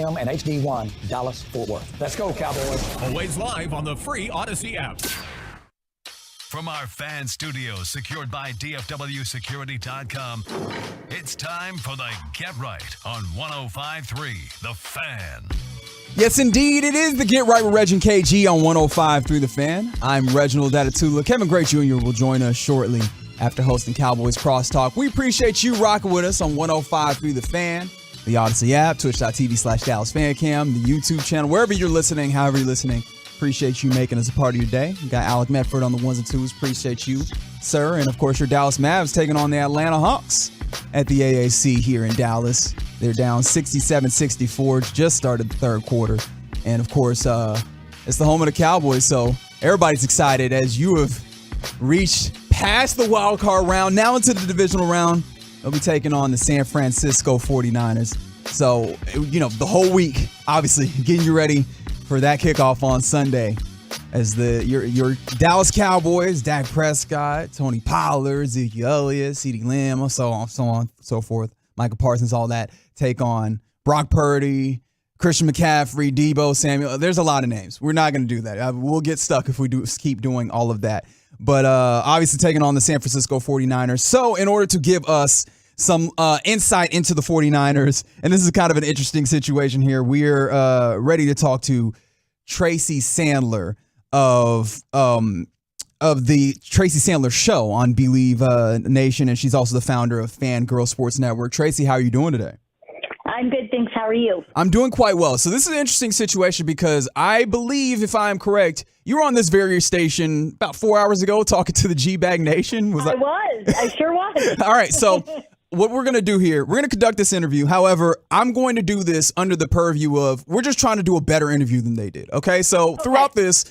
FM and HD1 Dallas-Fort Worth. Let's go, Cowboys. Always live on the free Odyssey app. From our fan studios secured by DFWsecurity.com, it's time for the Get Right on 105.3 The Fan. Yes, indeed, it is the Get Right with Reg and KG on 105.3 The Fan. I'm Reginald Atatula. Kevin Gray Jr. will join us shortly after hosting Cowboys Crosstalk. We appreciate you rocking with us on 105.3 The Fan, the Odyssey app, twitch.tv/DallasFanCam, the YouTube channel, wherever you're listening, however you're listening. Appreciate you making us a part of your day. We got Alec Medford on the ones and twos. Appreciate you, sir. And, of course, your Dallas Mavs taking on the Atlanta Hawks at the AAC here in Dallas. They're down 67-64. Just started the third quarter. And, of course, it's the home of the Cowboys. So everybody's excited as you have reached past the wild card round, now into the divisional round. They'll be taking on the San Francisco 49ers. So, you know, the whole week, obviously, getting you ready for that kickoff on Sunday as your Dallas Cowboys, Dak Prescott, Tony Pollard, Ezekiel Elliott, CeeDee Lamb, so on, so forth, Michael Parsons, all that, take on Brock Purdy, Christian McCaffrey, Debo Samuel. There's a lot of names. We're not going to do that. We'll get stuck if we keep doing all of that. But obviously taking on the San Francisco 49ers. So in order to give us some insight into the 49ers, and this is kind of an interesting situation here. We're ready to talk to Tracy Sandler of the Tracy Sandler Show on Believe Nation, and she's also the founder of Fangirl Sports Network. Tracy, how are you doing today? I'm good, thanks. How are you? I'm doing quite well. So this is an interesting situation because I believe, if I'm correct, you were on this very station about 4 hours ago talking to the G-Bag Nation. I sure was. All right, so what we're going to do here, we're going to conduct this interview. However, I'm going to do this under the purview of we're just trying to do a better interview than they did. Okay, so throughout this,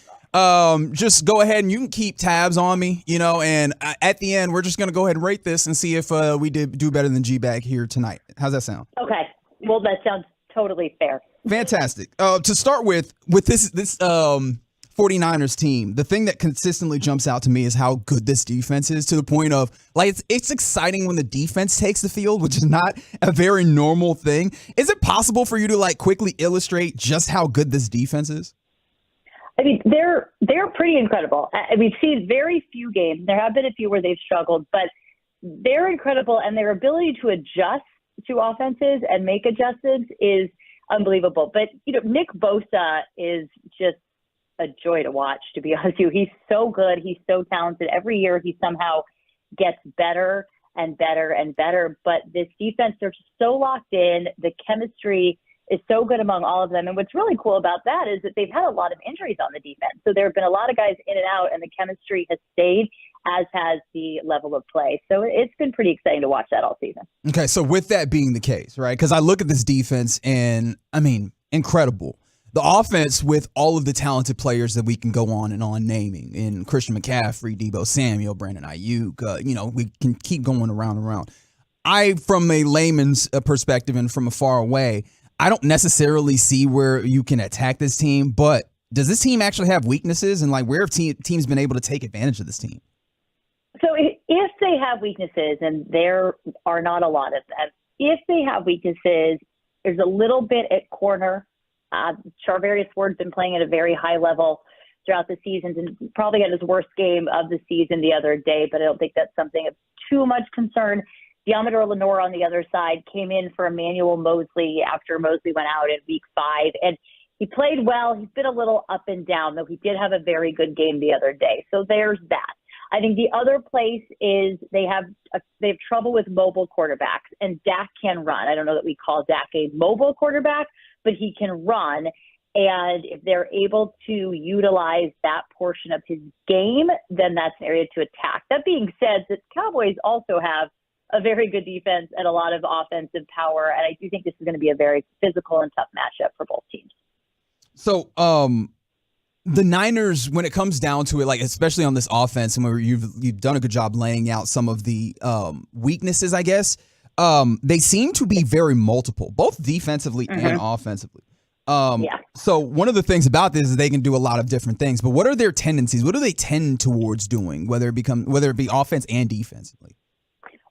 just go ahead and you can keep tabs on me, you know, and at the end, we're just going to go ahead and rate this and see if we did do better than G-Bag here tonight. How's that sound? Okay. Well, that sounds totally fair. Fantastic. To start with this 49ers team, the thing that consistently jumps out to me is how good this defense is, to the point of, like, it's exciting when the defense takes the field, which is not a very normal thing. Is it possible for you to, like, quickly illustrate just how good this defense is? I mean, they're pretty incredible. We've seen very few games. There have been a few where they've struggled, but they're incredible, and their ability to adjust to offenses and make adjustments is unbelievable. But, you know, Nick Bosa is just a joy to watch, to be honest with you. He's so good. He's so talented. Every year he somehow gets better and better and better. But this defense, they're just so locked in. The chemistry is so good among all of them. And what's really cool about that is that they've had a lot of injuries on the defense. So there have been a lot of guys in and out, and the chemistry has stayed, as has the level of play. So it's been pretty exciting to watch that all season. Okay, so with that being the case, right, because I look at this defense and, I mean, incredible. The offense with all of the talented players that we can go on and on naming, in Christian McCaffrey, Debo Samuel, Brandon Ayuk, you know, we can keep going around and around. From a layman's perspective and from afar away, I don't necessarily see where you can attack this team, but does this team actually have weaknesses, and, like, where have teams been able to take advantage of this team? So if they have weaknesses, and there are not a lot of them, if they have weaknesses, there's a little bit at corner. Charvarius Ward's been playing at a very high level throughout the season, and probably had his worst game of the season the other day, but I don't think that's something of too much concern. Deommodore Lenoir on the other side came in for Emmanuel Mosley after Mosley went out in week 5, and he played well. He's been a little up and down, though he did have a very good game the other day. So there's that. I think the other place is they have trouble with mobile quarterbacks, and Dak can run. I don't know that we call Dak a mobile quarterback, but he can run. And if they're able to utilize that portion of his game, then that's an area to attack. That being said, the Cowboys also have a very good defense and a lot of offensive power, and I do think this is going to be a very physical and tough matchup for both teams. So, the Niners, when it comes down to it, like, especially on this offense, and where you've done a good job laying out some of the weaknesses, I guess, they seem to be very multiple, both defensively and offensively. So one of the things about this is they can do a lot of different things, but what are their tendencies? What do they tend towards doing, whether it be offense and defensively?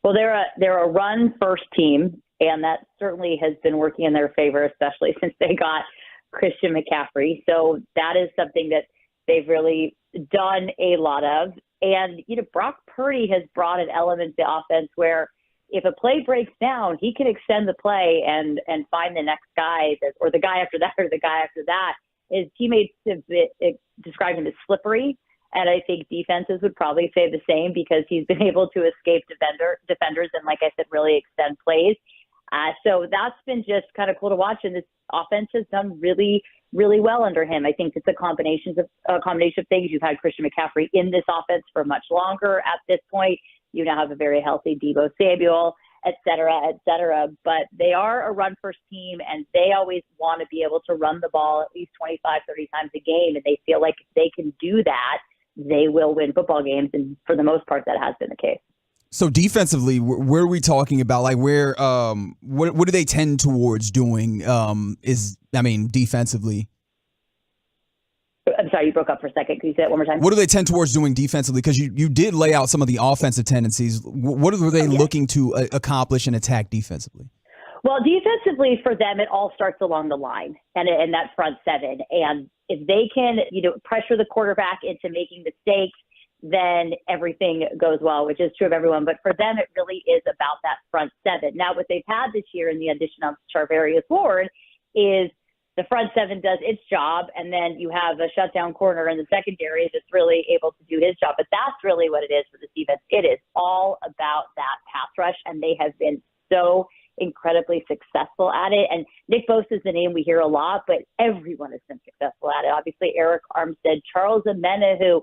Well, they're a run first team, and that certainly has been working in their favor, especially since they got Christian McCaffrey. So that is something that they've really done a lot of. And, Brock Purdy has brought an element to the offense where if a play breaks down, he can extend the play and find the next guy or the guy after that or the guy after that. His teammates have described him as slippery. And I think defenses would probably say the same because he's been able to escape defenders and, like I said, really extend plays. So that's been just kind of cool to watch. And this offense has done really, really well under him. I think it's a combination of things. You've had Christian McCaffrey in this offense for much longer at this point. You now have a very healthy Deebo Samuel, et cetera. But they are a run-first team, and they always want to be able to run the ball at least 25, 30 times a game. And they feel like if they can do that, they will win football games. And for the most part, that has been the case. So defensively, where are we talking about? Like what do they tend towards doing? Defensively. I'm sorry, you broke up for a second. Can you say that one more time? What do they tend towards doing defensively? Because you did lay out some of the offensive tendencies. What are they looking to accomplish and attack defensively? Well, defensively for them, it all starts along the line and that front seven. And if they can, pressure the quarterback into making mistakes, then everything goes well, which is true of everyone. But for them, it really is about that front seven. Now, what they've had this year in the addition of Charvarius Ward is the front seven does its job, and then you have a shutdown corner in the secondary that's really able to do his job. But that's really what it is for the defense. It is all about that pass rush, and they have been so incredibly successful at it. And Nick Bosa is the name we hear a lot, but everyone has been successful at it. Obviously, Eric Armstead, Charles Omenihu,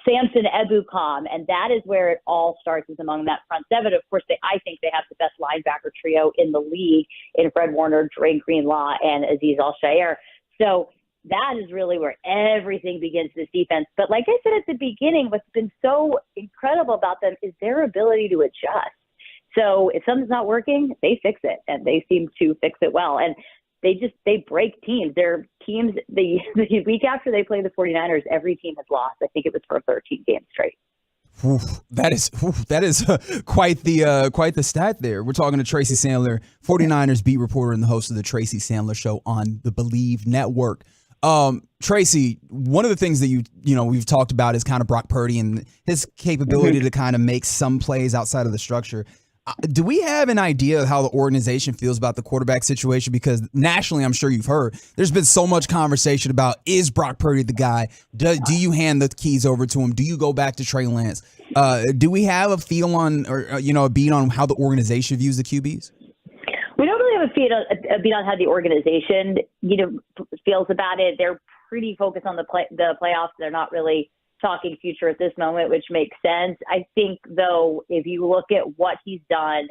Samson Ebukam, and that is where it all starts, is among that front seven. Of course, I think they have the best linebacker trio in the league in Fred Warner, Dre Greenlaw, and Azeez Al-Shaair. So that is really where everything begins, this defense. But like I said at the beginning, what's been so incredible about them is their ability to adjust. So if something's not working, they fix it, and they seem to fix it well. And they break teams. Their teams, the week after they play the 49ers, every team has lost. I think it was for 13 games straight. That is quite the stat there. We're talking to Tracy Sandler, 49ers beat reporter and the host of the Tracy Sandler Show on the Believe Network. Tracy, one of the things that we've talked about is kind of Brock Purdy and his capability to kind of make some plays outside of the structure. Do we have an idea of how the organization feels about the quarterback situation? Because nationally, I'm sure you've heard, there's been so much conversation about, is Brock Purdy the guy? Do you hand the keys over to him? Do you go back to Trey Lance? Do we have a feel on, or a beat on how the organization views the QBs? We don't really have a beat on how the organization, feels about it. They're pretty focused on the playoffs. They're not really talking future at this moment, which makes sense. I think, though, if you look at what he's done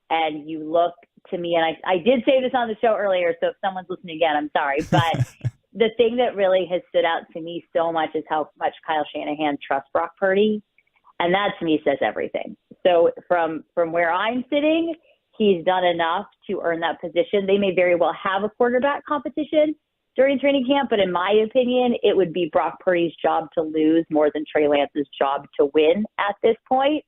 and you look to me, and I did say this on the show earlier, so if someone's listening again, I'm sorry, but the thing that really has stood out to me so much is how much Kyle Shanahan trusts Brock Purdy, and that to me says everything. So from where I'm sitting, he's done enough to earn that position. They may very well have a quarterback competition during training camp, but in my opinion, it would be Brock Purdy's job to lose more than Trey Lance's job to win at this point.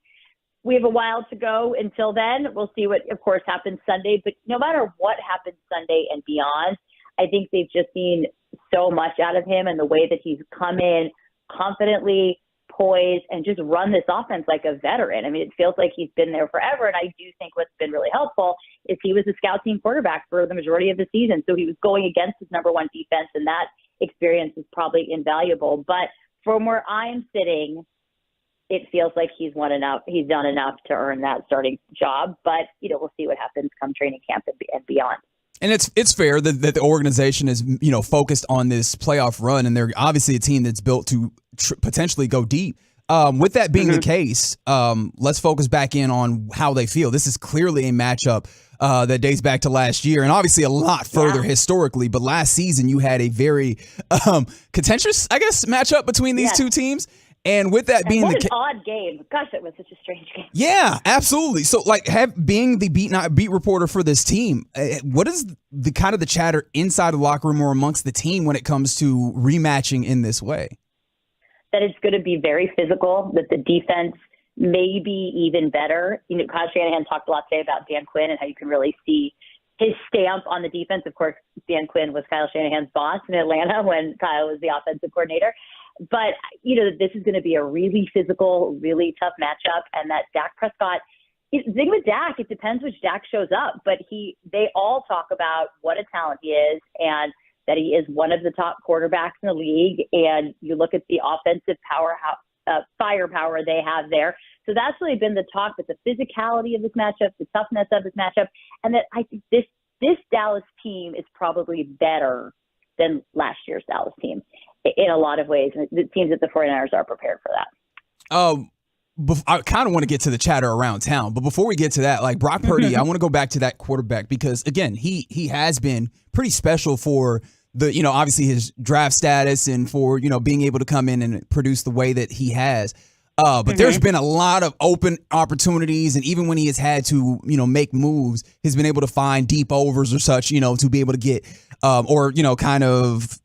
We have a while to go until then. We'll see what, of course, happens Sunday. But no matter what happens Sunday and beyond, I think they've just seen so much out of him and the way that he's come in confidently, poised, and just run this offense like a veteran. I mean, it feels like he's been there forever. And I do think what's been really helpful is he was a scout team quarterback for the majority of the season. So he was going against his number one defense, and that experience is probably invaluable. But from where I'm sitting, it feels like he's done enough to earn that starting job. But, we'll see what happens come training camp and beyond. And it's fair that the organization is, focused on this playoff run, and they're obviously a team that's built to potentially go deep. With that being the case, let's focus back in on how they feel. This is clearly a matchup that dates back to last year, and obviously a lot further historically. But last season, you had a very contentious, I guess, matchup between these two teams. And with that being an odd game. Gosh, it was such a strange game. Yeah, absolutely. So, being the beat reporter for this team, what is the kind of the chatter inside the locker room or amongst the team when it comes to rematching in this way? That it's going to be very physical, that the defense maybe even better. Kyle Shanahan talked a lot today about Dan Quinn and how you can really see his stamp on the defense. Of course, Dan Quinn was Kyle Shanahan's boss in Atlanta when Kyle was the offensive coordinator. But, this is going to be a really physical, really tough matchup. And that Dak Prescott, the thing with Dak, it depends which Dak shows up. But they all talk about what a talent he is and that he is one of the top quarterbacks in the league. And you look at the offensive firepower they have there. So that's really been the talk, but the physicality of this matchup, the toughness of this matchup, and that I think this Dallas team is probably better than last year's Dallas team in a lot of ways. And it seems that the 49ers are prepared for that. I kind of want to get to the chatter around town, but before we get to that, like Brock Purdy, I want to go back to that quarterback because, again, he has been pretty special for the, obviously his draft status and for, being able to come in and produce the way that he has. But there's been a lot of open opportunities, and even when he has had to, make moves, he's been able to find deep overs or such, to be able to get, kind of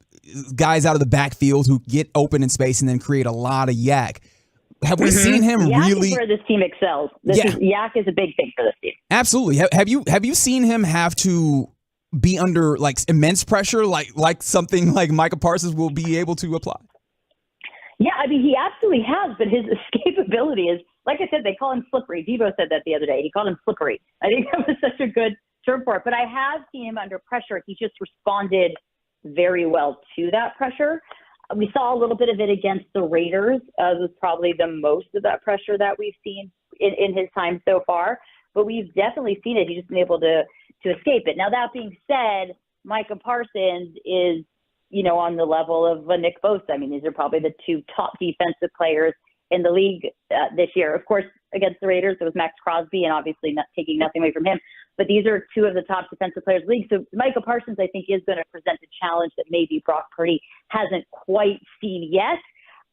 guys out of the backfield who get open in space and then create a lot of yak. Have we seen him really? Is where this team excels. Yak is a big thing for this team. Absolutely. Have you seen him have to be under like immense pressure, like something like Micah Parsons will be able to apply? Yeah, I mean, he absolutely has, but his escapability is, like I said, they call him slippery. Debo said that the other day. He called him slippery. I think that was such a good term for it. But I have seen him under pressure. He just responded very well to that pressure. We saw a little bit of it against the Raiders. It was probably the most of that pressure that we've seen in his time so far. But we've definitely seen it. He's just been able to escape it. Now, that being said, Micah Parsons is, on the level of a Nick Bosa. I mean, these are probably the two top defensive players in the league this year. Of course, against the Raiders, it was Max Crosby, and obviously not taking nothing away from him. But these are two of the top defensive players in the league. So Micah Parsons, I think, is going to present a challenge that maybe Brock Purdy hasn't quite seen yet.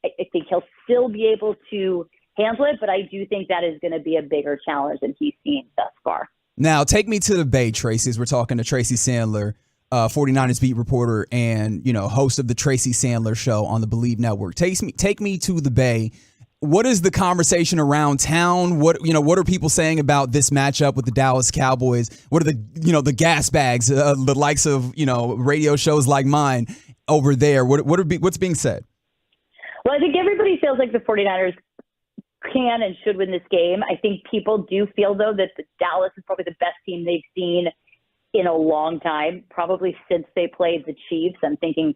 I think he'll still be able to handle it, but I do think that is going to be a bigger challenge than he's seen thus far. Now, take me to the Bay, Tracy, as we're talking to Tracy Sandler, 49ers beat reporter and, host of the Tracy Sandler Show on the Believe Network. Take me to the Bay. What is the conversation around town? What are people saying about this matchup with the Dallas Cowboys? What are the gas bags, the likes of, radio shows like mine over there? What's being said? Well, I think everybody feels like the 49ers can and should win this game. I think people do feel, though, that Dallas is probably the best team they've seen in a long time, probably since they played the Chiefs. I'm thinking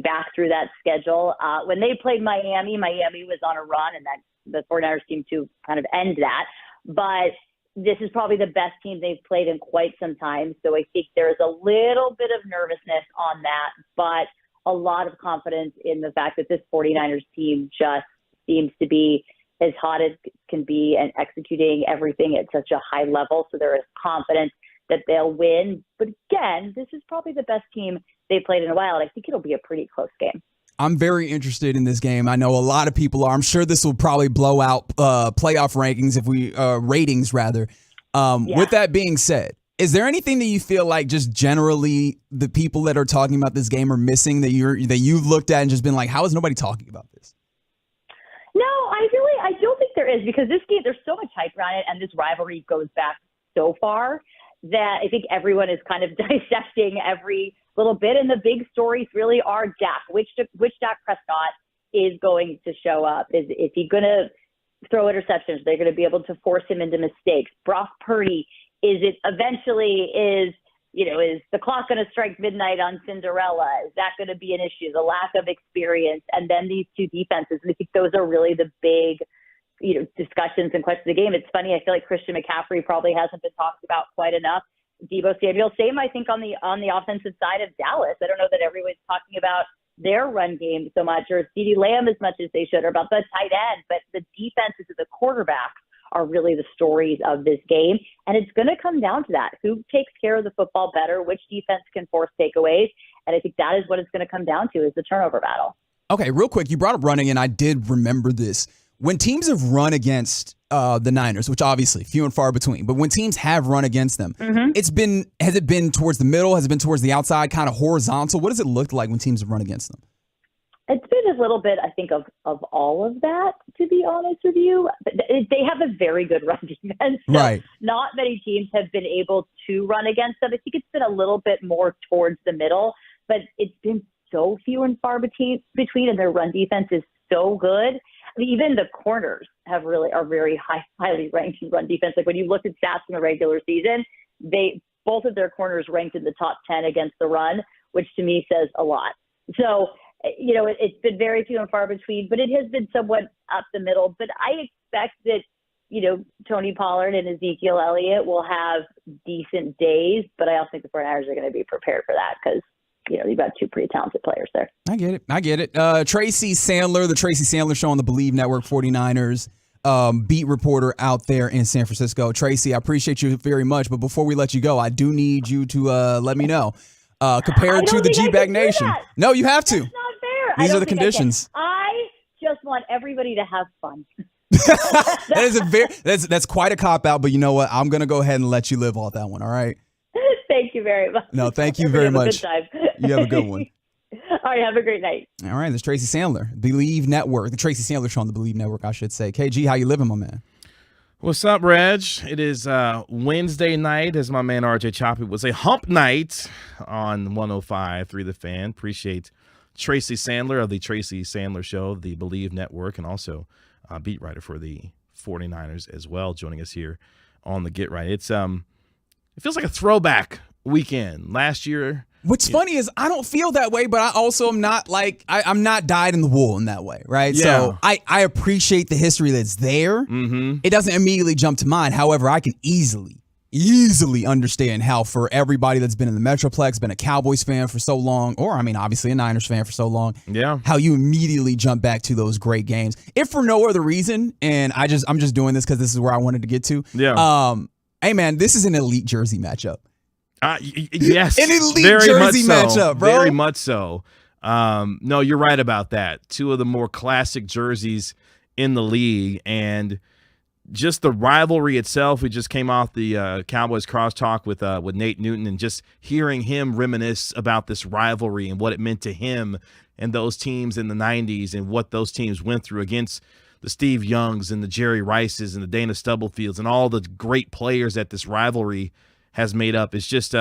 back through that schedule. When they played Miami was on a run, and that the 49ers seemed to kind of end that. But this is probably the best team they've played in quite some time. So I think there's a little bit of nervousness on that, but a lot of confidence in the fact that this 49ers team just seems to be as hot as can be and executing everything at such a high level. So there is confidence that they'll win. But again, this is probably the best team they've played in a while, and I think it'll be a pretty close game. I'm very interested in this game. I know a lot of people are. I'm sure this will probably blow out playoff rankings ratings rather. With that being said, is there anything that you feel like just generally the people that are talking about this game are missing that you've looked at and just been like, how is nobody talking about this? No, I don't think there is, because this game, there's so much hype around it, and this rivalry goes back so far that I think everyone is kind of dissecting every little bit. And the big stories really are Dak. Which Dak Prescott is going to show up? Is he going to throw interceptions? They're going to be able to force him into mistakes. Brock Purdy, is the clock going to strike midnight on Cinderella? Is that going to be an issue? The lack of experience, and then these two defenses. And I think those are really the big discussions and questions of the game. It's funny. I feel like Christian McCaffrey probably hasn't been talked about quite enough. Deebo Samuel, same, I think, on the offensive side of Dallas. I don't know that everyone's talking about their run game so much, or CeeDee Lamb as much as they should, or about the tight end. But the defenses of the quarterbacks are really the stories of this game. And it's going to come down to that. Who takes care of the football better? Which defense can force takeaways? And I think that is what it's going to come down to, is the turnover battle. Okay, real quick, you brought up running, and I did remember this. When teams have run against the Niners, which obviously few and far between, but when teams have run against them, has it been towards the middle? Has it been towards the outside, kind of horizontal? What does it look like when teams have run against them? It's been a little bit, I think, of all of that, to be honest with you. But they have a very good run defense. So Right. not many teams have been able to run against them. I think it's been a little bit more towards the middle, but it's been so few and far between, and their run defense is so good. I mean, even the corners are very highly ranked in run defense. Like when you look at stats in the regular season, both of their corners ranked in the top 10 against the run, which to me says a lot. So, it's been very few and far between, but it has been somewhat up the middle. But I expect that, Tony Pollard and Ezekiel Elliott will have decent days, but I also think the 49ers are going to be prepared for that because, you've got two pretty talented players there. I get it. Tracy Sandler, the Tracy Sandler Show on the Believe Network, 49ers beat reporter out there in San Francisco. Tracy, I appreciate you very much, but before we let you go, I do need you to let me know. Compared to the G-Bag Nation. No, you have to. That's not fair. These are the conditions. I just want everybody to have fun. That's quite a cop-out, but you know what? I'm going to go ahead and let you live off that one, all right? Thank you very much. No, thank you very much. You have a good one. All right, have a great night. All right, this is Tracy Sandler, Believe Network, the Tracy Sandler Show on the Believe Network, I should say. KG, how you living, my man? What's up, Reg? It is Wednesday night, as my man RJ Choppy would say, hump night on 105.3 The Fan. Appreciate Tracy Sandler of the Tracy Sandler Show, the Believe Network, and also beat writer for the 49ers as well, joining us here on the Get Right. It feels like a throwback weekend. Last year. What's funny is I don't feel that way, but I also am not like I'm not dyed in the wool in that way, right? Yeah. So I appreciate the history that's there. Mm-hmm. It doesn't immediately jump to mind. However, I can easily understand how for everybody that's been in the Metroplex, been a Cowboys fan for so long, or obviously a Niners fan for so long, how you immediately jump back to those great games. If for no other reason, and I'm just doing this because this is where I wanted to get to. Yeah. Hey man, this is an elite jersey matchup. Yes. An elite very jersey much so. matchup, bro. Very much so. No, you're right about that. Two of the more classic jerseys in the league, and just the rivalry itself. We just came off the Cowboys crosstalk with Nate Newton, and just hearing him reminisce about this rivalry and what it meant to him and those teams in the 90s and what those teams went through against the Steve Youngs and the Jerry Rices and the Dana Stubblefields and all the great players that this rivalry has made up. It's just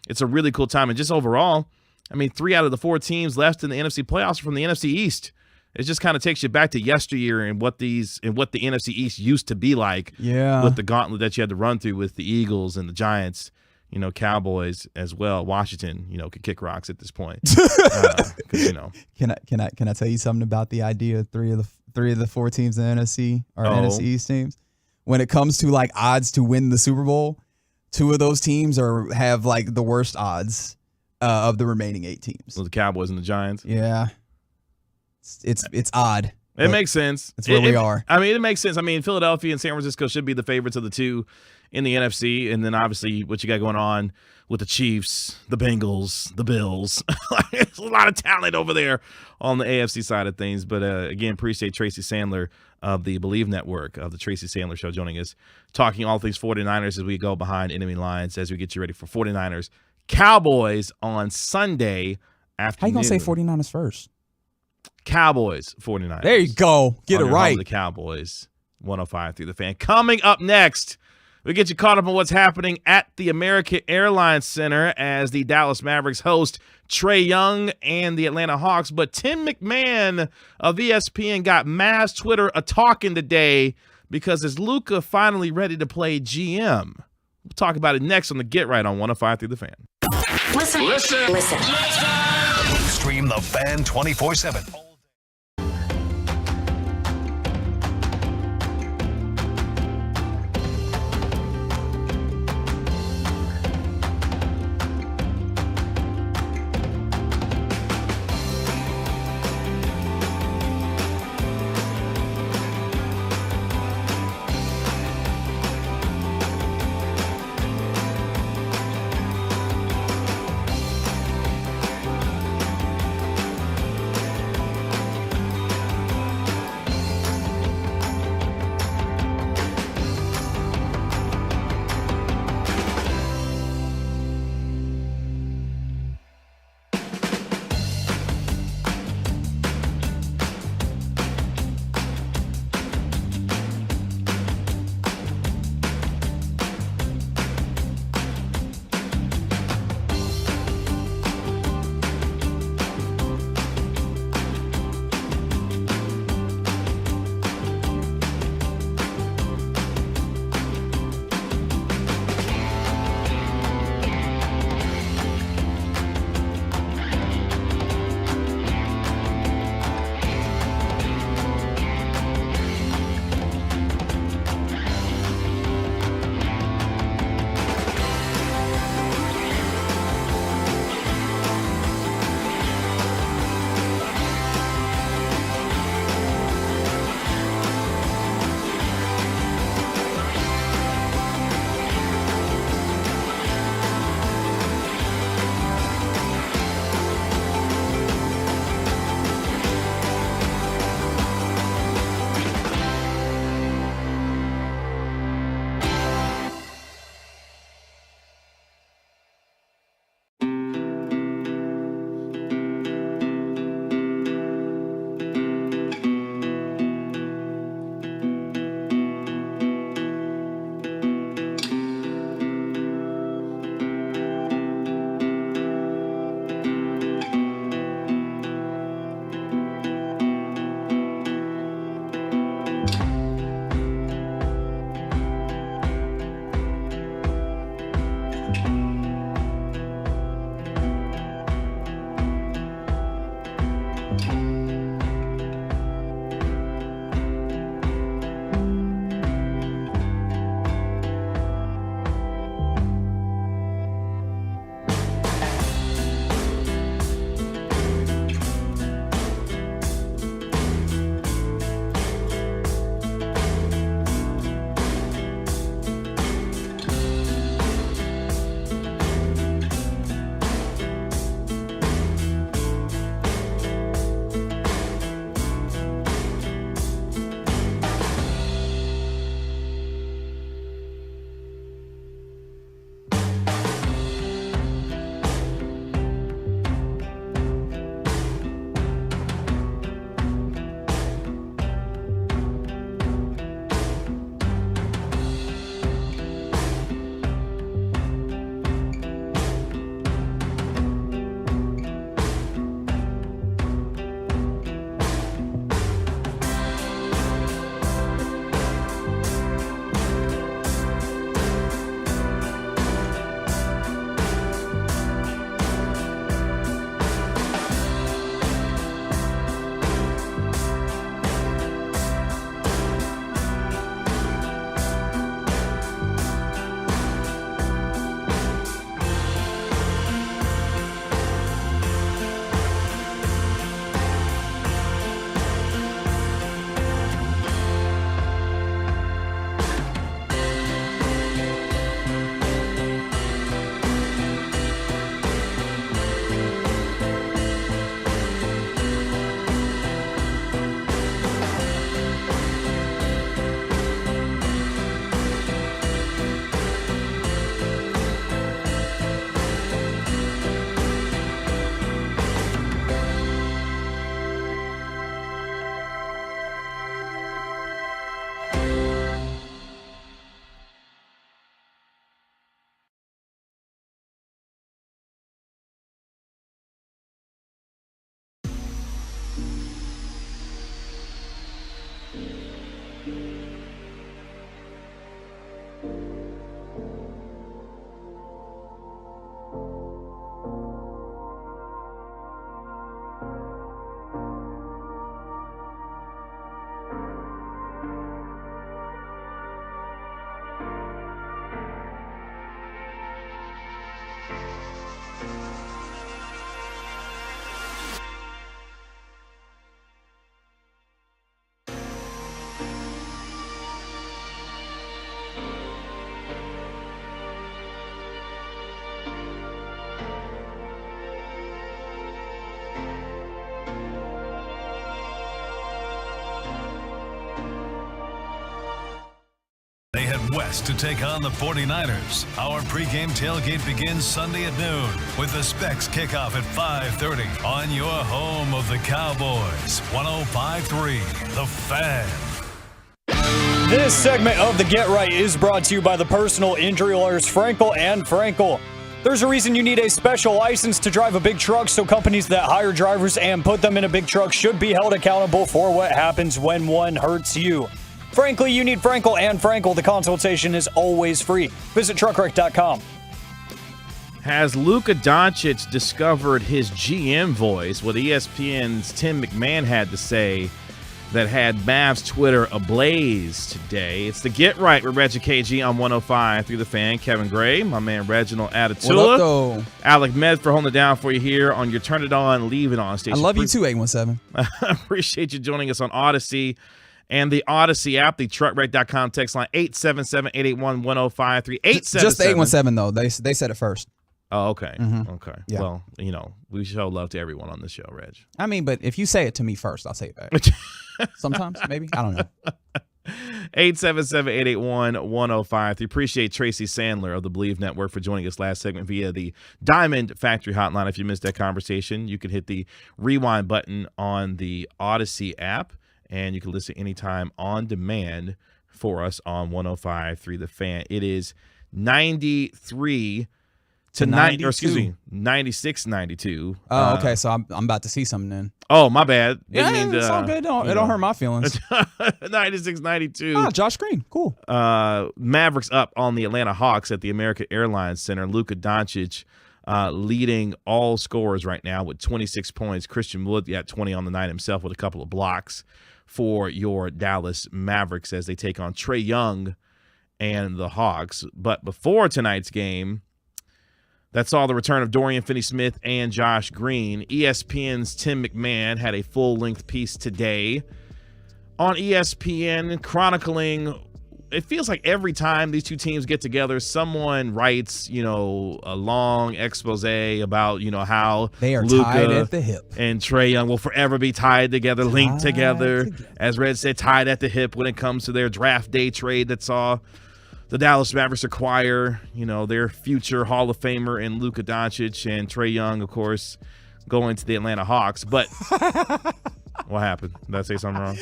it's a really cool time. And just overall, 3 out of the 4 teams left in the NFC playoffs are from the NFC East. It just kind of takes you back to yesteryear and what the NFC East used to be like. Yeah. With the gauntlet that you had to run through with the Eagles and the Giants, Cowboys as well. Washington, could kick rocks at this point. Can I tell you something about the idea of three of the 4 teams in the NFC are NFC East teams? When it comes to like odds to win the Super Bowl, 2 of those teams have like the worst odds of the remaining 8 teams. So the Cowboys and the Giants. Yeah, it's odd. It makes sense. It's where we are. It makes sense. Philadelphia and San Francisco should be the favorites of the 2 in the NFC, and then obviously what you got going on with the Chiefs, the Bengals, the Bills. There's a lot of talent over there on the AFC side of things. But again, appreciate Tracy Sandler of the Believe Network of the Tracy Sandler Show joining us, talking all things 49ers as we go behind enemy lines as we get you ready for 49ers Cowboys on Sunday afternoon. How you gonna say 49ers first? Cowboys 49ers. There you go. Get it right. The Cowboys 105 through the fan. Coming up next, we get you caught up on what's happening at the American Airlines Center as the Dallas Mavericks host Trae Young and the Atlanta Hawks. But Tim McMahon of ESPN got mass Twitter a-talking today because is Luka finally ready to play GM? We'll talk about it next on the Get Right on 105 through the fan. Listen. Stream the Fan 24/7. They head west to take on the 49ers. Our pregame tailgate begins Sunday at noon with the Specs kickoff at 5:30 on your home of the Cowboys. 105.3 The Fan. This segment of the Get Right is brought to you by the personal injury lawyers Frankel and Frankel. There's a reason you need a special license to drive a big truck, so companies that hire drivers and put them in a big truck should be held accountable for what happens when one hurts you. Frankly, you need Frankel and Frankel. The consultation is always free. Visit truckwreck.com. Has Luka Doncic discovered his GM voice? What ESPN's Tim McMahon had to say that had Mavs Twitter ablaze today. It's the Get Right with Reggie KG on 105 through the Fan. Kevin Gray, my man Reginald Atatula, Alec Medford holding it down for you here on your Turn It On, Leave It On station. I love you too, 817. I appreciate you joining us on Odyssey and the Odyssey app, the truckwreck.com text line 877-881-1053. Just the 817 though. They said it first. Oh, okay. Mm-hmm. Okay. Yeah. Well, we show love to everyone on the show, Reg. I mean, but if you say it to me first, I'll say it back. Sometimes, maybe. I don't know. 877-881-1053. Appreciate Tracy Sandler of the Believe Network for joining us last segment via the Diamond Factory Hotline. If you missed that conversation, you can hit the rewind button on the Odyssey app, and you can listen anytime on demand for us on 105.3 The Fan. It is 93 to 90, or excuse me, 96-92. Oh, okay. So I'm about to see something then. Oh, my bad. Yeah, it's all good. It don't hurt my feelings. 96-92. Ah, Josh Green. Cool. Mavericks up on the Atlanta Hawks at the American Airlines Center. Luka Doncic leading all scorers right now with 26 points. Christian Wood at 20 on the night himself with a couple of blocks for your Dallas Mavericks as they take on Trae Young and the Hawks. But before tonight's game, that saw the return of Dorian Finney-Smith and Josh Green. ESPN's Tim McMahon had a full-length piece today on ESPN chronicling, it feels like every time these two teams get together, someone writes, a long expose about, how they are Luka tied at the hip and Trae Young will forever be tied together, linked together. As Red said, tied at the hip when it comes to their draft day trade that saw the Dallas Mavericks acquire, their future Hall of Famer in Luka Doncic, and Trae Young, of course, going to the Atlanta Hawks. But what happened? Did I say something wrong?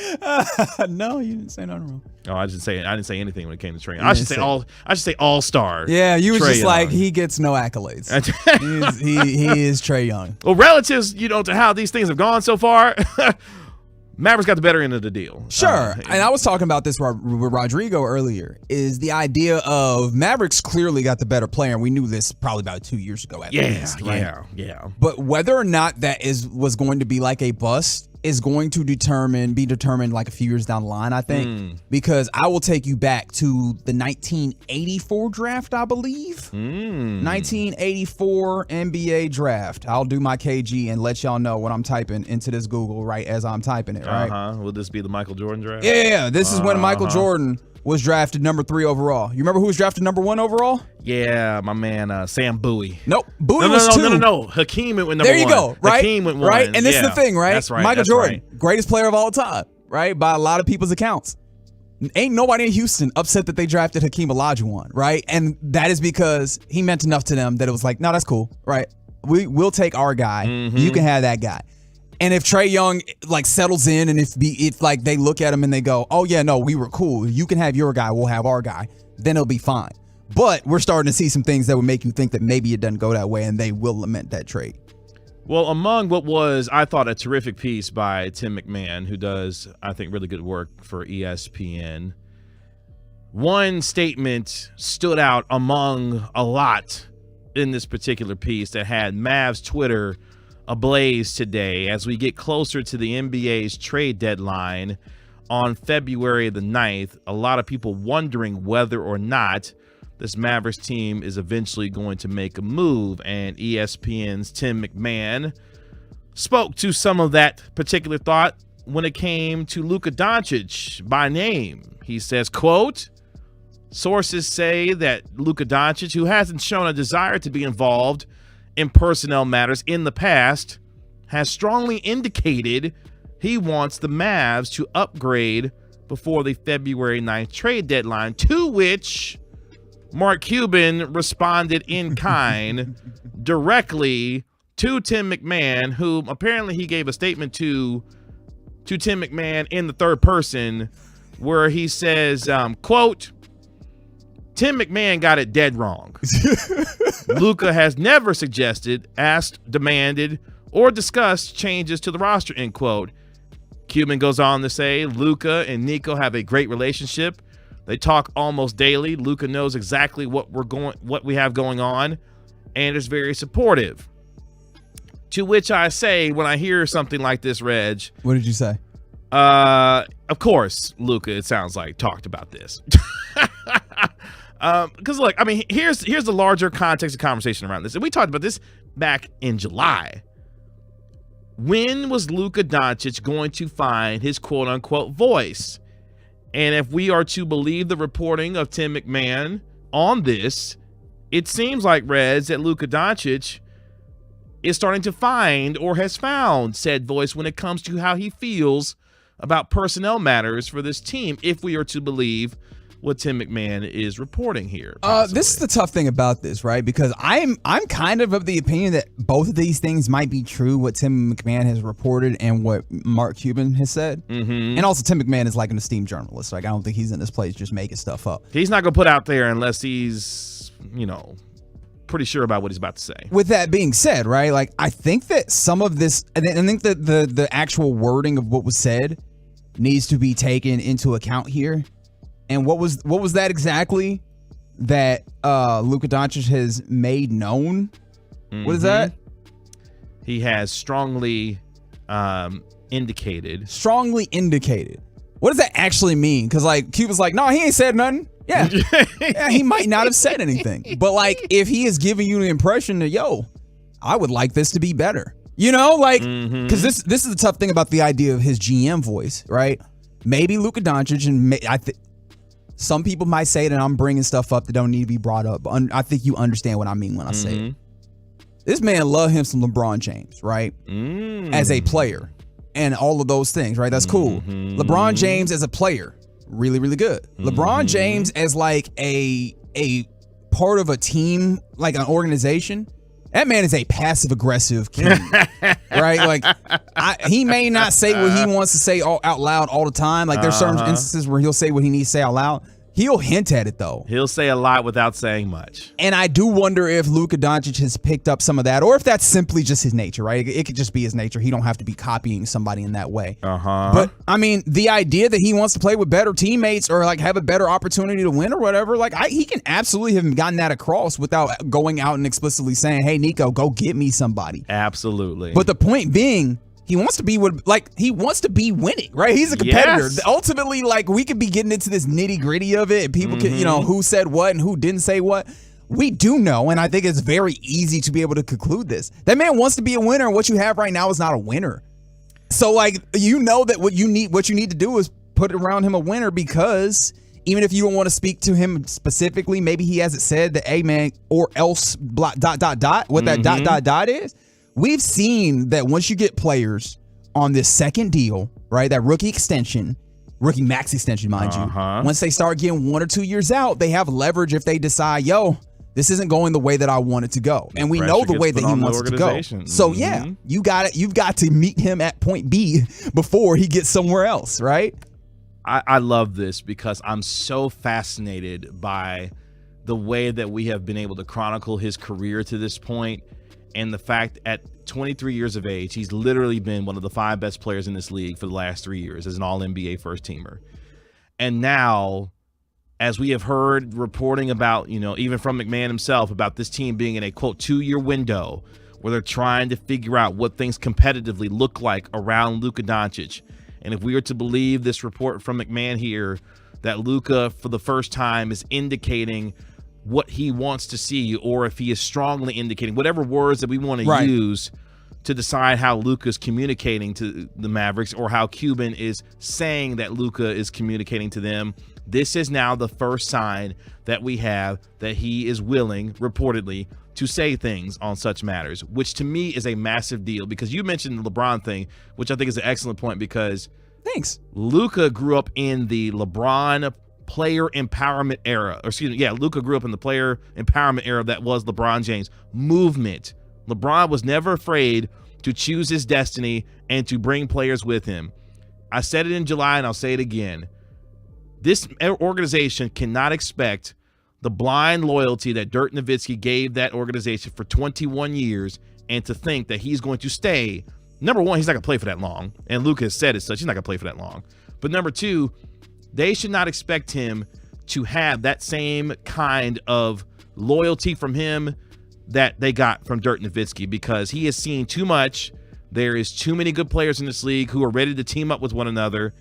No, you didn't say nothing wrong. Oh, I didn't say anything when it came to Trae Young. I should say all-star. Yeah, you was Trae just Young. like, he gets no accolades. he is Trae Young. Well, relatives, to how these things have gone so far, Mavericks got the better end of the deal. Sure. And I was talking about this with Rodrigo earlier, is the idea of Mavericks clearly got the better player, and we knew this probably about 2 years ago at least, right? Yeah. But whether or not that was going to be like a bust is going to be determined like a few years down the line, I think. Because I will take you back to the 1984 draft, I believe. 1984 NBA draft. I'll do my KG and let y'all know what I'm typing into this Google right as I'm typing it, right? Will this be the Michael Jordan draft? Yeah. This is when Michael Jordan was drafted number 3 overall. You remember who was drafted number 1 overall? Yeah, my man Sam Bowie. Nope. Bowie was 2. No. Hakeem went number 1. There you go, right? Hakeem went 1. Right? And this is the thing, right? That's right. Michael Jordan, greatest player of all time, right? By a lot of people's accounts. Ain't nobody in Houston upset that they drafted Hakeem Olajuwon, right? And that is because he meant enough to them that it was like, no, that's cool, right? We'll take our guy. You can have that guy. And if Trae Young settles in, and if they look at him and they go, oh yeah, no, we were cool. You can have your guy. We'll have our guy. Then it'll be fine. But we're starting to see some things that would make you think that maybe it doesn't go that way, and they will lament that trade. Well, among what was, I thought, a terrific piece by Tim McMahon, who does, I think, really good work for ESPN, one statement stood out among a lot in this particular piece that had Mavs Twitter ablaze today as we get closer to the NBA's trade deadline on February the 9th. A lot of people wondering whether or not this Mavericks team is eventually going to make a move, and ESPN's Tim McMahon spoke to some of that particular thought when it came to Luka Doncic by name. He says, quote, sources say that Luka Doncic, who hasn't shown a desire to be involved in personnel matters in the past, has strongly indicated he wants the Mavs to upgrade before the February 9th trade deadline, to which Mark Cuban responded in kind directly to Tim McMahon, who apparently he gave a statement to Tim McMahon in the third person where he says, quote, Tim McMahon got it dead wrong. Luka has never suggested, asked, demanded, or discussed changes to the roster, end quote. Cuban goes on to say Luka and Nico have a great relationship. They talk almost daily. Luka knows exactly what we have going on and is very supportive. To which I say, when I hear something like this, Reg. What did you say? Of course, Luka, it sounds like, talked about this. Because look, I mean, here's the larger context of conversation around this. And we talked about this back in July. When was Luka Doncic going to find his quote unquote voice? And if we are to believe the reporting of Tim McMahon on this, it seems like, Rez, that Luka Doncic is starting to find or has found said voice when it comes to how he feels about personnel matters for this team, if we are to believe what Tim McMahon is reporting here. This is the tough thing about this, right? Because I'm kind of the opinion that both of these things might be true, what Tim McMahon has reported and what Mark Cuban has said. Mm-hmm. And also Tim McMahon is like an esteemed journalist. Like, I don't think he's in this place just making stuff up. He's not going to put out there unless he's, pretty sure about what he's about to say. With that being said, right, like, I think that some of this, I think that the actual wording of what was said needs to be taken into account here. And what was that exactly that Luka Doncic has made known? Mm-hmm. What is that? He has strongly indicated. Strongly indicated. What does that actually mean? Because, like, Cuba's like, no, he ain't said nothing. Yeah. Yeah, he might not have said anything. But, like, if he is giving you the impression that, yo, I would like this to be better. Because this is the tough thing about the idea of his GM voice, right? Maybe Luka Doncic, and some people might say that I'm bringing stuff up that don't need to be brought up. But I think you understand what I mean when I say it. This man love him some LeBron James, right? As a player and all of those things, right? That's cool. LeBron James as a player, really, really good. LeBron James as like a part of a team, like an organization. That man is a passive-aggressive king, right? Like, he may not say what he wants to say out loud all the time. Like, there's certain instances where he'll say what he needs to say out loud. He'll hint at it, though. He'll say a lot without saying much. And I do wonder if Luka Doncic has picked up some of that, or if that's simply just his nature, right? It could just be his nature. He don't have to be copying somebody in that way. But, I mean, the idea that he wants to play with better teammates or, like, have a better opportunity to win or whatever, like, he can absolutely have gotten that across without going out and explicitly saying, hey, Nico, go get me somebody. Absolutely. But the point being, he wants to be winning, right? He's a competitor. Yes. Ultimately, like, we could be getting into this nitty gritty of it, and people can, who said what and who didn't say what. We do know, and I think it's very easy to be able to conclude this. That man wants to be a winner, and what you have right now is not a winner. So, like, that what you need to do is put around him a winner, because even if you don't want to speak to him specifically, maybe he hasn't said that, hey, man, or else, what that ... is. We've seen that once you get players on this second deal, right, that rookie max extension, mind you, once they start getting 1 or 2 years out, they have leverage if they decide, yo, this isn't going the way that I want it to go. And we know the way that he wants it to go. So, yeah, you've got to meet him at point B before he gets somewhere else, right? I love this because I'm so fascinated by the way that we have been able to chronicle his career to this point. And the fact at 23 years of age, he's literally been one of the 5 best players in this league for the last 3 years as an all-NBA first teamer. And now as we have heard reporting about, even from McMahon himself, about this team being in a, quote, 2-year window where they're trying to figure out what things competitively look like around Luka Doncic. And if we are to believe this report from McMahon here, that Luka, for the first time, is indicating what he wants to see, or if he is strongly indicating, whatever words that we want to use to decide how Luka's communicating to the Mavericks, or how Cuban is saying that Luka is communicating to them. This is now the first sign that we have that he is willing, reportedly, to say things on such matters, which to me is a massive deal, because you mentioned the LeBron thing, which I think is an excellent point, because thanks. Luka grew up in the LeBron player empowerment era, Luka grew up in the player empowerment era that was LeBron James movement. LeBron was never afraid to choose his destiny and to bring players with him. I said it in July and I'll say it again. This organization cannot expect the blind loyalty that Dirk Nowitzki gave that organization for 21 years and to think that he's going to stay. Number one, he's not going to play for that long. And Luka has said as such, he's not going to play for that long. But number two, they should not expect him to have that same kind of loyalty from him that they got from Dirk Nowitzki, because he has seen too much. There is too many good players in this league who are ready to team up with one another.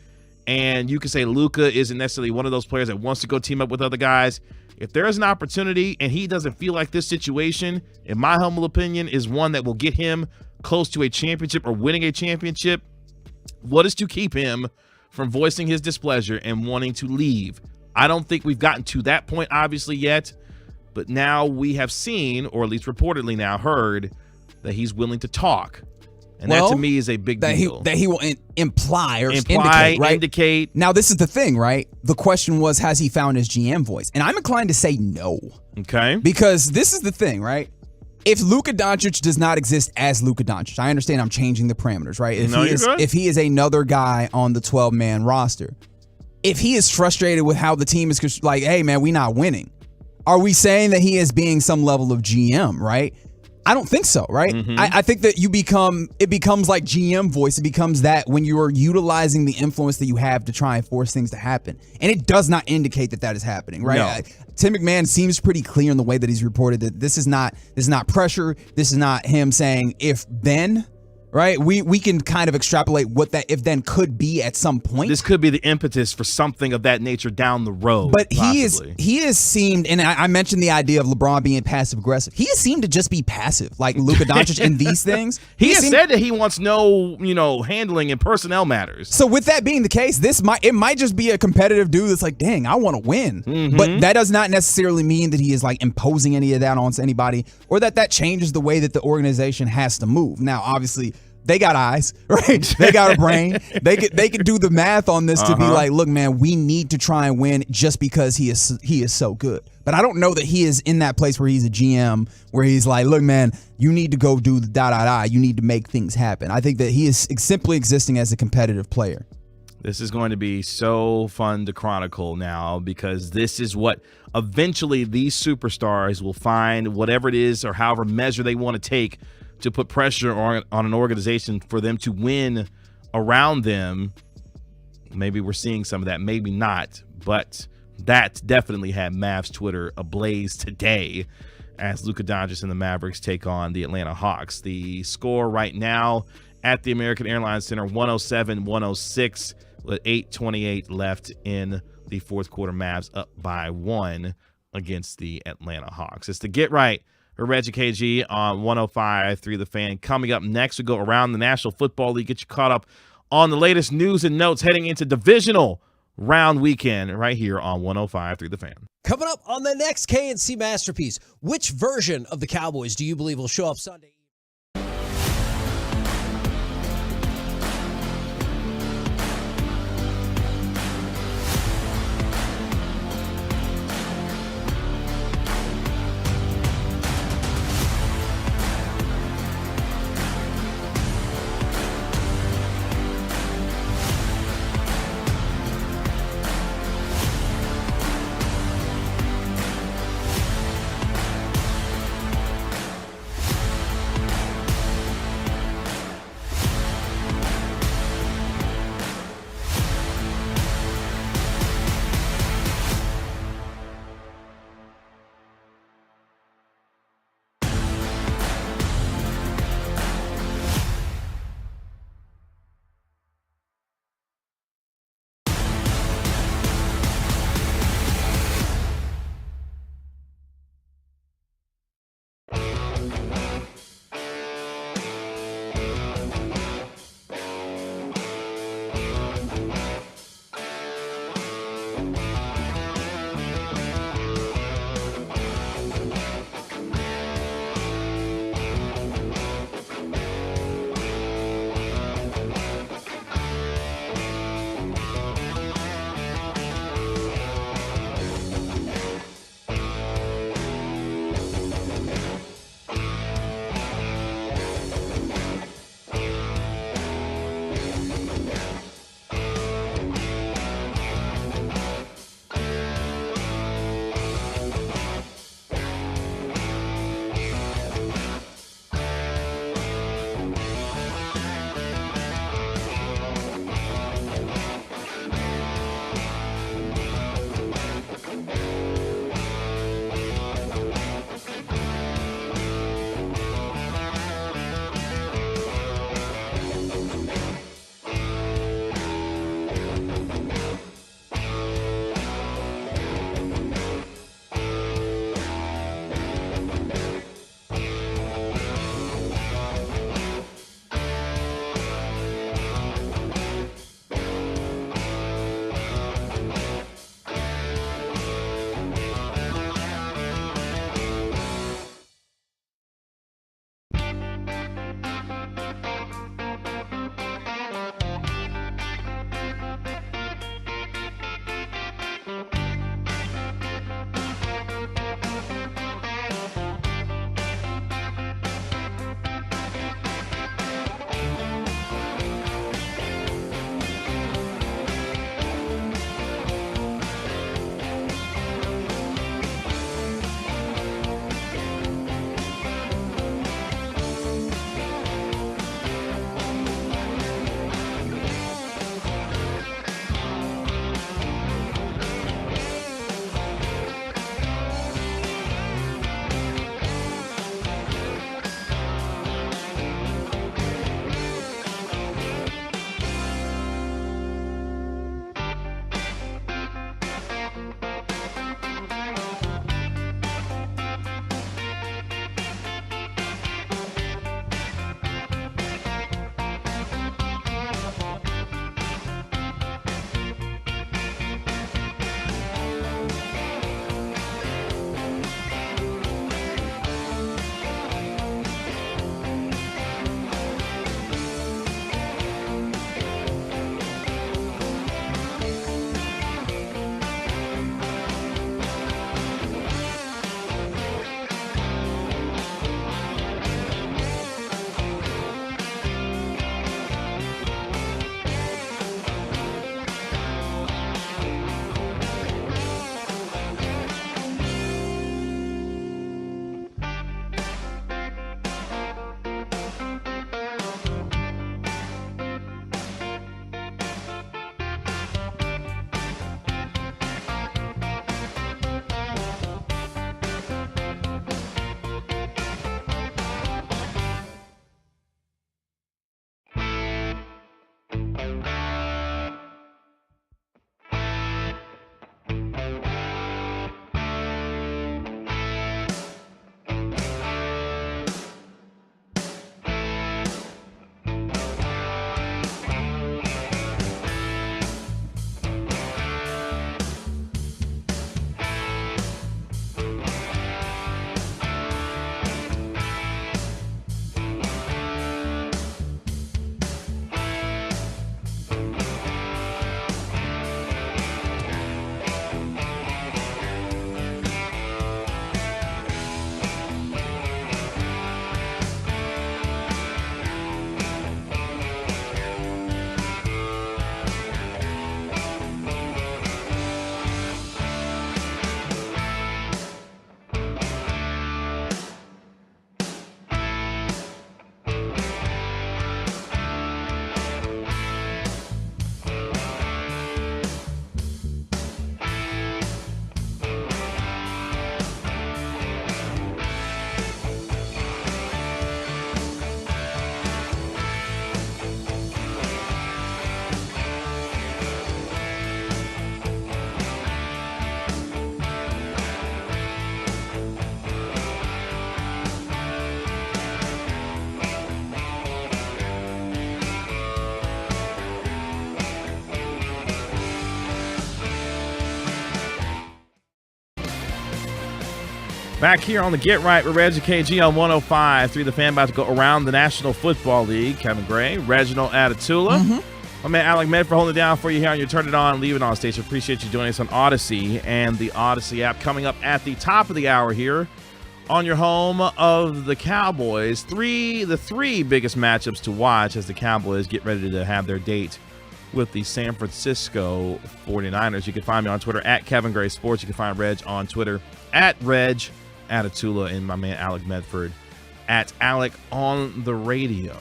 And you can say Luka isn't necessarily one of those players that wants to go team up with other guys. If there is an opportunity and he doesn't feel like this situation, in my humble opinion, is one that will get him close to a championship or winning a championship, what is to keep him from voicing his displeasure and wanting to leave? I don't think we've gotten to that point, obviously, yet. But now we have seen, or at least reportedly now heard, that he's willing to talk. And that to me is a big deal. That he will imply or indicate, right? Indicate. Now, this is the thing, right? The question was, has he found his GM voice? And I'm inclined to say no. Okay. Because this is the thing, right? If Luka Doncic does not exist as Luka Doncic, I understand I'm changing the parameters, right? If he is another guy on the 12-man roster, if he is frustrated with how the team is like, hey, man, we not winning, are we saying that he is being some level of GM, right? I don't think so, right? Mm-hmm. I think that it becomes like GM voice. It becomes that when you are utilizing the influence that you have to try and force things to happen. And it does not indicate that that is happening, right? No. Tim McMahon seems pretty clear in the way that he's reported that this is not pressure. This is not him saying if then, right? We can kind of extrapolate what that if then could be at some point. This could be the impetus for something of that nature down the road. But possibly. he has seemed, and I mentioned the idea of LeBron being passive aggressive. He has seemed to just be passive, like Luka Doncic in these things. He has said that he wants no, handling in personnel matters. So with that being the case, it might just be a competitive dude that's like, dang, I want to win. Mm-hmm. But that does not necessarily mean that he is like imposing any of that on anybody, or that changes the way that the organization has to move. Now, obviously, they got eyes, right? They got a brain. They could do the math on this to be like, look, man, we need to try and win just because he is so good. But I don't know that he is in that place where he's a GM, where he's like, look, man, you need to go do the ... You need to make things happen. I think that he is simply existing as a competitive player. This is going to be so fun to chronicle now, because this is what eventually these superstars will find, whatever it is or however measure they want to take to put pressure on an organization for them to win around them. Maybe we're seeing some of that, maybe not, but that definitely had Mavs Twitter ablaze today as Luka Doncic and the Mavericks take on the Atlanta Hawks. The score right now at the American Airlines Center, 107-106, with 8:28 left in the fourth quarter. Mavs up by 1 against the Atlanta Hawks. It's the Get Right for Reggie KG on 105.3 The Fan. Coming up next, we go around the National Football League, get you caught up on the latest news and notes heading into divisional round weekend right here on 105.3 The Fan. Coming up on the next KNC Masterpiece, which version of the Cowboys do you believe will show up Sunday? Back here on the Get Right with Reggie KG on 105.3 The Fan, about to go around the National Football League. Kevin Gray, Reginald Atatula. My man Alec Medford holding it down for you here on your Turn It On, Leave It On station. Appreciate you joining us on Odyssey and the Odyssey app. Coming up at the top of the hour here on your home of the Cowboys. The three biggest matchups to watch as the Cowboys get ready to have their date with the San Francisco 49ers. You can find me on Twitter at Kevin Gray Sports. You can find Reg on Twitter at Reg Atatula, and my man Alec Medford at Alec on the radio.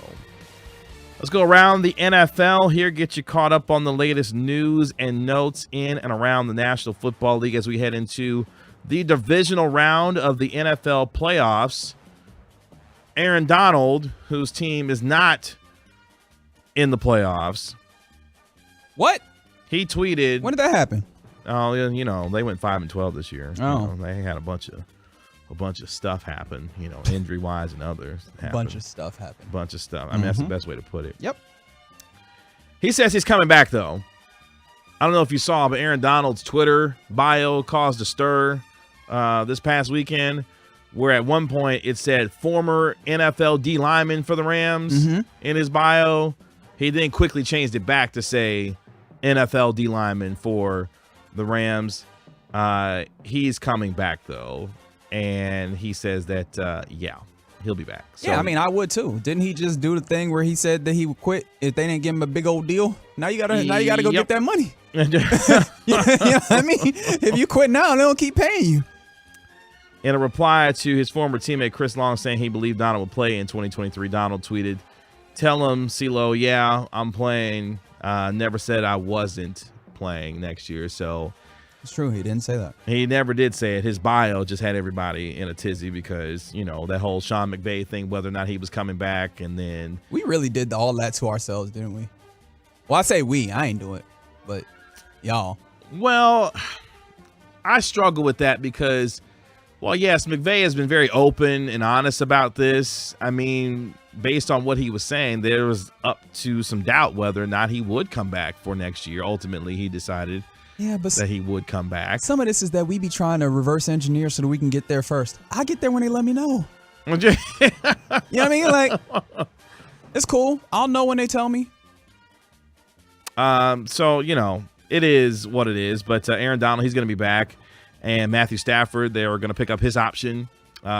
Let's go around the NFL here, get you caught up on the latest news and notes in and around the National Football League as we head into the divisional round of the NFL playoffs. Aaron Donald, whose team is not in the playoffs. What? He tweeted. When did that happen? Oh, you know, they went 5-12 this year. Oh. You know, they had a bunch of stuff happen, you know, injury-wise and others. A bunch of stuff happened. Bunch of stuff. I mean, that's the best way to put it. Yep. He says he's coming back, though. I don't know if you saw, but Aaron Donald's Twitter bio caused a stir this past weekend, where at one point it said former NFL D lineman for the Rams in his bio. He then quickly changed it back to say NFL D lineman for the Rams. He's coming back, though. And he says that, yeah, he'll be back. So, yeah, I mean, I would too. Didn't he just do the thing where he said that he would quit if they didn't give him a big old deal? Now you gotta go get that money. You know what I mean? If you quit now, they don't keep paying you. In a reply to his former teammate Chris Long saying he believed Donald would play in 2023, Donald tweeted, "Tell him, CeeLo, yeah, I'm playing. Never said I wasn't playing next year." So it's true. He didn't say that. He never did say it. His bio just had everybody in a tizzy because, you know, that whole Sean McVay thing, whether or not he was coming back. And then we really did all that to ourselves, didn't we? Well, I say we. I ain't do it, but y'all. Well, I struggle with that because, well, yes, McVay has been very open and honest about this. I mean, based on what he was saying, there was up to some doubt whether or not he would come back for next year. Ultimately, he decided that he would come back. Some of this is that we be trying to reverse engineer so that we can get there first. I get there when they let me know. You know what I mean? Like, it's cool. I'll know when they tell me. So, you know, it is what it is. But Aaron Donald, he's going to be back. And Matthew Stafford, they are going to pick up his option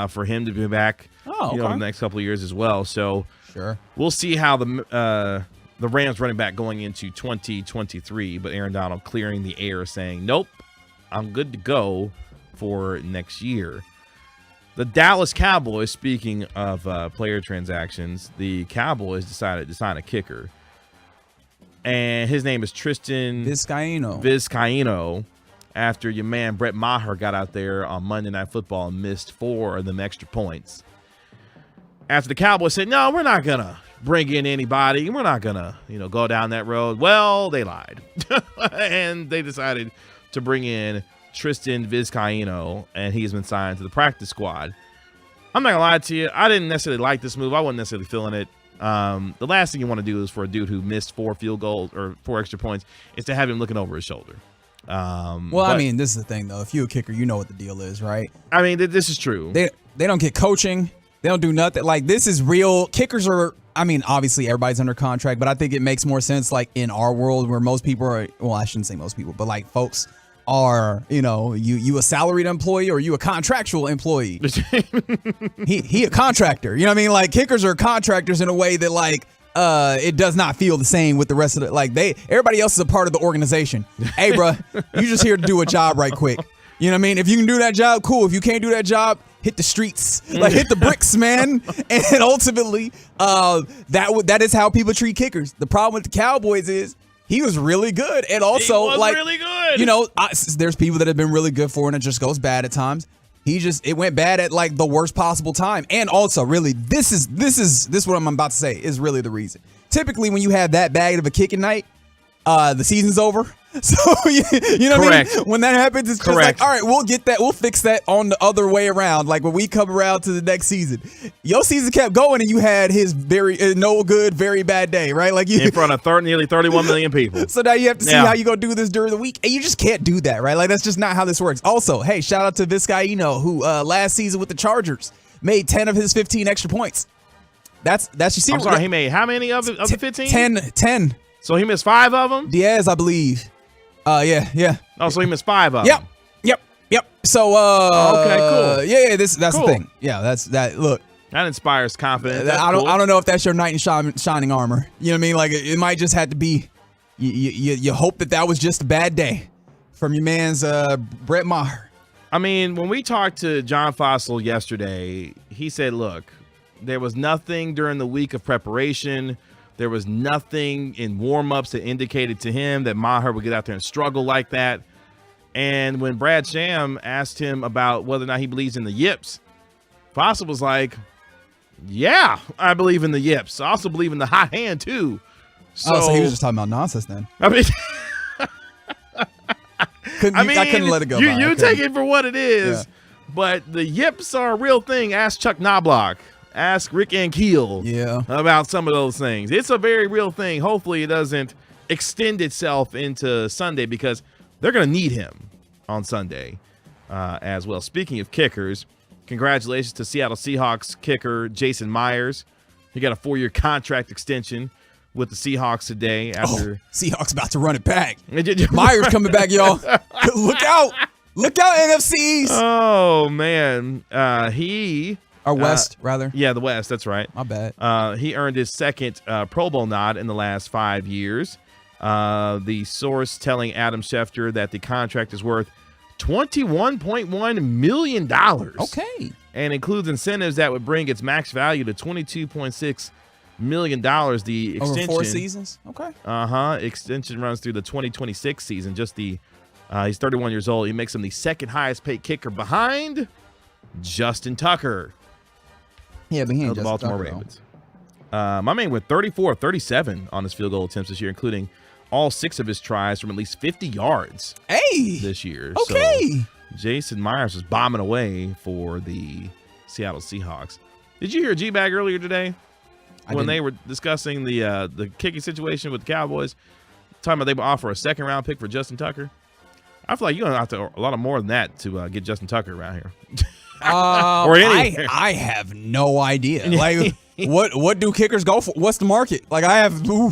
for him to be back over the next couple of years as well. So sure, we'll see how the Rams running back going into 2023, but Aaron Donald clearing the air saying, nope, I'm good to go for next year. The Dallas Cowboys, speaking of player transactions, the Cowboys decided to sign a kicker. And his name is Tristan Vizcaino, after your man Brett Maher got out there on Monday Night Football and missed 4 of them extra points. After the Cowboys said, no, we're not going to bring in anybody. We're not going to, go down that road. Well, they lied. And they decided to bring in Tristan Vizcaíno, and he's been signed to the practice squad. I'm not going to lie to you. I didn't necessarily like this move. I wasn't necessarily feeling it. The last thing you want to do is for a dude who missed 4 field goals or 4 extra points is to have him looking over his shoulder. I mean, this is the thing, though. If you're a kicker, you know what the deal is, right? I mean, this is true. They don't get coaching. They don't do nothing. Like, this is real. Kickers are, I mean, obviously everybody's under contract, but I think it makes more sense, like, in our world where most people are, well, I shouldn't say most people, but, like, folks are, you a salaried employee or you a contractual employee. he a contractor. You know what I mean? Like, kickers are contractors in a way that, like, it does not feel the same with the rest of it. Like, everybody else is a part of the organization. Hey, bro, you just here to do a job right quick. You know what I mean? If you can do that job, cool. If you can't do that job, hit the streets. Like, hit the bricks, man. And ultimately, that is how people treat kickers. The problem with the Cowboys is he was really good. And also, he was really good. There's people that have been really good for it, and it just goes bad at times. It went bad at, like, the worst possible time. And also, really, this is what I'm about to say is really the reason. Typically, when you have that bad of a kicking night, the season's over. So, you know what I mean? When that happens, it's just like, all right, we'll get that. We'll fix that on the other way around. Like, when we come around to the next season. Your season kept going, and you had his very no good, very bad day, right? Like, in front of nearly 31 million people. So now you have to see how you're going to do this during the week. And you just can't do that, right? Like, that's just not how this works. Also, hey, shout out to Vizcaíno, who last season with the Chargers made 10 of his 15 extra points. That's your season. I'm sorry, he made how many of the 15? 10. So he missed 5 of them? Diaz, I believe. Yeah. Oh, so he missed 5 of them. Yep. So, okay, cool. Yeah, that's cool. The thing. Yeah, that's that. Look, that inspires confidence. I don't know if that's your knight in shining armor. You know what I mean? Like, it might just have to be. You hope that was just a bad day from your man's Brett Maher. I mean, when we talked to John Fossil yesterday, he said, look, there was nothing during the week of preparation. There was nothing in warm-ups that indicated to him that Maher would get out there and struggle like that. And when Brad Sham asked him about whether or not he believes in the yips, Fossil was like, yeah, I believe in the yips. I also believe in the hot hand, too. So he was just talking about nonsense then. I mean, I couldn't let it go. You take it for what it is, but the yips are a real thing. Ask Chuck Knobloch. Ask Rick Ankiel about some of those things. It's a very real thing. Hopefully it doesn't extend itself into Sunday because they're going to need him on Sunday as well. Speaking of kickers, congratulations to Seattle Seahawks kicker Jason Myers. He got a 4-year contract extension with the Seahawks today. After Seahawks about to run it back. Myers coming back, y'all. Look out, NFC East. Oh, man. Or West, rather. Yeah, the West. That's right. My bad. He earned his second Pro Bowl nod in the last 5 years. The source telling Adam Schefter that the contract is worth $21.1 million. Okay. And includes incentives that would bring its max value to $22.6 million. The extension. Over 4 seasons? Okay. Extension runs through the 2026 season. He's 31 years old. He makes him the second highest paid kicker behind Justin Tucker. Yeah, but he ain't the Baltimore Ravens. My man went 34 of 37 on his field goal attempts this year, including all 6 of his tries from at least 50 yards this year. Okay. So Jason Myers was bombing away for the Seattle Seahawks. Did you hear G-Bag earlier today when they were discussing the kicking situation with the Cowboys, talking about they would offer a second-round pick for Justin Tucker? I feel like you're going to have to a lot more than that to get Justin Tucker around here. Or I have no idea. Like, what do kickers go for? What's the market? Like, I have no.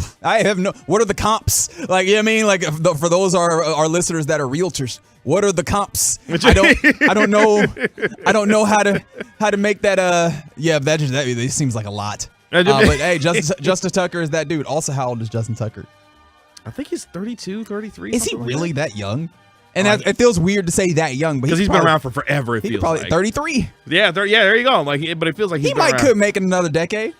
What are the comps? Like, you know what I mean? Like, for those our listeners that are realtors, what are the comps? I don't know. I don't know how to make that. That seems like a lot. But hey, Justin Tucker is that dude. Also, how old is Justin Tucker? I think he's 32, 33. Is he really that young? And it feels weird to say that young, but because he's been around for forever. It feels probably like 33. Yeah, there you go. Like, but it feels like he could make it another decade.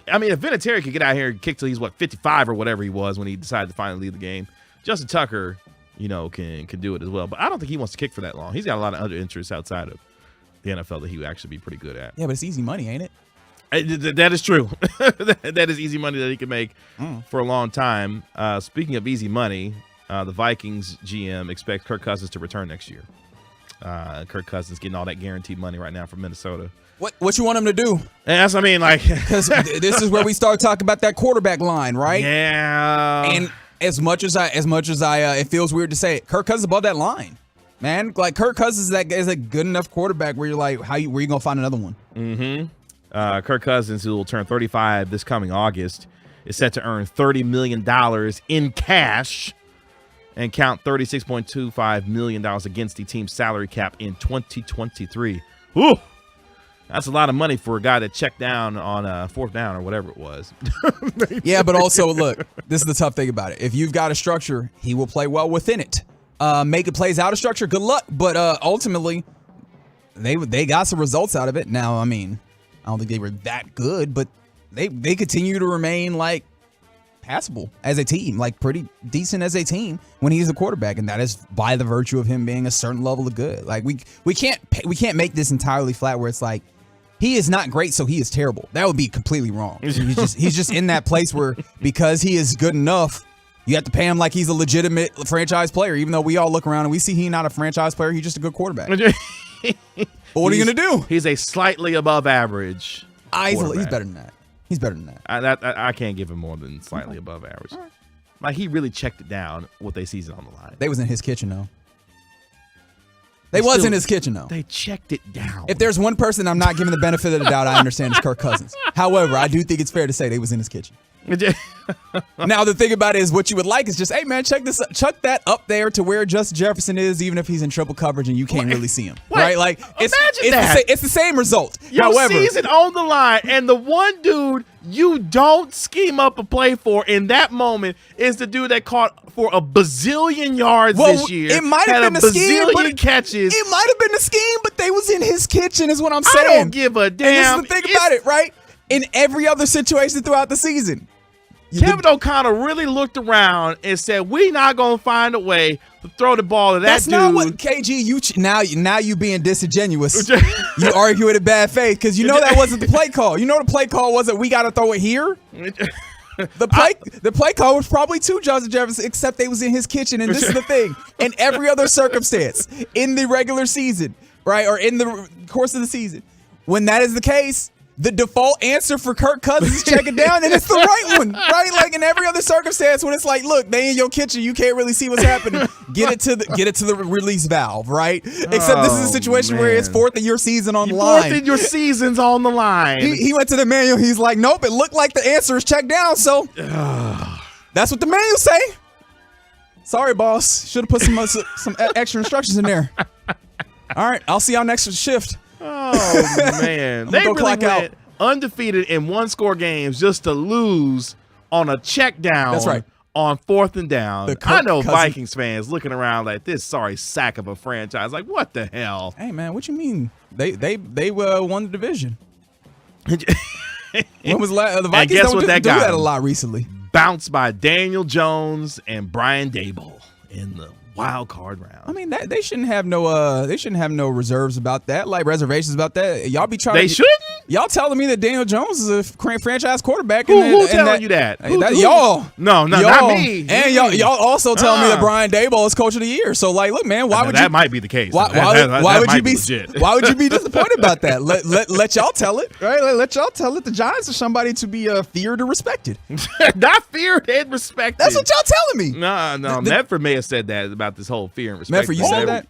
I mean, if Vinatieri could get out here and kick till he's 55 or whatever he was when he decided to finally leave the game, Justin Tucker, can do it as well. But I don't think he wants to kick for that long. He's got a lot of other interests outside of the NFL that he would actually be pretty good at. Yeah, but it's easy money, ain't it? That is true. That is easy money that he can make for a long time. Speaking of easy money, the Vikings GM expects Kirk Cousins to return next year. Kirk Cousins getting all that guaranteed money right now from Minnesota. What you want him to do? Because this is where we start talking about that quarterback line, right? Yeah. And as much as I, it feels weird to say it, Kirk Cousins above that line, man. Like Kirk Cousins is a good enough quarterback where you're like, where you gonna find another one? Mm-hmm. Kirk Cousins, who will turn 35 this coming August, is set to earn $30 million in cash and count $36.25 million against the team's salary cap in 2023. Ooh, that's a lot of money for a guy that checked down on fourth down or whatever it was. Yeah, but also, look, this is the tough thing about it. If you've got a structure, he will play well within it. Make it plays out of structure, good luck. But ultimately, they got some results out of it. Now, I mean, I don't think they were that good, but they continue to remain like passable as a team, like pretty decent as a team when he's the quarterback, and that is by the virtue of him being a certain level of good. Like we can't make this entirely flat where it's like he is not great, so he is terrible. That would be completely wrong. He's just in that place where because he is good enough, you have to pay him like he's a legitimate franchise player, even though we all look around and we see he's not a franchise player. He's just a good quarterback. But what are you going to do? He's a slightly above average quarterback. He's better than that. He's better than that. I can't give him more than slightly above average. Right. Like, he really checked it down with a season on the line. They was in his kitchen, though. They was in his kitchen, though. They checked it down. If there's one person I'm not giving the benefit of the doubt, I understand it's Kirk Cousins. However, I do think it's fair to say they was in his kitchen. Now, the thing about it is what you would like is just, hey, man, chuck that up there to where Justin Jefferson is, even if he's in triple coverage and you can't really see him. What? Right? Like, it's the same result. Your season on the line, and the one dude you don't scheme up a play for in that moment is the dude that caught for a bazillion yards this year. It might have been the scheme, but catches. It might have been the scheme, but they was in his kitchen is what I'm saying. I don't give a damn. And this is the thing about it, right? In every other situation throughout the season. Kevin O'Connell really looked around and said, "We not gonna find a way to throw the ball to that dude." That's not what KG. Now you being disingenuous. You argue it in bad faith because you know that wasn't the play call. You know the play call wasn't we got to throw it here. The play call was probably to Justin Jefferson, except they was in his kitchen. And this is the thing: in every other circumstance, in the regular season, right, or in the course of the season, when that is the case, the default answer for Kirk Cousins is check it down, and it's the right one, right? Like in every other circumstance, when it's like, look, they in your kitchen, you can't really see what's happening. Get it to the release valve, right? Except this is a situation where it's fourth in your season on the line. Fourth in your season's on the line. He went to the manual. He's like, nope, it looked like the answer is check down. So that's what the manual say. Sorry, boss. Should have put some extra instructions in there. All right, I'll see y'all next shift. Oh, man. They really went undefeated in one-score games just to lose on a check down. That's right. On fourth and down. I know Vikings fans looking around like this sorry sack of a franchise. Like, what the hell? Hey, man, what you mean? They won the division. When was the Vikings don't do that a lot recently. Bounced by Daniel Jones and Brian Dable in the wild card round. I mean, they shouldn't have no reserves about that, like reservations about that. Y'all be trying. They shouldn't. Y'all telling me that Daniel Jones is a franchise quarterback? Who telling you that? Y'all. No, not me. And y'all also telling me that Brian Dable is coach of the year. So like, look, man, why would that might be the case? Why would you be legit? Why would you be disappointed about that? Let y'all tell it, right? Let y'all tell it. The Giants are somebody to be feared or respected. Not feared and respected. That's what y'all telling me. No. Medford may have said that about this whole fear and respect. Medford, you said that?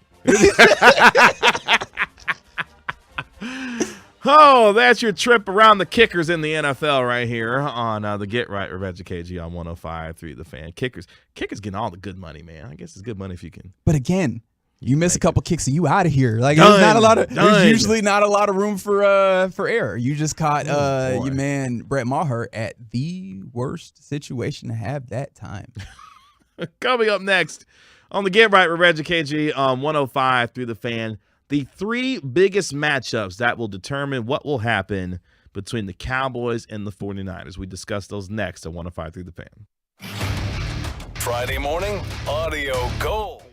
Oh, that's your trip around the kickers in the NFL right here on the Get Right with Reggie KG on 105.3 The Fan. Kickers getting all the good money, man. I guess it's good money if you can. But again, you miss a couple kicks and you out of here. Like there's usually not a lot of room for error. You just caught your man Brett Maher at the worst situation to have that time. Coming up next on the Get Right with Reggie KG on 105.3 The Fan. The three biggest matchups that will determine what will happen between the Cowboys and the 49ers. We discuss those next on 105.3 The Fan. Friday morning, audio gold.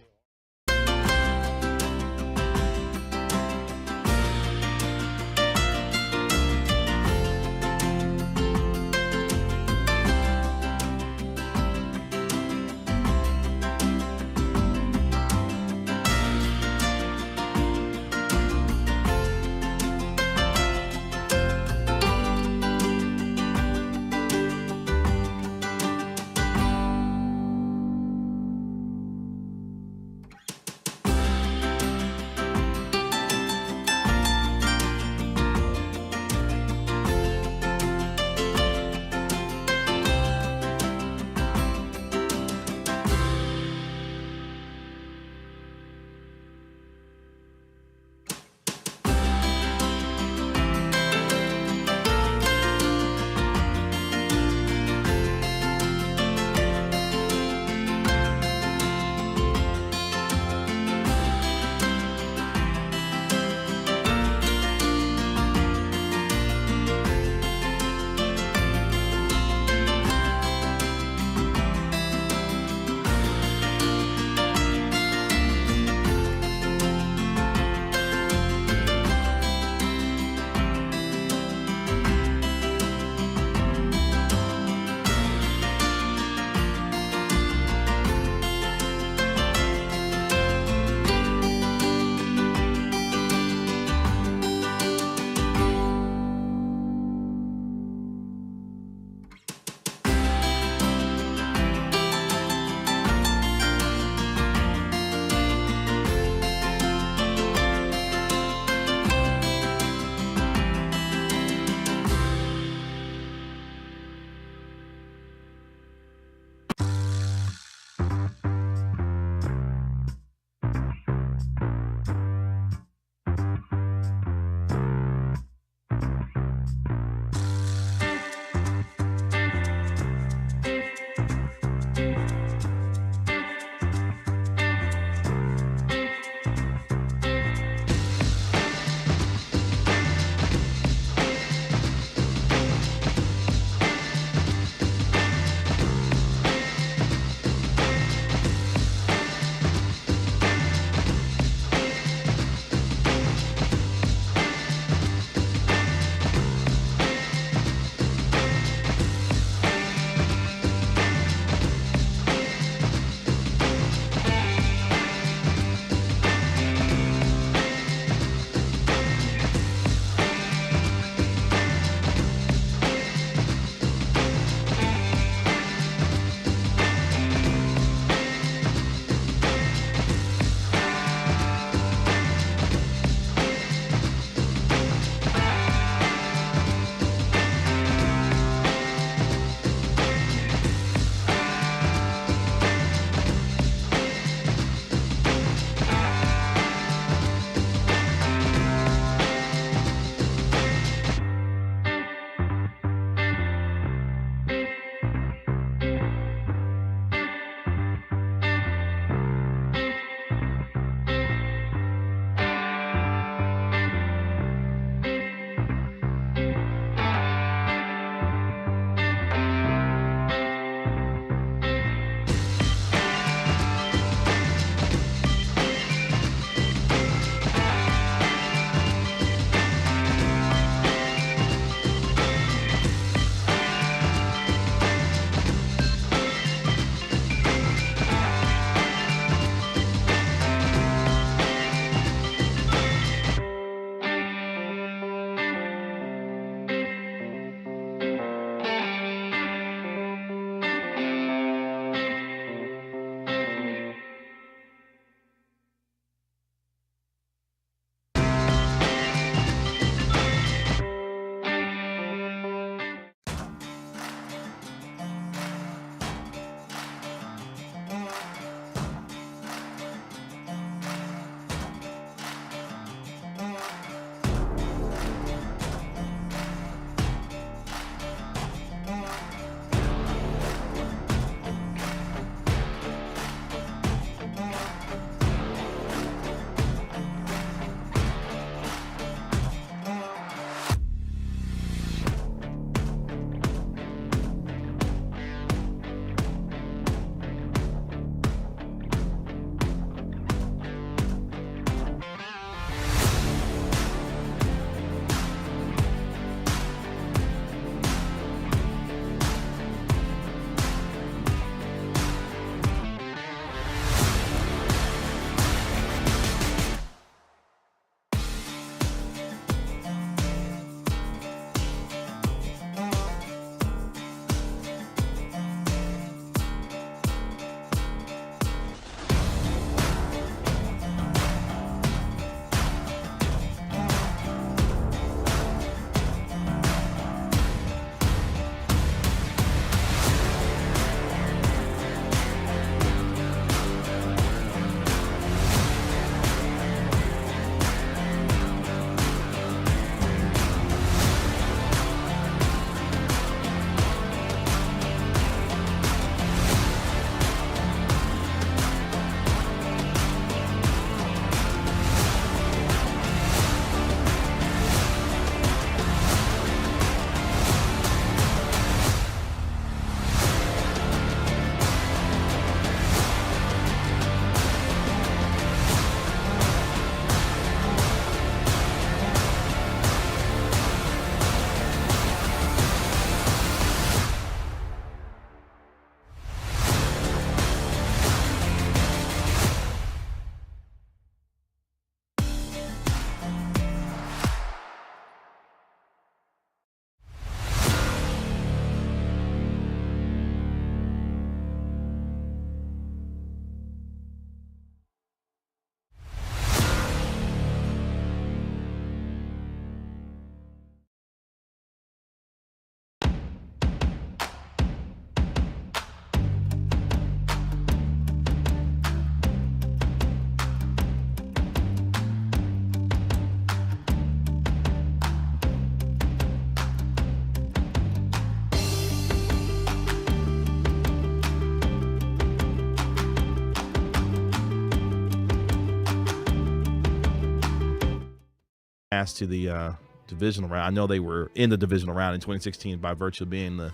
Passed to the divisional round. I know they were in the divisional round in 2016 by virtue of being the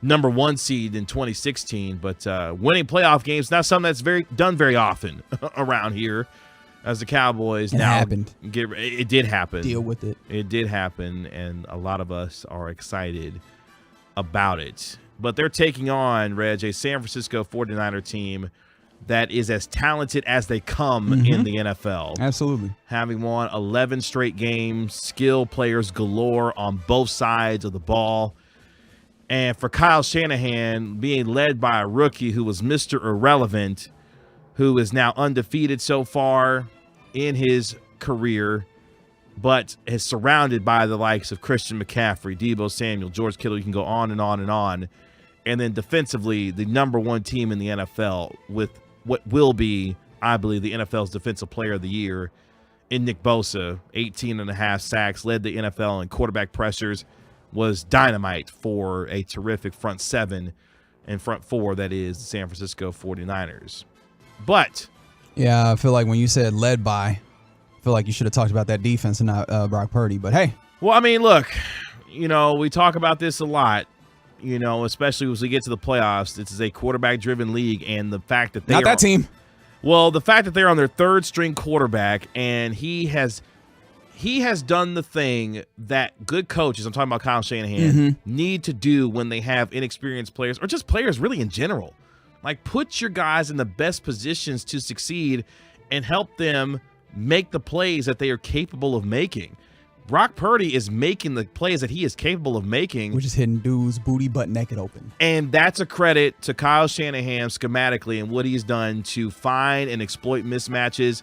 number 1 seed in 2016, but winning playoff games, not something that's done very often around here. As the Cowboys happened. It did happen. Deal with it. It did happen, and a lot of us are excited about it. But they're taking on, Reg, a San Francisco 49er team that is as talented as they come in the NFL. Absolutely. Having won 11 straight games, skill players galore on both sides of the ball. And for Kyle Shanahan, being led by a rookie who was Mr. Irrelevant, who is now undefeated so far in his career, but is surrounded by the likes of Christian McCaffrey, Deebo Samuel, George Kittle. You can go on and on and on. And then defensively, the number 1 team in the NFL with what will be, I believe, the NFL's Defensive Player of the Year in Nick Bosa, 18.5 sacks, led the NFL in quarterback pressures, was dynamite for a terrific front 7 and front 4, that is the San Francisco 49ers. But yeah, I feel like when you said led by, I feel like you should have talked about that defense and not Brock Purdy. But hey. Well, I mean, look, we talk about this a lot, especially as we get to the playoffs. This is a quarterback-driven league, and the fact that not that team. Well, the fact that they're on their 3rd-string quarterback, and he has done the thing that good coaches, I'm talking about Kyle Shanahan, need to do when they have inexperienced players, or just players really in general. Like, put your guys in the best positions to succeed and help them make the plays that they are capable of making. Brock Purdy is making the plays that he is capable of making. Which is hitting dudes booty butt naked open. And that's a credit to Kyle Shanahan schematically and what he's done to find and exploit mismatches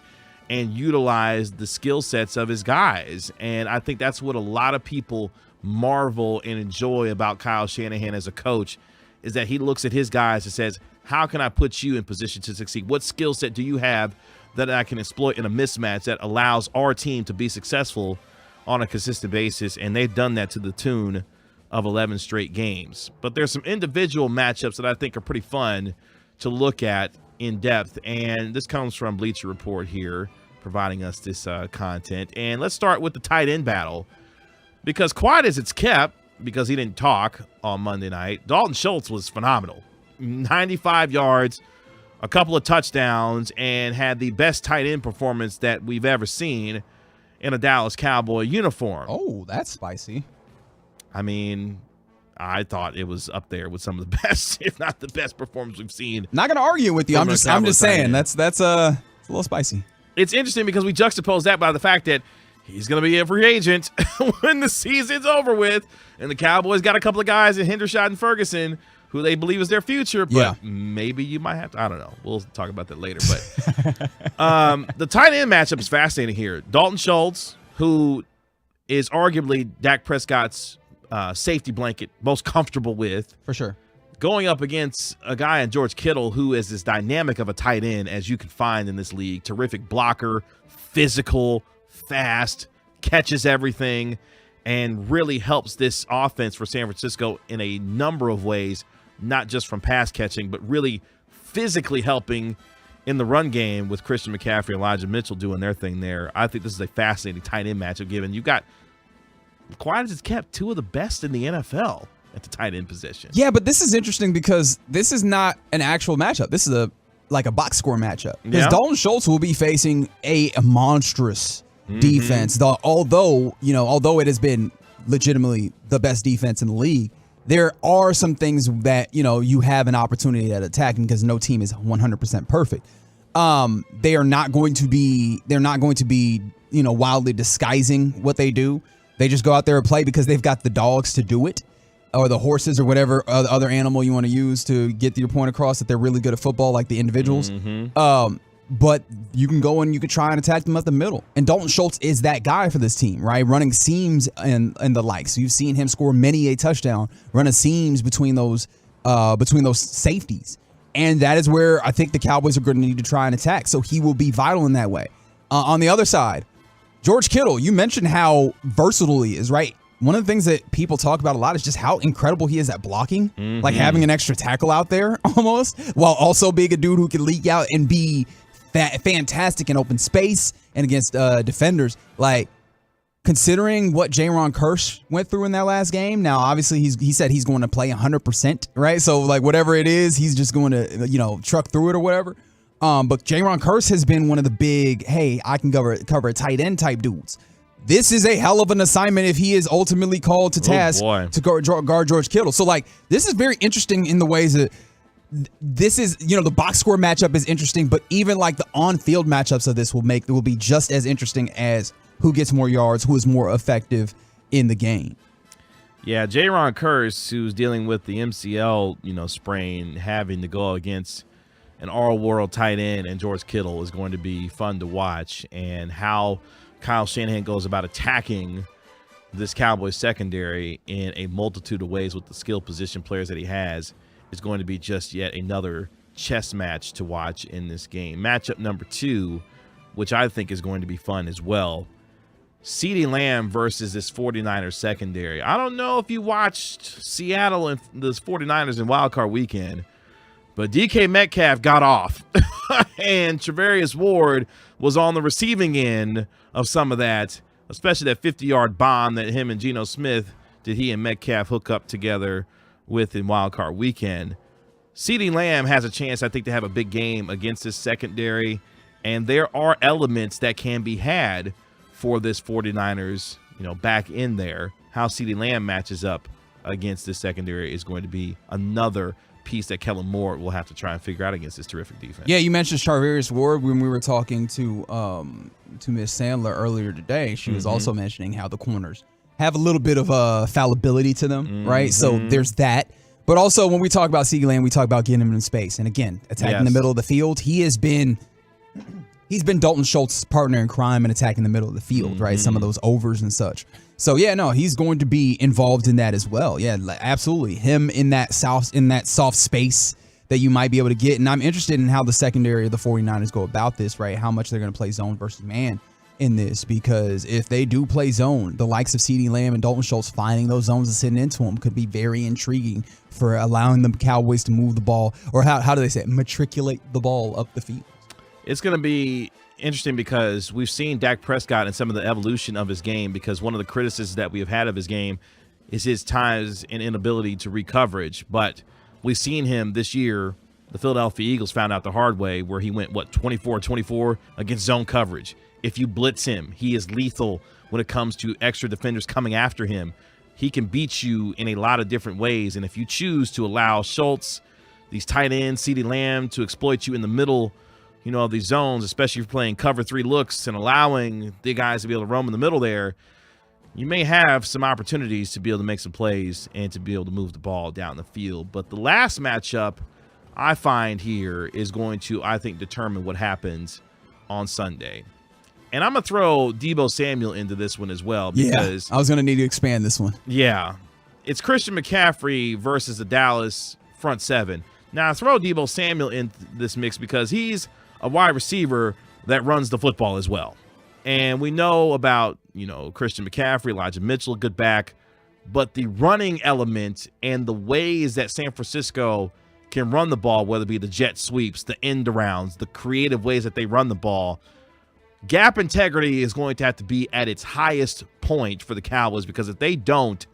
and utilize the skill sets of his guys. And I think that's what a lot of people marvel and enjoy about Kyle Shanahan as a coach, is that he looks at his guys and says, how can I put you in position to succeed? What skill set do you have that I can exploit in a mismatch that allows our team to be successful on a consistent basis? And they've done that to the tune of 11 straight games. But there's some individual matchups that I think are pretty fun to look at in depth. And this comes from Bleacher Report here, providing us this content. And let's start with the tight end battle, because quiet as it's kept, because he didn't talk on Monday night, Dalton Schultz was phenomenal. 95 yards, a couple of touchdowns, and had the best tight end performance that we've ever seen in a Dallas Cowboy uniform. Oh, that's spicy. I mean, I thought it was up there with some of the best, if not the best performance we've seen. Not going to argue with you. I'm just saying that's it's a little spicy. It's interesting because we juxtapose that by the fact that he's going to be a free agent when the season's over with, and the Cowboys got a couple of guys in Hendershot and Ferguson who they believe is their future, but maybe you might have to. I don't know. We'll talk about that later. But the tight end matchup is fascinating here. Dalton Schultz, who is arguably Dak Prescott's safety blanket, most comfortable with. For sure. Going up against a guy in George Kittle who is as dynamic of a tight end as you can find in this league. Terrific blocker, physical, fast, catches everything, and really helps this offense for San Francisco in a number of ways, not just from pass catching, but really physically helping in the run game with Christian McCaffrey and Elijah Mitchell doing their thing there. I think this is a fascinating tight end matchup, given you've got, quiet as it's kept, 2 of the best in the NFL at the tight end position. Yeah, but this is interesting because this is not an actual matchup. This is a box score matchup. Because Dalton Schultz will be facing a monstrous defense. Although it has been legitimately the best defense in the league, there are some things that, you have an opportunity at attacking because no team is 100% perfect. They're not going to be, wildly disguising what they do. They just go out there and play because they've got the dogs to do it, or the horses, or whatever other animal you want to use to get your point across that they're really good at football, like the individuals. But you can go and you can try and attack them up the middle. And Dalton Schultz is that guy for this team, right? Running seams and the like. So you've seen him score many a touchdown, running seams between those safeties. And that is where I think the Cowboys are going to need to try and attack. So he will be vital in that way. On the other side, George Kittle, you mentioned how versatile he is, right? One of the things that people talk about a lot is just how incredible he is at blocking, like having an extra tackle out there almost, while also being a dude who can leak out and be fantastic in open space and against defenders. Like, considering what Jaron Kearse went through in that last game. Now, obviously, he said he's going to play 100%, right? So, like, whatever it is, he's just going to, truck through it or whatever. But Jaron Kearse has been one of the big, hey, I can cover a tight end type dudes. This is a hell of an assignment if he is ultimately called to task to guard George Kittle. So, like, this is very interesting in the ways that this is, the box score matchup is interesting, but even like the on-field matchups of this will be just as interesting as who gets more yards, who is more effective in the game. Yeah, Jaron Kearse, who's dealing with the MCL, sprain, having to go against an all-world tight end and George Kittle is going to be fun to watch. And how Kyle Shanahan goes about attacking this Cowboys secondary in a multitude of ways with the skill position players that he has is going to be just yet another chess match to watch in this game. Matchup number 2, which I think is going to be fun as well. CeeDee Lamb versus this 49ers secondary. I don't know if you watched Seattle and this 49ers in wildcard weekend, but DK Metcalf got off, and Trevarius Ward was on the receiving end of some of that, especially that 50-yard bomb that him and Geno Smith he and Metcalf hook up together with in wildcard weekend. CeeDee Lamb has a chance, I think, to have a big game against this secondary, and there are elements that can be had for this 49ers, back in there. How CeeDee Lamb matches up against this secondary is going to be another piece that Kellen Moore will have to try and figure out against this terrific defense. Yeah, you mentioned Charvarius Ward when we were talking to Miss Sandler earlier today. She was also mentioning how the corners have a little bit of fallibility to them, right? So there's that. But also when we talk about CeeDee Lamb, we talk about getting him in space. And again, attacking the middle of the field. He's been Dalton Schultz's partner in crime in attacking the middle of the field, right? Some of those overs and such. So yeah, no, he's going to be involved in that as well. Yeah, absolutely. Him in that soft space that you might be able to get. And I'm interested in how the secondary of the 49ers go about this, right? How much they're going to play zone versus man in this, because if they do play zone, the likes of CeeDee Lamb and Dalton Schultz finding those zones and sitting into them could be very intriguing for allowing the Cowboys to move the ball, or how do they say it? Matriculate the ball up the field. It's going to be interesting because we've seen Dak Prescott and some of the evolution of his game, because one of the criticisms that we have had of his game is his times and inability to read coverage. But we've seen him this year. The Philadelphia Eagles found out the hard way where he went, 24-24 against zone coverage. If you blitz him, he is lethal when it comes to extra defenders coming after him. He can beat you in a lot of different ways. And if you choose to allow Schultz, these tight ends, CeeDee Lamb, to exploit you in the middle, of these zones, especially if you're playing cover 3 looks and allowing the guys to be able to roam in the middle there, you may have some opportunities to be able to make some plays and to be able to move the ball down the field. But the last matchup I find here is going to, I think, determine what happens on Sunday. And I'm going to throw Deebo Samuel into this one as well, because I was going to need to expand this one. Yeah. It's Christian McCaffrey versus the Dallas front seven. Now, I throw Deebo Samuel in this mix because he's a wide receiver that runs the football as well. And we know about, Christian McCaffrey, Elijah Mitchell, good back. But the running element and the ways that San Francisco can run the ball, whether it be the jet sweeps, the end arounds, the creative ways that they run the ball, gap integrity is going to have to be at its highest point for the Cowboys, because if they don't,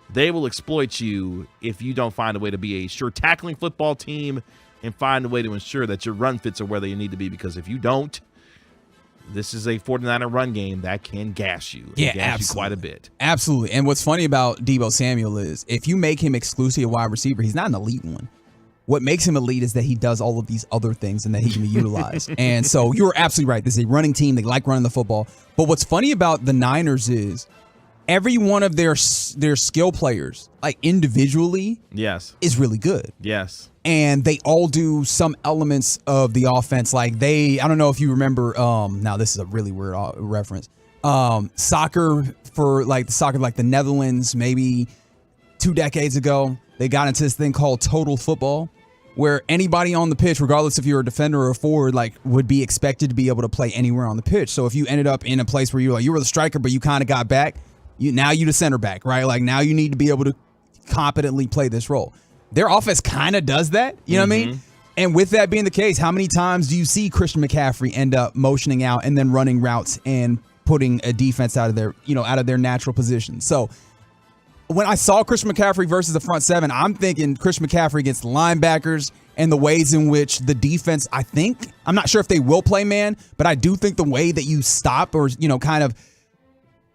they will exploit you if you don't find a way to be a sure tackling football team and find a way to ensure that your run fits are where they need to be. Because if you don't, this is a 49er run game that can gas you. Yeah, gas absolutely. You quite a bit. Absolutely. And what's funny about Deebo Samuel is if you make him exclusively a wide receiver, he's not an elite one. What makes him elite is that he does all of these other things and that he can be utilized. And so you're absolutely right. This is a running team. They like running the football. But what's funny about the Niners is every one of their skill players, like individually, is really good. Yes. And they all do some elements of the offense. Like I don't know if you remember, now this is a really weird reference. Soccer like the Netherlands, maybe 2 decades ago, they got into this thing called total football, where anybody on the pitch, regardless if you're a defender or a forward, would be expected to be able to play anywhere on the pitch. So if you ended up in a place where you were the striker, but you kind of got back, now you the center back, right? Now you need to be able to competently play this role. Their offense kind of does that, you know what I mean? And with that being the case, how many times do you see Christian McCaffrey end up motioning out and then running routes and putting a defense out of their natural position. So when I saw Christian McCaffrey versus the front seven, I'm thinking Christian McCaffrey against linebackers and the ways in which the defense, I'm not sure if they will play man, but I do think the way that you stop or, kind of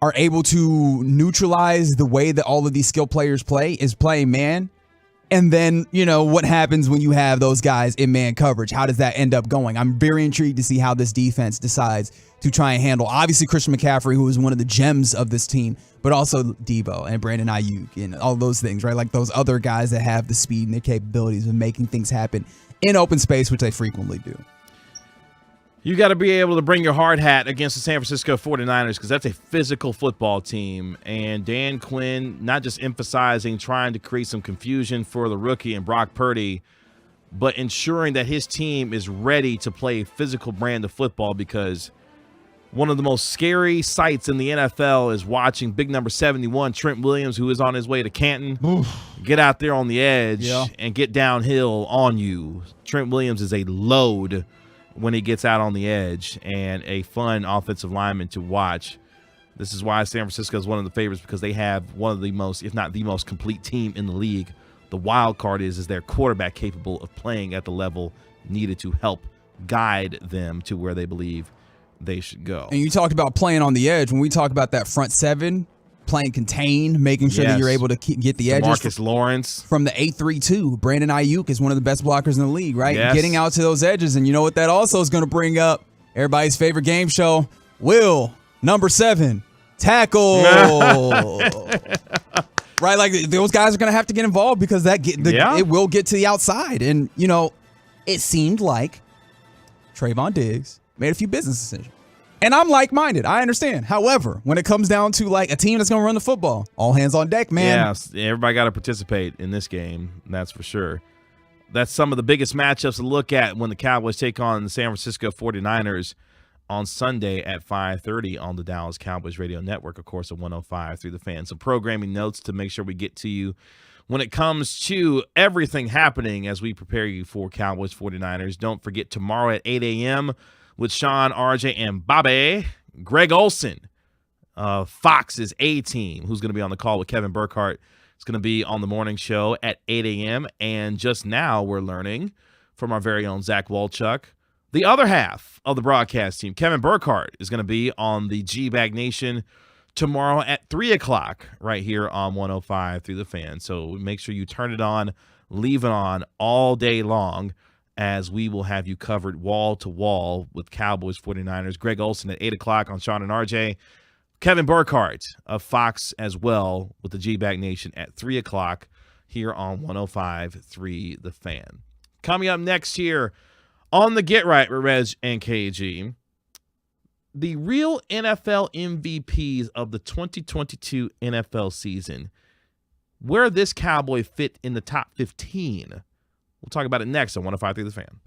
are able to neutralize the way that all of these skill players play is playing man. And then, what happens when you have those guys in man coverage? How does that end up going? I'm very intrigued to see how this defense decides to try and handle, obviously, Christian McCaffrey, who is one of the gems of this team, but also Debo and Brandon Ayuk and all those things, right? Like those other guys that have the speed and the capabilities of making things happen in open space, which they frequently do. You got to be able to bring your hard hat against the San Francisco 49ers because that's a physical football team. And Dan Quinn not just emphasizing trying to create some confusion for the rookie and Brock Purdy, but ensuring that his team is ready to play a physical brand of football, because one of the most scary sights in the NFL is watching big number 71, Trent Williams, who is on his way to Canton, get out there on the edge and get downhill on you. Trent Williams is a load when he gets out on the edge, and a fun offensive lineman to watch. This is why San Francisco is one of the favorites, because they have one of the most, if not the most complete team in the league. The wild card is their quarterback capable of playing at the level needed to help guide them to where they believe they should go. And you talked about playing on the edge. When we talk about that front seven, playing contain, making sure that you're able to get the edges. Marcus Lawrence. From the 8-3-2, Brandon Ayuk is one of the best blockers in the league, right? Yes. Getting out to those edges. And you know what that also is going to bring up? Everybody's favorite game show, Will, number 7, tackle. Right? Like those guys are going to have to get involved because it will get to the outside. And, it seemed like Trayvon Diggs made a few business decisions. And I'm like-minded. I understand. However, when it comes down to like a team that's going to run the football, all hands on deck, man. Yeah, everybody got to participate in this game. That's for sure. That's some of the biggest matchups to look at when the Cowboys take on the San Francisco 49ers on Sunday at 5:30 on the Dallas Cowboys Radio Network, of course, at 105 through the Fan. Some programming notes to make sure we get to you when it comes to everything happening as we prepare you for Cowboys 49ers. Don't forget, tomorrow at 8 a.m., with Sean, RJ, and Bobby, Greg Olson, Fox's A-Team, who's going to be on the call with Kevin Burkhardt. It's going to be on the morning show at 8 a.m. And just now we're learning from our very own Zach Walchuk, the other half of the broadcast team, Kevin Burkhardt, is going to be on the G-Bag Nation tomorrow at 3 o'clock right here on 105 through the Fan. So make sure you turn it on, leave it on all day long, as we will have you covered wall to wall with Cowboys 49ers. Greg Olson at 8 o'clock on Sean and RJ. Kevin Burkhardt of Fox as well with the G-Bag Nation at 3 o'clock here on 105.3 The Fan. Coming up next here on the Get Right with Reg and KG, the real NFL MVPs of the 2022 NFL season, where this Cowboy fit in the top 15. We'll talk about it next on 105.3 The Fan.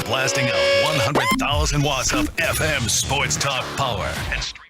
Blasting out 100,000 watts of FM sports talk power and streaming.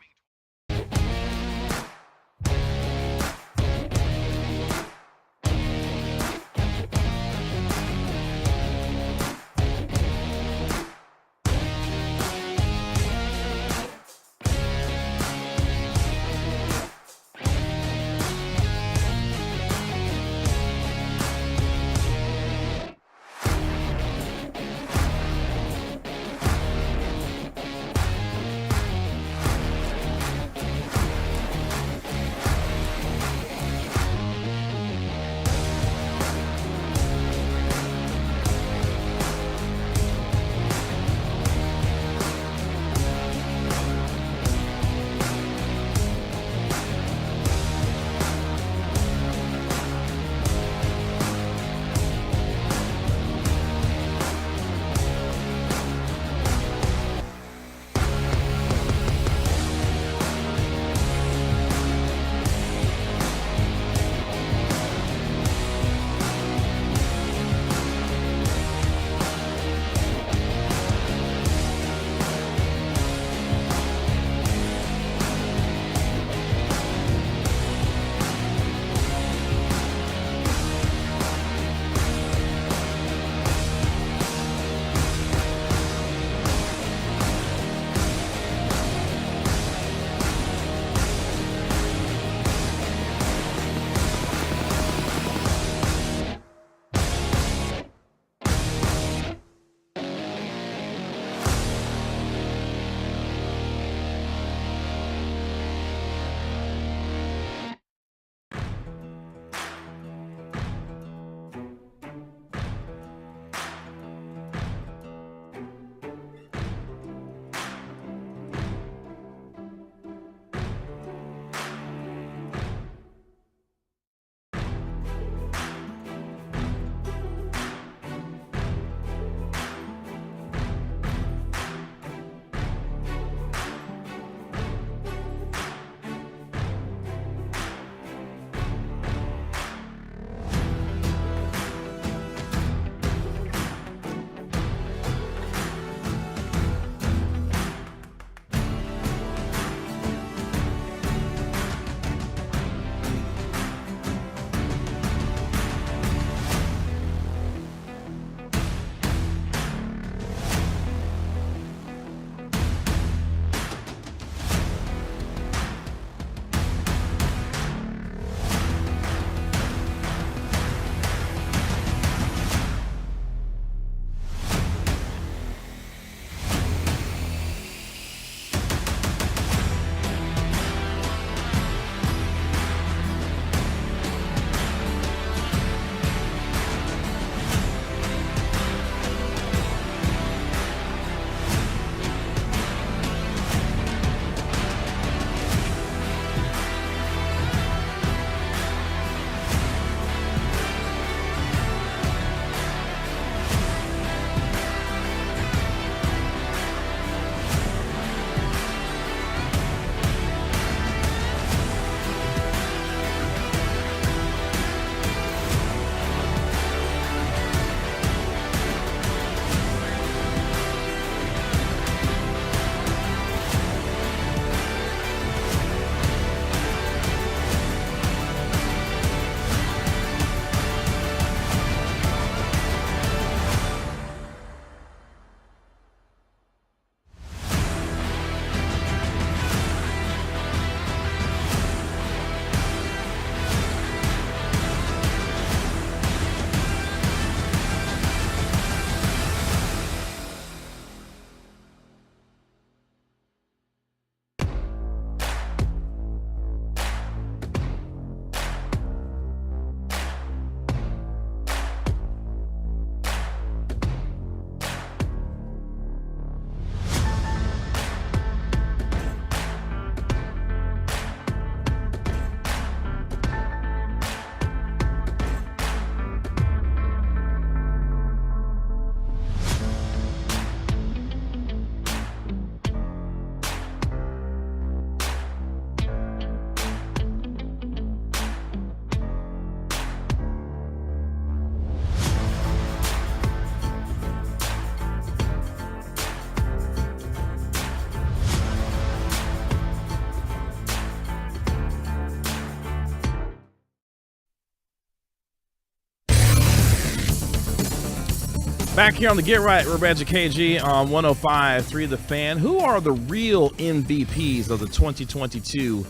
Back here on the Get Right, we're Reggie KG on 105.3 The Fan. Who are the real MVPs of the 2022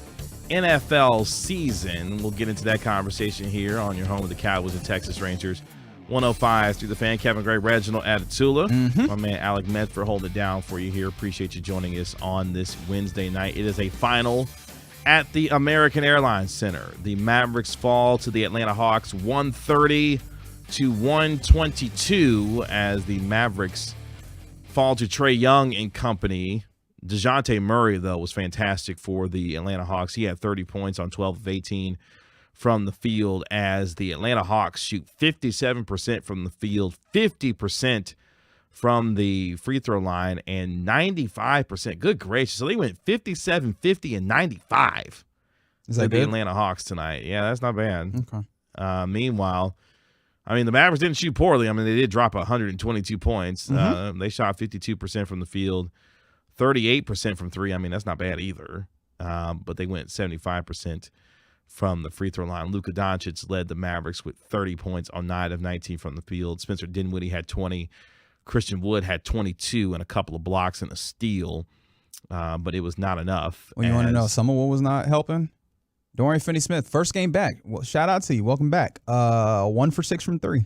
NFL season? We'll get into that conversation here on your home of the Cowboys and Texas Rangers. 105.3 The Fan. Kevin Gray, Reginald Atatula. My man Alec Medford holding it down for you here. Appreciate you joining us on this Wednesday night. It is a final at the American Airlines Center. The Mavericks fall to the Atlanta Hawks 130 to 122 as the Mavericks fall to Trae Young and company. DeJounte Murray, though, was fantastic for the Atlanta Hawks. He had 30 points on 12 of 18 from the field as the Atlanta Hawks shoot 57% from the field, 50% from the free throw line, and 95%. Good gracious. So they went 57, 50, and 95 Is that with the good? Atlanta Hawks tonight. Yeah, that's not bad. Okay. Meanwhile, I mean, the Mavericks didn't shoot poorly. I mean, they did drop 122 points. They shot 52% from the field, 38% from three. I mean, that's not bad either. But they went 75% from the free throw line. Luka Doncic led the Mavericks with 30 points on 9 of 19 from the field. Spencer Dinwiddie had 20. Christian Wood had 22 and a couple of blocks and a steal, but it was not enough. Well, you want to know some of what was not helping? Dorian Finney-Smith, first game back. Well, shout out to you. Welcome back. 1 for 6 from 3.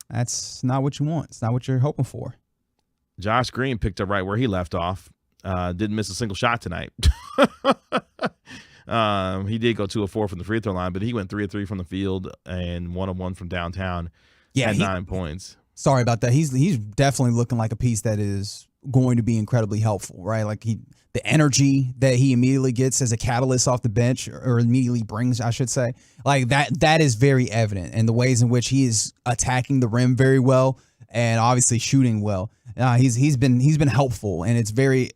That's not what you want. It's not what you're hoping for. Josh Green picked up right where he left off. Didn't miss a single shot tonight. He did go 2 of 4 from the free throw line, but he went 3 of 3 from the field and 1 of 1 from downtown. Yeah, at 9 points. Sorry about that. He's definitely looking like a piece that is going to be incredibly helpful, right? Like the energy that he immediately gets as a catalyst off the bench, or immediately brings, I should say, like that is very evident, and the ways in which he is attacking the rim very well and obviously shooting well. He's been helpful, and it's very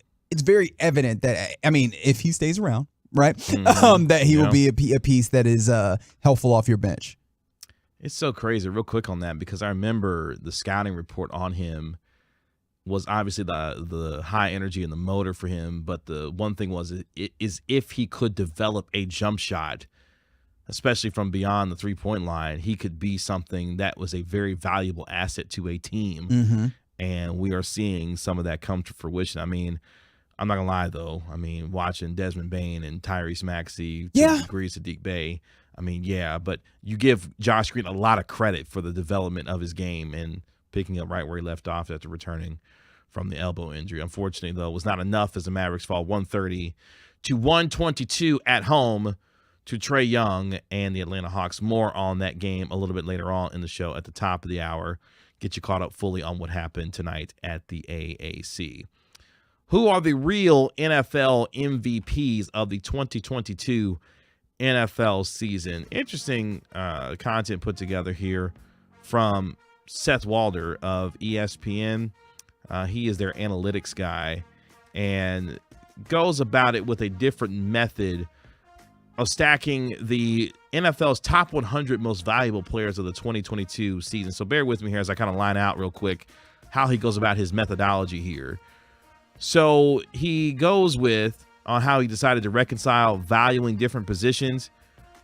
evident that, I mean, if he stays around, right, that he will be a piece that is helpful off your bench. It's so crazy. Real quick on that, because I remember the scouting report on him was obviously the high energy and the motor for him, but the one thing was is if he could develop a jump shot, especially from beyond the three-point line, he could be something that was a very valuable asset to a team. And we are seeing some of that come to fruition. I mean, I'm not gonna lie though. I mean, watching Desmond Bane and Tyrese Maxey, Sadiq Bey. I mean, yeah, but you give Josh Green a lot of credit for the development of his game and picking up right where he left off after returning from the elbow injury. Unfortunately, though, it was not enough as the Mavericks fall 130 to 122 at home to Trae Young and the Atlanta Hawks. More on that game a little bit later on in the show at the top of the hour. Get you caught up fully on what happened tonight at the AAC. Who are the real NFL MVPs of the 2022 NFL season? Interesting content put together here from Seth Walder of ESPN. He is their analytics guy and goes about it with a different method of stacking the NFL's top 100 most valuable players of the 2022 season. So bear with me here as I kind of line out real quick how he goes about his methodology here. So he goes with on how he decided to reconcile valuing different positions.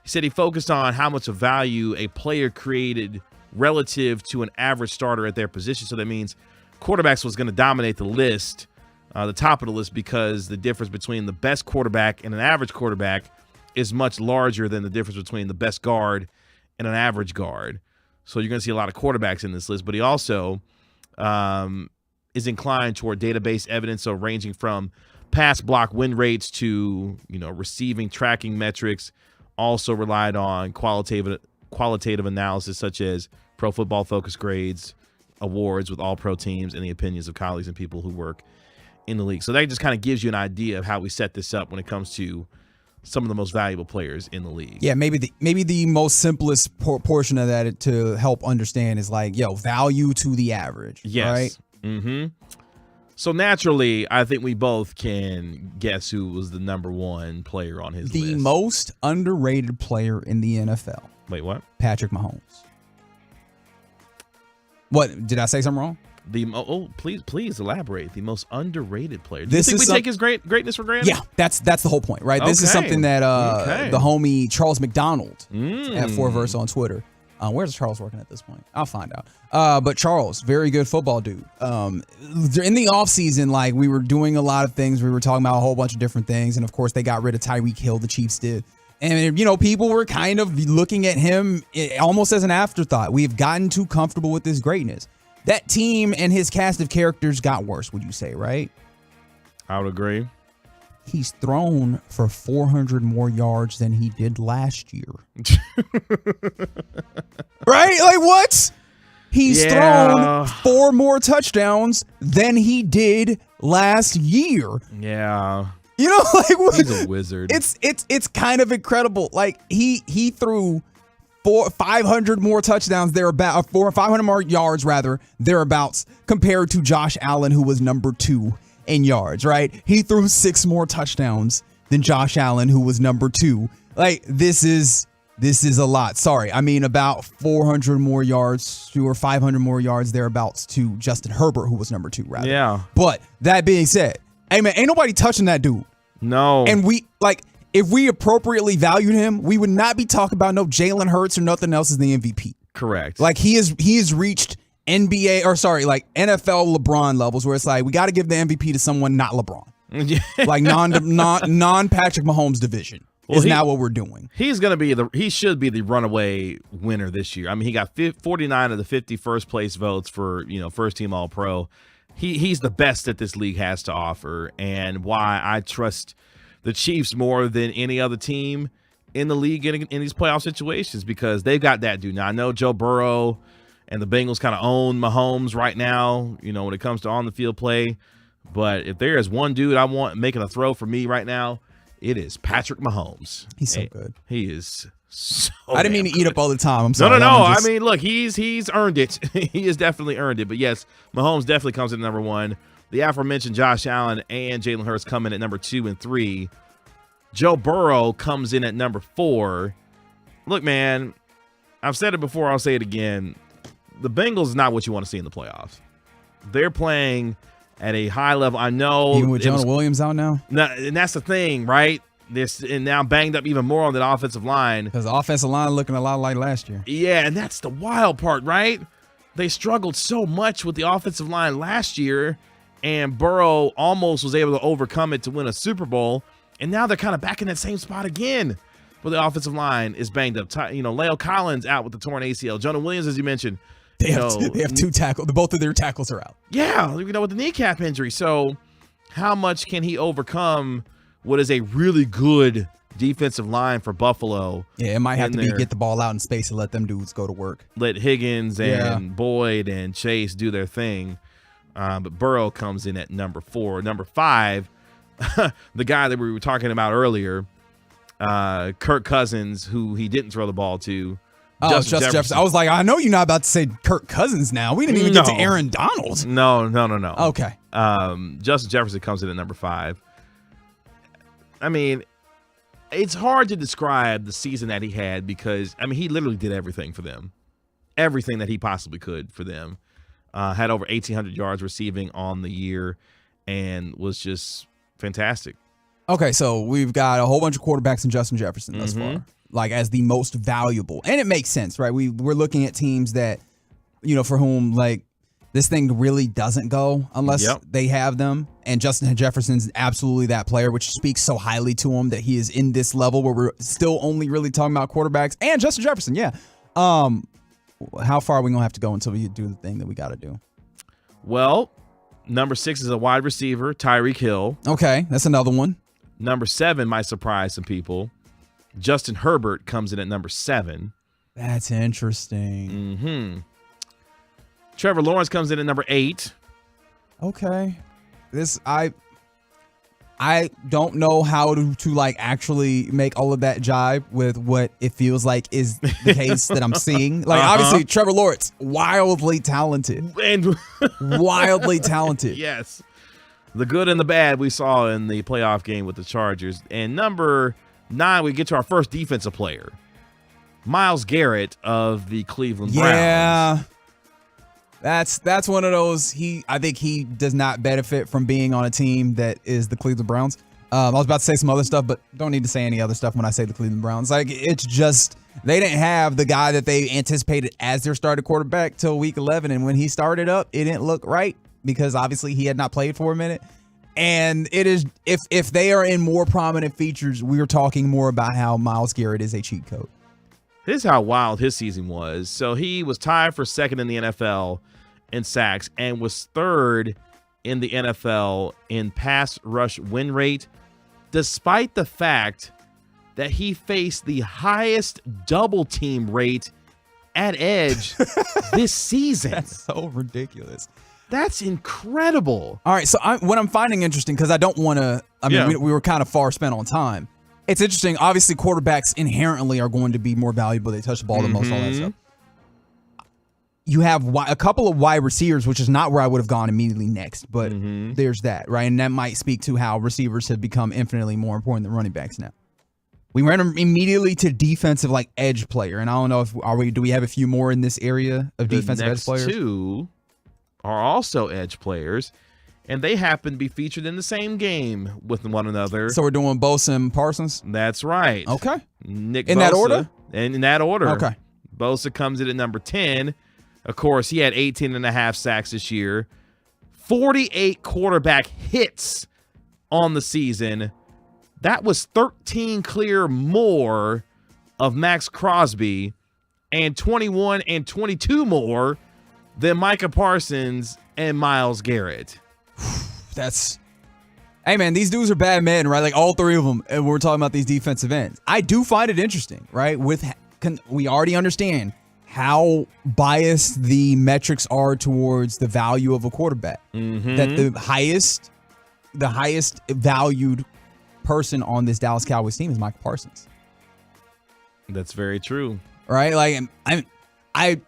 He said he focused on how much of value a player created relative to an average starter at their position. So that means quarterbacks was going to dominate the list, the top of the list, because the difference between the best quarterback and an average quarterback is much larger than the difference between the best guard and an average guard. So you're going to see a lot of quarterbacks in this list, but he also is inclined toward database evidence, so ranging from pass block win rates to, receiving tracking metrics. Also relied on qualitative analysis such as Pro Football Focus grades, awards with all pro teams, and the opinions of colleagues and people who work in the league. So that just kind of gives you an idea of how we set this up when it comes to some of the most valuable players in the league. Yeah, maybe the most simplest portion of that to help understand is like, value to the average. Yes. Right? So naturally, I think we both can guess who was the number one player on his list. The most underrated player in the NFL. Wait, what? Patrick Mahomes. What? Did I say something wrong? Please elaborate. The most underrated player. Do you think we take his greatness for granted? Yeah, that's the whole point, right? This is something that the homie Charles McDonald at Fourverse on Twitter Where's Charles working at this point? I'll find out. But Charles, very good football dude. In the offseason, like, we were doing a lot of things. We were talking about a whole bunch of different things. And, of course, they got rid of Tyreek Hill, the Chiefs did. And, people were kind of looking at him almost as an afterthought. We've gotten too comfortable with his greatness. That team and his cast of characters got worse, would you say, right? I would agree. He's thrown for 400 more yards than he did last year. Right? Like, what? He's thrown 4 more touchdowns than he did last year. Yeah. Like, he's a wizard. It's kind of incredible. Like, he threw 500 more touchdowns thereabouts, 500 more yards rather thereabouts, compared to Josh Allen, who was number 2 in yards, right? He threw 6 more touchdowns than Josh Allen, who was number 2. Like, this is a lot. Sorry. I mean, about 400 more yards or 500 more yards thereabouts to Justin Herbert, who was number 2, rather. Yeah. But that being said, hey, man, ain't nobody touching that dude. No. And if we appropriately valued him, we would not be talking about no Jalen Hurts or nothing else as the MVP. Correct. Like, he has reached NFL LeBron levels, where it's like, we got to give the MVP to someone not LeBron. Like, non Patrick Mahomes division is not what we're doing. He should be the runaway winner this year. I mean, he got 49 of the 50 first place votes for, first team All Pro. He's the best that this league has to offer, and why I trust the Chiefs more than any other team in the league in these playoff situations, because they've got that dude. Now, I know Joe Burrow and the Bengals kind of own Mahomes right now, when it comes to on the field play. But if there is one dude I want making a throw for me right now, it is Patrick Mahomes. He's so good. He is so I didn't mean to eat up all the time. I'm sorry. No. I mean, look, he's earned it. He has definitely earned it. But yes, Mahomes definitely comes in at number 1. The aforementioned Josh Allen and Jalen Hurts come in at number 2 and 3. Joe Burrow comes in at number 4. Look, man, I've said it before. I'll say it again. The Bengals is not what you want to see in the playoffs. They're playing at a high level. I know. Even with Jonah Williams out now? And that's the thing, right? And now banged up even more on that offensive line. Because the offensive line looking a lot like last year. Yeah, and that's the wild part, right? They struggled so much with the offensive line last year, and Burrow almost was able to overcome it to win a Super Bowl. And now they're kind of back in that same spot again, where the offensive line is banged up. La'el Collins out with the torn ACL. Jonah Williams, as you mentioned, they have 2 tackles. Both of their tackles are out. Yeah, with the kneecap injury. So how much can he overcome what is a really good defensive line for Buffalo? Yeah, it might have to be get the ball out in space and let them dudes go to work. Let Higgins and Boyd and Chase do their thing. But Burrow comes in at number 4. Number 5, the guy that we were talking about earlier, Kirk Cousins, who he didn't throw the ball to. Justin Jefferson. I was like, I know you're not about to say Kirk Cousins now. We didn't even get to Aaron Donald. No. Okay. Justin Jefferson comes in at number 5. I mean, it's hard to describe the season that he had, because, I mean, he literally did everything for them. Everything that he possibly could for them. Had over 1,800 yards receiving on the year and was just fantastic. Okay, so we've got a whole bunch of quarterbacks in Justin Jefferson thus far, like, as the most valuable. And it makes sense, right? We're looking at teams that, for whom, like, this thing really doesn't go unless they have them. And Justin Jefferson's absolutely that player, which speaks so highly to him that he is in this level where we're still only really talking about quarterbacks. And Justin Jefferson, yeah. How far are we going to have to go until we do the thing that we got to do? Well, number 6 is a wide receiver, Tyreek Hill. Okay, that's another one. Number 7 might surprise some people. Justin Herbert comes in at number 7. That's interesting. Trevor Lawrence comes in at number 8. Okay. I don't know how to like actually make all of that jive with what it feels like is the case that I'm seeing. Like, obviously, Trevor Lawrence, wildly talented. And wildly talented. Yes. The good and the bad we saw in the playoff game with the Chargers. And number 9, we get to our first defensive player, Myles Garrett of the Cleveland Browns. Yeah. That's one of those. I think he does not benefit from being on a team that is the Cleveland Browns. I was about to say some other stuff, but don't need to say any other stuff when I say the Cleveland Browns. Like, it's just they didn't have the guy that they anticipated as their starting quarterback till week 11, and when he started up, it didn't look right because obviously he had not played for a minute. And it is if they are in more prominent features, we are talking more about how Myles Garrett is a cheat code. Here's how wild his season was. So he was tied for second in the NFL in sacks and was third in the NFL in pass rush win rate, despite the fact that he faced the highest double team rate at edge this season. That's so ridiculous. That's incredible. All right, so what I'm finding interesting, because I don't want to, we were kind of far spent on time. It's interesting. Obviously, quarterbacks inherently are going to be more valuable. They touch the ball the most, all that stuff. You have a couple of wide receivers, which is not where I would have gone immediately next, but there's that, right? And that might speak to how receivers have become infinitely more important than running backs now. We ran immediately to defensive, like, edge player, and I don't know if do we have a few more in this area of defensive edge players? The next two are also edge players, and they happen to be featured in the same game with one another. So we're doing Bosa and Parsons? That's right. Okay. Nick in Bosa, that order? In that order. Okay. Bosa comes in at number 10. Of course, he had 18.5 sacks this year. 48 quarterback hits on the season. That was 13 clear more of Max Crosby and 21 and 22 more than Micah Parsons and Myles Garrett. Hey, man, these dudes are bad men, right? Like, all three of them, and we're talking about these defensive ends. I do find it interesting, right? We already understand how biased the metrics are towards the value of a quarterback. That the highest valued person on this Dallas Cowboys team is Micah Parsons. That's very true. Right? Like, I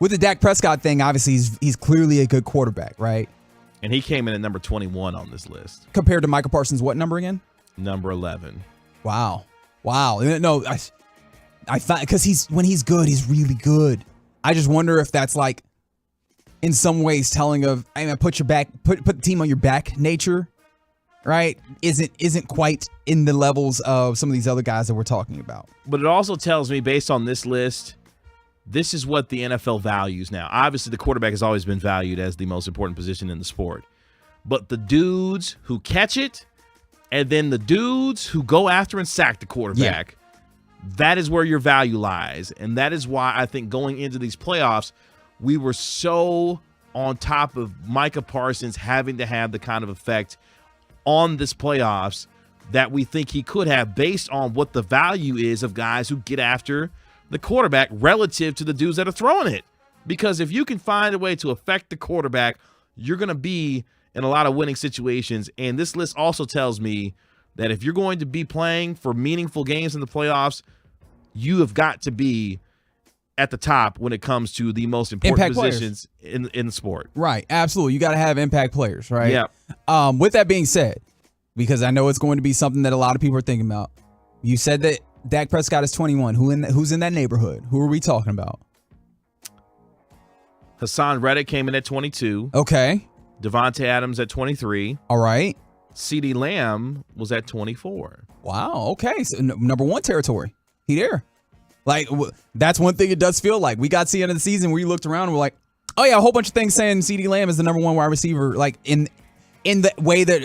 with the Dak Prescott thing, obviously he's clearly a good quarterback, right? And he came in at number 21 on this list. Compared to Micah Parsons, what number again? Number 11. Wow. No, I thought, because when he's good, he's really good. I just wonder if that's, like, in some ways telling of, put the team on your back nature, right? Isn't quite in the levels of some of these other guys that we're talking about. But it also tells me, based on this list, this is what the NFL values now. Obviously, the quarterback has always been valued as the most important position in the sport. But the dudes who catch it, and then the dudes who go after and sack the quarterback, that is where your value lies. And that is why I think going into these playoffs, we were so on top of Micah Parsons having to have the kind of effect on this playoffs that we think he could have, based on what the value is of guys who get after the quarterback relative to the dudes that are throwing it. Because if you can find a way to affect the quarterback, you're going to be in a lot of winning situations. And this list also tells me that if you're going to be playing for meaningful games in the playoffs, you have got to be at the top when it comes to the most important impact positions in the sport. Right. Absolutely. You got to have impact players, right? Yeah. With that being said, because I know it's going to be something that a lot of people are thinking about, you said that Dak Prescott is 21. Who's in that neighborhood? Who are we talking about? Hassan Reddick came in at 22. Okay. Devontae Adams at 23. All right. CeeDee Lamb was at 24. Wow. Okay. So number one territory. He there. Like, that's one thing it does feel like. We got to the end of the season where you looked around and we're like, oh yeah, a whole bunch of things saying CeeDee Lamb is the number one wide receiver, like in the way that,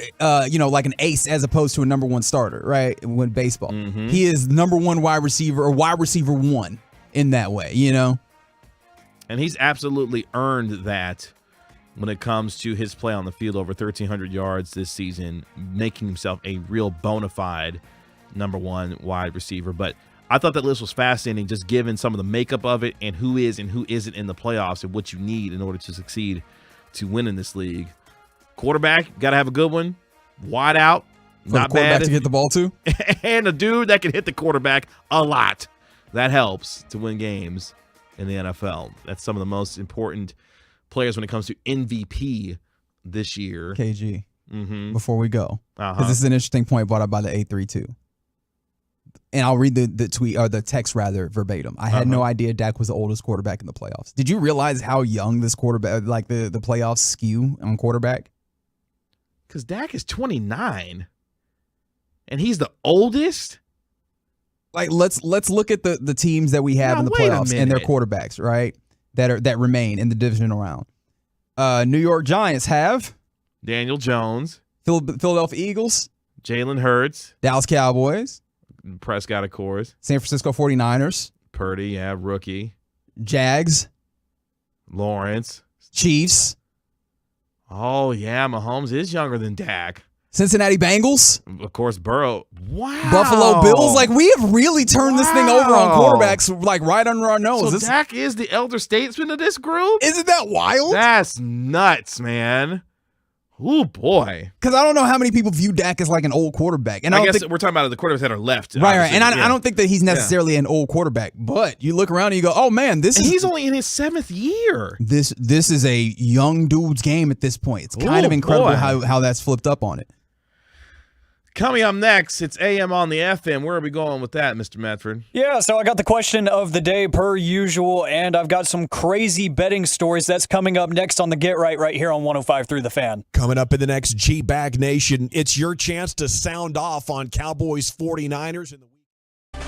like an ace as opposed to a number one starter, right? With baseball. He is number one wide receiver, or wide receiver one in that way, And he's absolutely earned that when it comes to his play on the field, over 1,300 yards this season, making himself a real bona fide number one wide receiver. But I thought that list was fascinating, just given some of the makeup of it and who is and who isn't in the playoffs and what you need in order to succeed to win in this league. Quarterback, got to have a good one. Wide out, not bad. To get the ball to. And a dude that can hit the quarterback a lot. That helps to win games in the NFL. That's some of the most important players when it comes to MVP this year. KG, before we go, because this is an interesting point brought up by the 832. And I'll read the tweet, or the text rather, verbatim. I had no idea Dak was the oldest quarterback in the playoffs. Did you realize how young this quarterback, like the playoffs skew on quarterback? Because Dak is 29. and he's the oldest? Like let's look at the teams that we have Now, in the wait a playoffs and their minute. quarterbacks, right? That remain in the divisional round. New York Giants have Daniel Jones, Philadelphia Eagles, Jalen Hurts, Dallas Cowboys, Prescott, of course, San Francisco 49ers, Purdy, yeah, rookie, Jags, Lawrence. Chiefs, Oh, yeah, Mahomes is younger than Dak. Cincinnati Bengals, Of course, Burrow. Wow. Buffalo Bills. Like, we have really turned this thing over on Wow. quarterbacks, like, right under our nose. So Dak is the elder statesman of this group? Isn't that wild? That's nuts, man. Oh, boy. Because I don't know how many people view Dak as, like, an old quarterback. And I don't guess think, we're talking about the quarterbacks that are left. right. And obviously. I don't think that he's necessarily an old quarterback. But you look around and you go, oh, man, And he's only in his 7th year. This is a young dude's game at this point. It's kind of Ooh, incredible boy. how that's flipped up on it. Coming up next, it's AM on the FM. Where are we going with that, Mr. Medford? Yeah, so I got the question of the day per usual, and I've got some crazy betting stories. That's coming up next on the Get right here on 105 through the Fan. Coming up in the next G-Bag Nation, it's your chance to sound off on Cowboys 49ers in the week.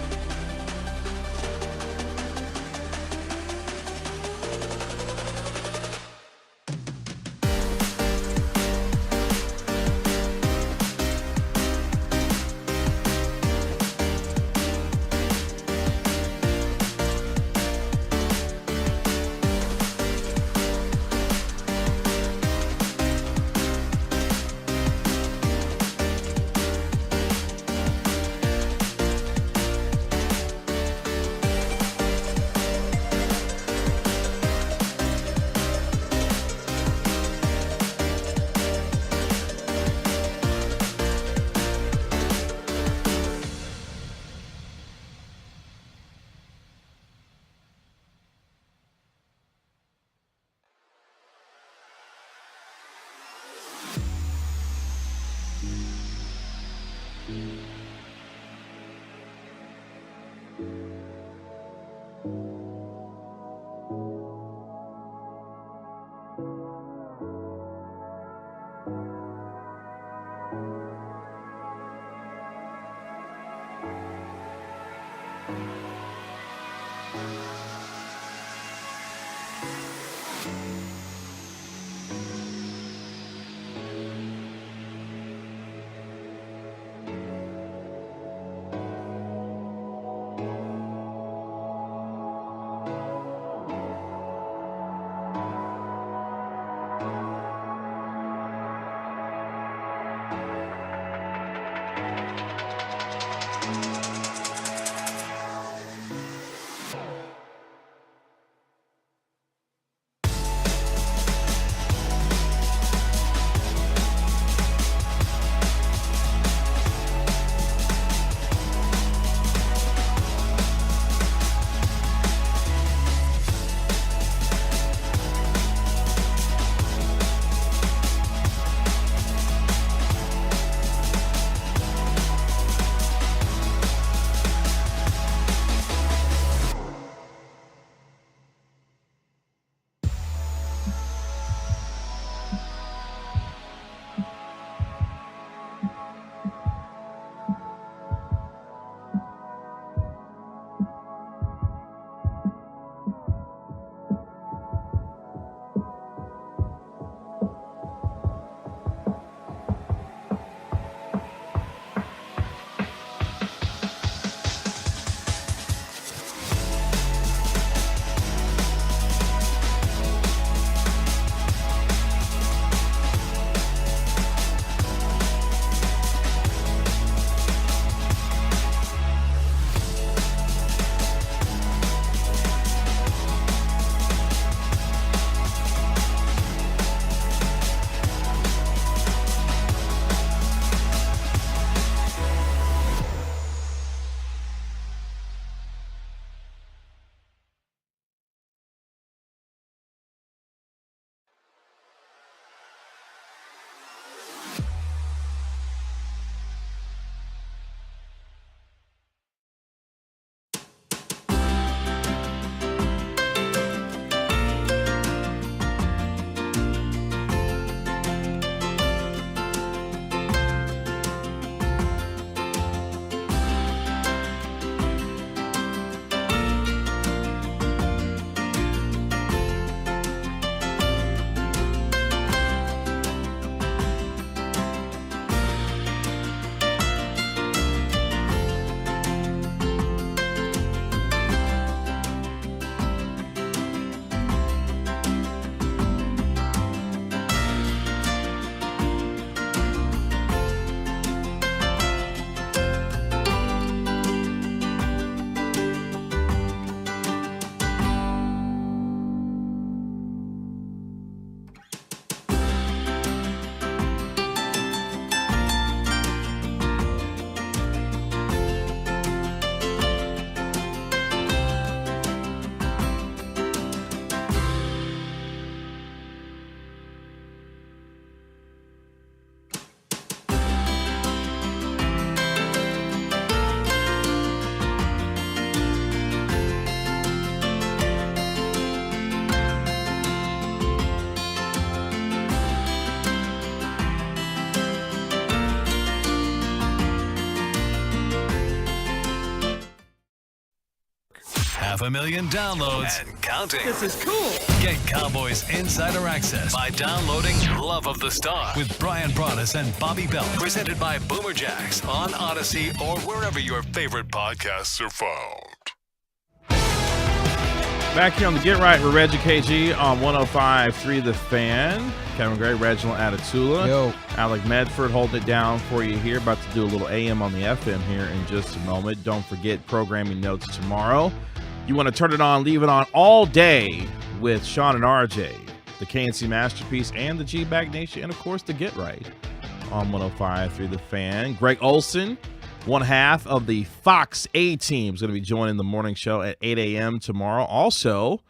500,000 downloads and counting. This is cool. Get Cowboys Insider Access by downloading Love of the Star with Brian Broaddus and Bobby Bell. Presented by Boomer Jacks on Odyssey or wherever your favorite podcasts are found. Back here on the Get Right with Reggie KG on 105.3 The Fan. Kevin Gray, Reginald Atatula. Yo. Alec Medford holding it down for you here. About to do a little AM on the FM here in just a moment. Don't forget programming notes tomorrow. You want to turn it on, leave it on all day with Sean and RJ, the KNC Masterpiece, and the G-Bag Nation, and, of course, the Get Right on 105.3 The Fan. Greg Olson, one half of the Fox A-Team, is going to be joining the morning show at 8 a.m. tomorrow. Also,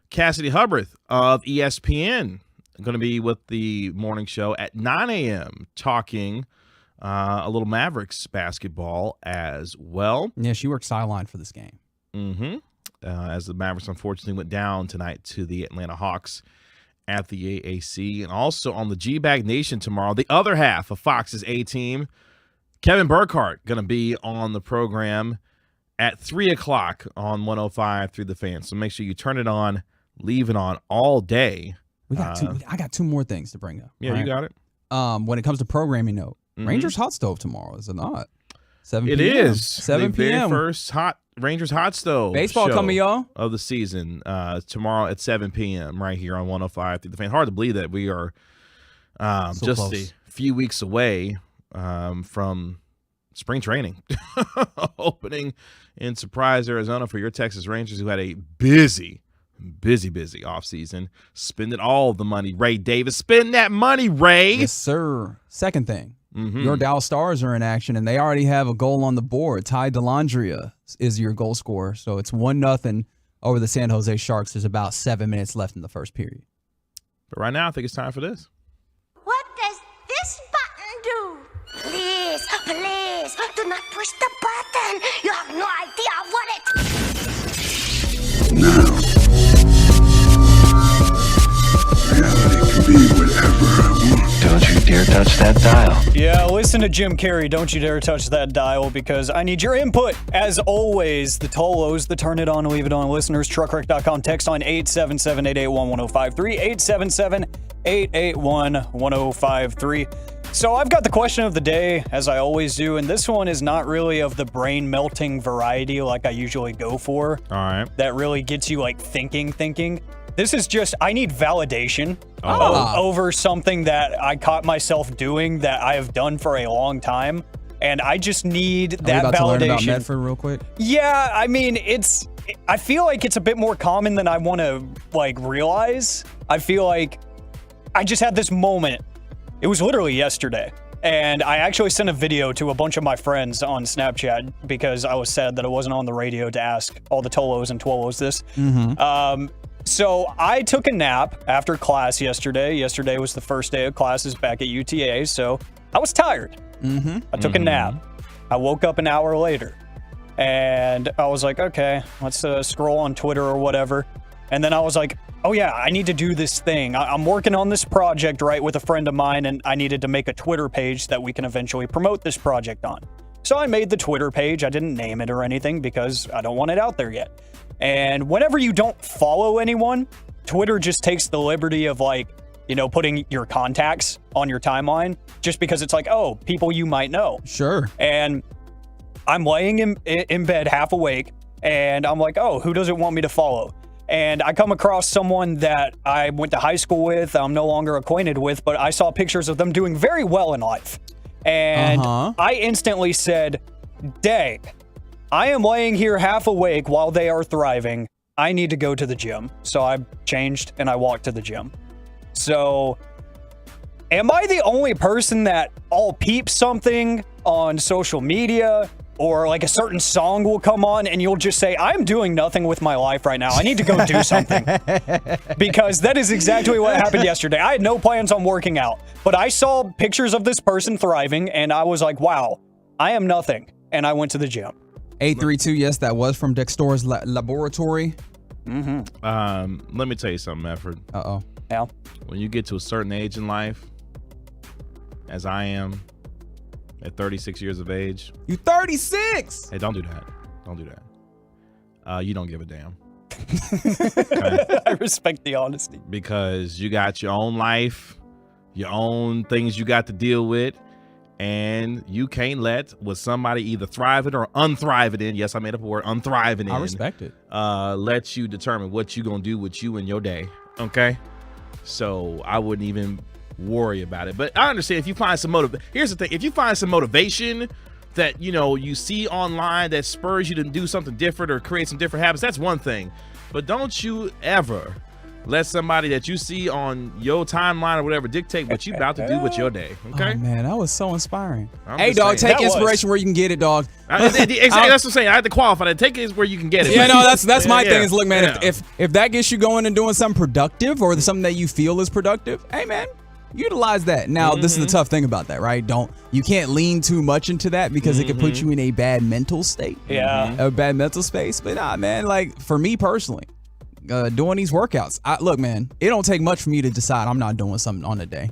Cassidy Hubbard of ESPN going to be with the morning show at 9 a.m. talking a little Mavericks basketball as well. Yeah, she worked sideline for this game. As the Mavericks unfortunately went down tonight to the Atlanta Hawks at the AAC. And also on the G-Bag Nation tomorrow, the other half of Fox's A-Team, Kevin Burkhardt going to be on the program at 3 o'clock on 105.3 The Fan. So make sure you turn it on, leave it on all day. I got two more things to bring up. Yeah, right? you got it. When it comes to programming note, Rangers Hot Stove tomorrow, is it not? 7 It p.m. is 7 the very p.m. first Rangers Hot Stove Baseball show coming, y'all. of the season tomorrow at 7 p.m. right here on 105.3 The Fan. Hard to believe that we are So just close. a few weeks away from spring training opening in Surprise, Arizona for your Texas Rangers, who had a busy offseason. Spending all the money. Ray Davis, spend that money, Ray. Yes, sir. Second thing, your Dallas Stars are in action, and they already have a goal on the board. Ty Dellandrea is your goal scorer, so it's 1-0 over the San Jose Sharks. There's about 7 minutes left in the first period. But right now, I think it's time for this. What does this button do? Please, please, do not push the button. You have no idea what it... Reality can be whatever I want. Don't you dare touch that dial. Yeah, listen to Jim Carrey. Don't you dare touch that dial because I need your input. As always, the Tolos, the Turn It On, Leave It On listeners, truckwreck.com. Text on 877-881-1053, 877-881-1053. So I've got the question of the day, as I always do, and this one is not really of the brain-melting variety like I usually go for. All right. That really gets you, like, thinking. This is just, I need validation over something that I caught myself doing that I have done for a long time. And I just need that about validation. To learn about Medford real quick? Yeah, I mean, I feel like it's a bit more common than I want to, like, realize. I feel like I just had this moment. It was literally yesterday. And I actually sent a video to a bunch of my friends on Snapchat because I was sad that it wasn't on the radio to ask all the Tolos and Twolos this. So I took a nap after class yesterday. Yesterday was the first day of classes back at UTA, so I was tired. I took a nap. I woke up an hour later, and I was like, okay, let's scroll on Twitter or whatever. And then I was like, oh yeah, I need to do this thing. I'm working on this project, right, with a friend of mine, and I needed to make a Twitter page that we can eventually promote this project on. So I made the Twitter page. I didn't name it or anything because I don't want it out there yet. And whenever you don't follow anyone, Twitter just takes the liberty of, like, you know, putting your contacts on your timeline just because it's like, oh, people you might know. Sure. And I'm laying in bed half awake, and I'm like, oh, who doesn't want me to follow? And I come across someone that I went to high school with, I'm no longer acquainted with, but I saw pictures of them doing very well in life. And I instantly said, dang, I am laying here half awake while they are thriving. I need to go to the gym. So I changed and I walked to the gym. So am I the only person that all peeps something on social media, or like a certain song will come on and you'll just say, I'm doing nothing with my life right now. I need to go do something. Because that is exactly what happened yesterday. I had no plans on working out, but I saw pictures of this person thriving and I was like, wow, I am nothing. And I went to the gym. 832, yes, that was from Dexter's laboratory. Let me tell you something, Efford. Uh-oh. Yeah. When you get to a certain age in life, as I am, at 36 years of age. You 36? Hey, don't do that. Don't do that. you don't give a damn. I respect the honesty. Because you got your own life, your own things you got to deal with, and you can't let what somebody either thriving or unthriving in, yes, I made up a word, unthriving in. I respect it. Let you determine what you going to do with you and your day, okay? So I wouldn't even worry about it. But I understand if you find some here's the thing, if you find some motivation that, you know, you see online that spurs you to do something different or create some different habits, that's one thing. But don't you ever let somebody that you see on your timeline or whatever dictate what you about to do with your day, okay? Oh, man, that was so inspiring. I'm Hey, just dog, saying. take inspiration where you can get it, dog. Exactly, that's what I'm saying. I had to qualify that. Take it where you can get it. Yeah, no, that's my thing is, look, man, yeah. if that gets you going and doing something productive or something that you feel is productive, hey, man, utilize that. Now, this is the tough thing about that, right? You can't lean too much into that because it could put you in a bad mental state. Yeah. A bad mental space. But nah, man, like for me personally, doing these workouts, look, man, it don't take much for me to decide I'm not doing something on the day.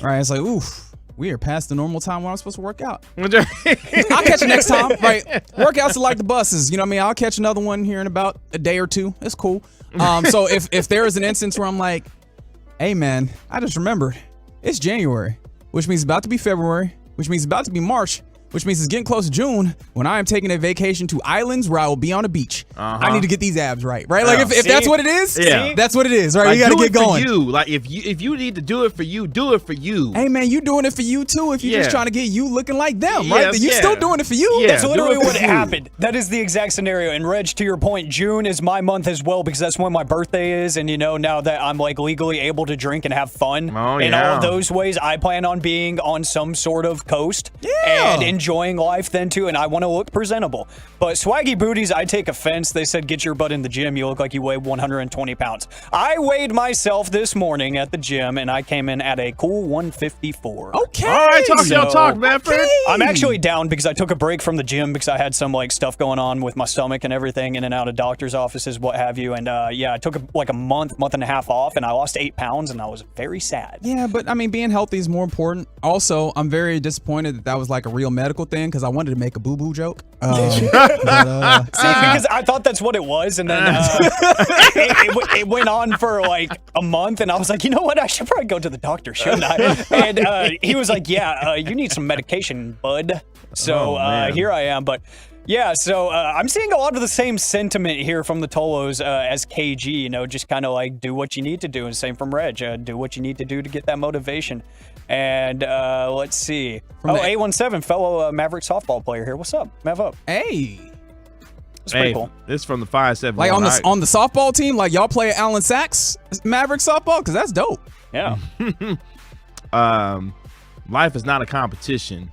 Right? It's like, oof, we are past the normal time when I'm supposed to work out. I'll catch you next time. Right? Workouts are like the buses. You know what I mean? I'll catch another one here in about a day or two. It's cool. So if there is an instance where I'm like, hey, man, I just remembered it's January, which means it's about to be February, which means it's about to be March, which means it's getting close to June when I am taking a vacation to islands where I will be on a beach. I need to get these abs right? Like if that's what it is, that's what it is, right? Like, you got to do get it for going. you. Like if you need to do it for you, do it for you. Hey, man, you doing it for you too. If you're just trying to get you looking like them, right? Yes, Then you still doing it for you. Yeah, That's do literally it for what you. happened. That is the exact scenario. And Reg, to your point, June is my month as well because that's when my birthday is. And, you know, now that I'm like legally able to drink and have fun in all of those ways, I plan on being on some sort of coast and enjoying life then too. And I want to look presentable. But swaggy booties, I take offense. They said, get your butt in the gym. You look like you weigh 120 pounds. I weighed myself this morning at the gym and I came in at a cool 154. Okay. All right, talk, Manfred. I'm actually down because I took a break from the gym because I had some like stuff going on with my stomach and everything in and out of doctor's offices, what have you. And I took a month and a half off and I lost 8 pounds and I was very sad. Yeah, but I mean, being healthy is more important. Also, I'm very disappointed that was like a real medical thing because I wanted to make a boo-boo joke. See, because I thought that's what it was, and then it went on for like a month, and I was like, you know what? I should probably go to the doctor, shouldn't I? And he was like, yeah, you need some medication, bud. So here I am, but. Yeah, so I'm seeing a lot of the same sentiment here from the Tolos as KG, you know, just kind of like do what you need to do, and same from Reg, do what you need to do to get that motivation. And let's see. A17, fellow Maverick softball player here. What's up? Mav up. Hey. That's pretty cool. This is from the 5-7. Like on the softball team, like y'all play at Allen Sachs Maverick softball? Because that's dope. Yeah. Life is not a competition.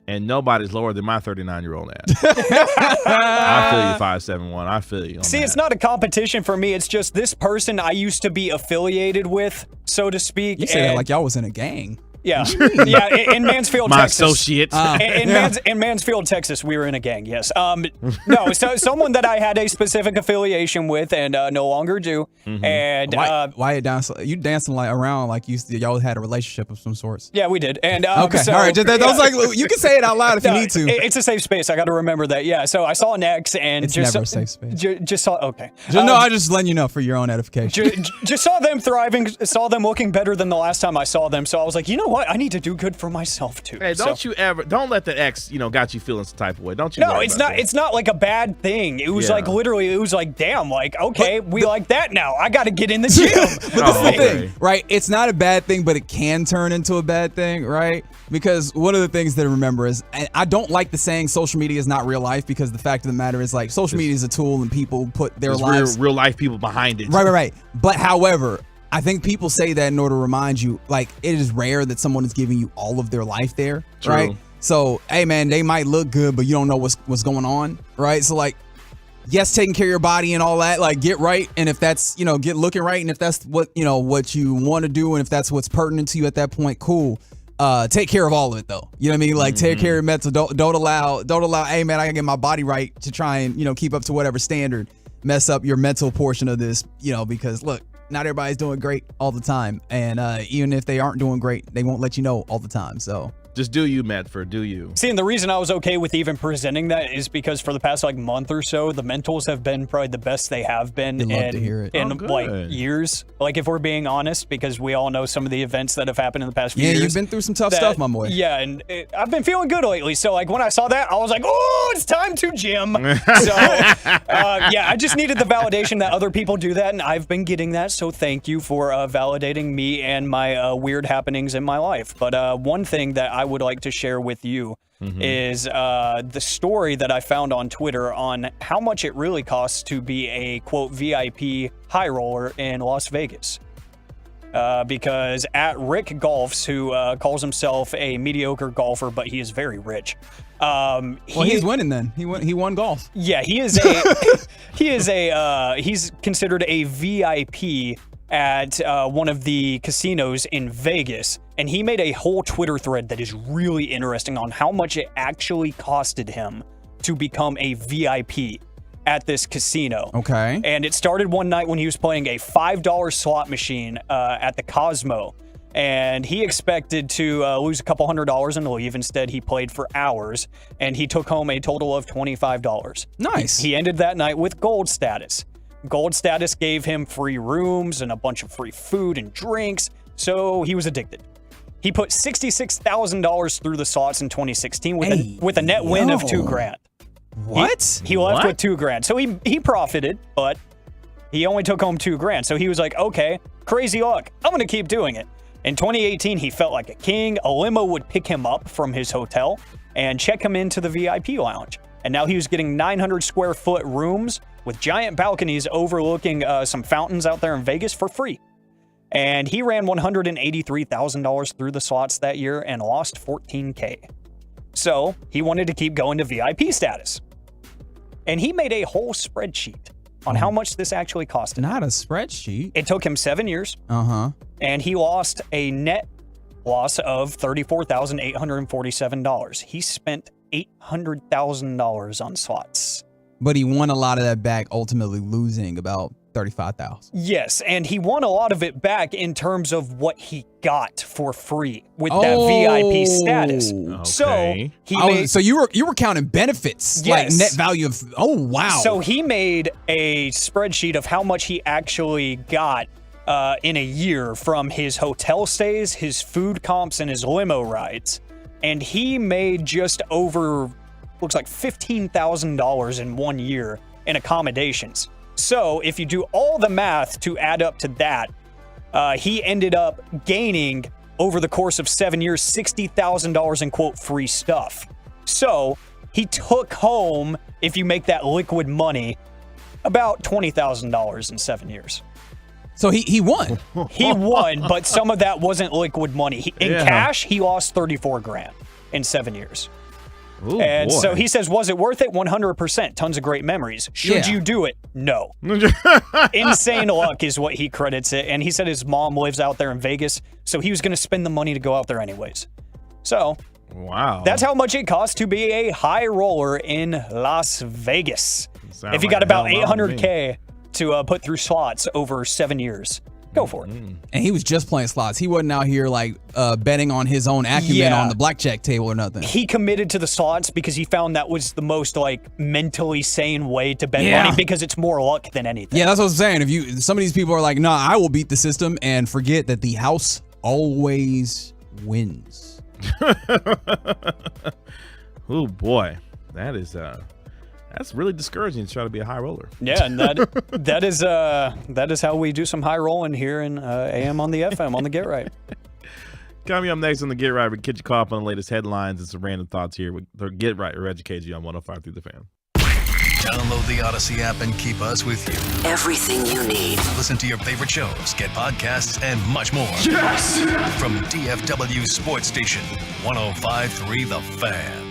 And nobody's lower than my 39-year-old ass. I feel you, 571. I feel you. See, it's not a competition for me. It's just this person I used to be affiliated with, so to speak. You say that like y'all was in a gang. Yeah, yeah. In Mansfield, my Texas. associates. In Mansfield, Texas, we were in a gang. Yes. No. So someone that I had a specific affiliation with, and no longer do. And why you dancing? You dancing like around like y'all had a relationship of some sorts. Yeah, we did. And okay, so, all right. That was like you can say it out loud if you need to. It's a safe space. I got to remember that. Yeah. So I saw an ex, and it's just never a safe space. Just saw. Okay. No, I just letting you know for your own edification. Just saw them thriving. Saw them looking better than the last time I saw them. So I was like, you know what? I need to do good for myself too. Hey, don't let that ex, got you feeling some type of way. Don't you? No, it's not like a bad thing. It was like literally, it was like, damn, like, okay, we like that now. I got to get in the gym. But this is the thing, right? It's not a bad thing, but it can turn into a bad thing, right? Because one of the things to remember is, I don't like the saying social media is not real life, because the fact of the matter is, like, social media is a tool and people put their lives, real life people behind it. Right. But however, I think people say that in order to remind you, like, it is rare that someone is giving you all of their life there, True. right? So, hey, man, they might look good, but you don't know what's going on, right? So, like, yes, taking care of your body and all that, like, get right, and if that's, get looking right, and if that's what, what you want to do, and if that's what's pertinent to you at that point, cool. Take care of all of it, though. You know what I mean? Like, take care of your mental. Don't allow, hey, man, I gotta get my body right to try and, keep up to whatever standard. Mess up your mental portion of this, because, look, not everybody's doing great all the time. And even if they aren't doing great, they won't let you know all the time. So Just do you, Medford. Do you. See, and the reason I was okay with even presenting that is because for the past month or so, the mentals have been probably the best they have been in years. Like, if we're being honest, because we all know some of the events that have happened in the past few years. Yeah, you've been through some tough stuff, my boy. Yeah, and I've been feeling good lately. So, when I saw that, I was like, oh, it's time to gym. So, I just needed the validation that other people do that, and I've been getting that. So, thank you for validating me and my weird happenings in my life. But one thing that I would like to share with you is the story that I found on Twitter on how much it really costs to be a, quote, VIP high roller in Las Vegas. Because at Rick Golfs, who calls himself a mediocre golfer, but he is very rich. He's winning then. He won golf. Yeah, he's considered a VIP at one of the casinos in Vegas, and he made a whole Twitter thread that is really interesting on how much it actually costed him to become a VIP at this casino. Okay. And it started one night when he was playing a $5 slot machine at the Cosmo, and he expected to lose a couple $100 and leave. Instead, he played for hours, and he took home a total of $25. Nice. He ended that night with gold status. Gold status gave him free rooms and a bunch of free food and drinks, so he was addicted. He put $66,000 through the slots in 2016 with a net win of $2,000. What? He left with $2,000. So he profited, but he only took home $2,000. So he was like, okay, crazy luck. I'm going to keep doing it. In 2018, he felt like a king. A limo would pick him up from his hotel and check him into the VIP lounge. And now he was getting 900 square foot rooms with giant balconies overlooking some fountains out there in Vegas for free. And he ran $183,000 through the slots that year and lost $14K. So he wanted to keep going to VIP status. And he made a whole spreadsheet on how much this actually cost him. Not a spreadsheet. It took him 7 years. Uh-huh. And he lost a net loss of $34,847. He spent $800,000 on slots. But he won a lot of that back, ultimately losing about $35,000. Yes, and he won a lot of it back in terms of what he got for free with that VIP status. Okay. So you were counting benefits, like net value of. Oh wow! So he made a spreadsheet of how much he actually got in a year from his hotel stays, his food comps, and his limo rides, and he made just over, looks like $15,000 in 1 year in accommodations. So if you do all the math to add up to that, he ended up gaining over the course of 7 years $60,000 in, quote, free stuff. So he took home, if you make that liquid money, about $20,000 in 7 years. So he won. He won, but some of that wasn't liquid money. In cash, he lost $34,000 in 7 years. Ooh, and boy. so he says, was it worth it? 100%. Tons of great memories. Should you do it? No. Insane luck is what he credits it. And he said his mom lives out there in Vegas, so he was going to spend the money to go out there anyways. So, wow. That's how much it costs to be a high roller in Las Vegas. If you like got about hell to me. $800K to put through slots over 7 years, go for it. And he was just playing slots. He wasn't out here betting on his own acumen on the blackjack table or nothing. He committed to the slots because he found that was the most mentally sane way to bet money because it's more luck than anything. Yeah, that's what I'm saying. Some of these people are like, nah, I will beat the system and forget that the house always wins. Oh boy, that's really discouraging to try to be a high roller. Yeah, and that is how we do some high rolling here in AM on the FM on the Get Right. Coming up next on the Get Right, we get you caught up on the latest headlines and some random thoughts here with the Get Right or Educate You on 105 through the Fan. Download the Odyssey app and keep us with you. Everything you need. Listen to your favorite shows, get podcasts, and much more. Yes! From DFW Sports Station, 105.3 The Fan.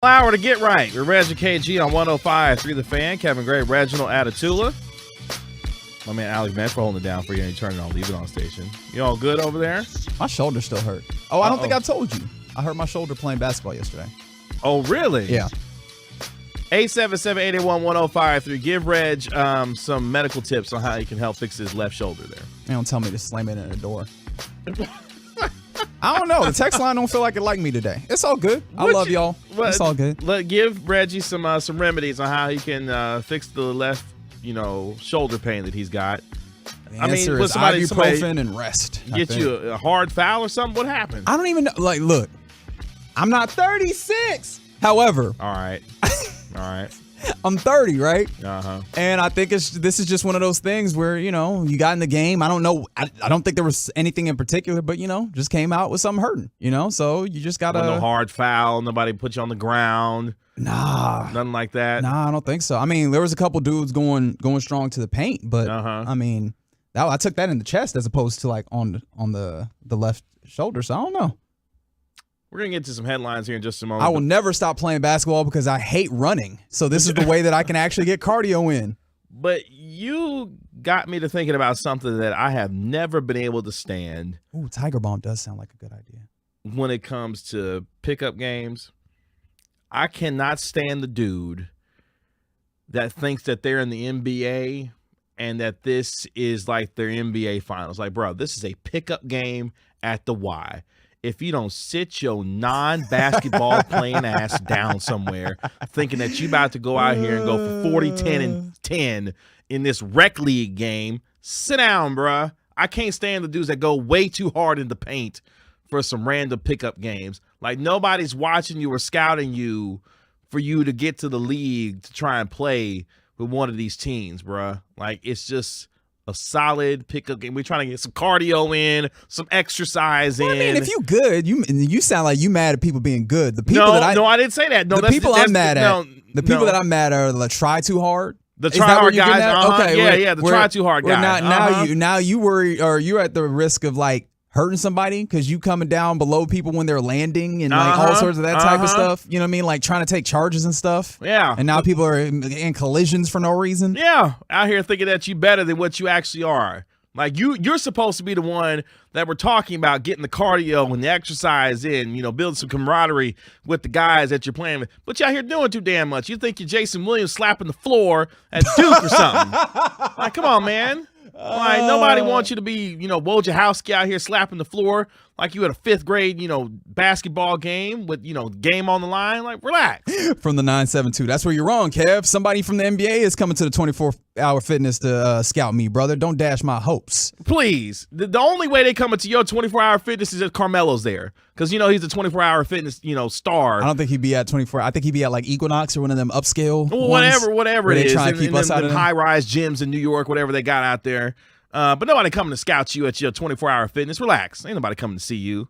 Hour to get right. We're Reg and KG on 105 through the fan. Kevin Gray, Reginald Atatula. My man Alex Medford holding it down for you, and you turn it on, leave it on station. You all good over there? My shoulder still hurt. Oh, I don't think I told you. I hurt my shoulder playing basketball yesterday. Oh, really? Yeah. 877-881-1053. Give Reg some medical tips on how he can help fix his left shoulder there. They don't tell me to slam it in the door. I don't know. The text line don't feel like it liked me today. It's all good. I love y'all. It's all good. Give Reggie some remedies on how he can fix the left, shoulder pain that he's got. The answer is ibuprofen and rest. Get you a hard foul or something? What happened? I don't even know. Like, look, I'm not 36. However. All right. I'm 30, right? Uh-huh. And I think this is just one of those things where, you got in the game. I don't know. I don't think there was anything in particular, but, just came out with something hurting, So you just got to. No hard foul. Nobody put you on the ground. Nah. Nothing like that. Nah, I don't think so. I mean, there was a couple dudes going strong to the paint, but, I mean, I took that in the chest as opposed to, like, on the left shoulder, so I don't know. We're going to get to some headlines here in just a moment. I will never stop playing basketball because I hate running. So this is the way that I can actually get cardio in. But you got me to thinking about something that I have never been able to stand. Ooh, Tiger Bomb does sound like a good idea. When it comes to pickup games, I cannot stand the dude that thinks that they're in the NBA and that this is like their NBA finals. Like, bro, this is a pickup game at the Y. If you don't sit your non-basketball playing ass down somewhere thinking that you about to go out here and go for 40, 10, and 10 in this rec league game, sit down, bruh. I can't stand the dudes that go way too hard in the paint for some random pickup games. Like, nobody's watching you or scouting you for you to get to the league to try and play with one of these teams, bruh. Like, it's just a solid pickup game. We're trying to get some cardio in, some exercise in. I mean, if you good, you sound like you mad at people being good. The people I didn't say that. No, the people I'm mad at. The people that I'm mad at are the try too hard. The try hard guys. Okay, the try too hard guys. Now you worry, or you're at the risk of like hurting somebody because you coming down below people when they're landing and like all sorts of that type of stuff. You know what I mean? Like trying to take charges and stuff. Yeah. And now people are in collisions for no reason. Yeah. Out here thinking that you better than what you actually are. Like you're supposed to be the one that we're talking about getting the cardio and the exercise in, building some camaraderie with the guys that you're playing with. But you out here doing too damn much. You think you're Jason Williams slapping the floor at Duke or something. Like, come on, man. Like, nobody wants you to be, Wojciechowski out here slapping the floor like you had a fifth grade, basketball game with, game on the line. Like, relax. From the 972. That's where you're wrong, Kev. Somebody from the NBA is coming to the 24-hour fitness to scout me, brother. Don't dash my hopes. Please. The only way they come into your 24-hour fitness is if Carmelo's there. Because, he's a 24-hour fitness, star. I don't think he'd be at 24. I think he'd be at, like, Equinox or one of them upscale whatever it is. Trying to keep us out of them high-rise gyms in New York, whatever they got out there. But nobody coming to scout you at your 24-hour fitness. Relax. Ain't nobody coming to see you.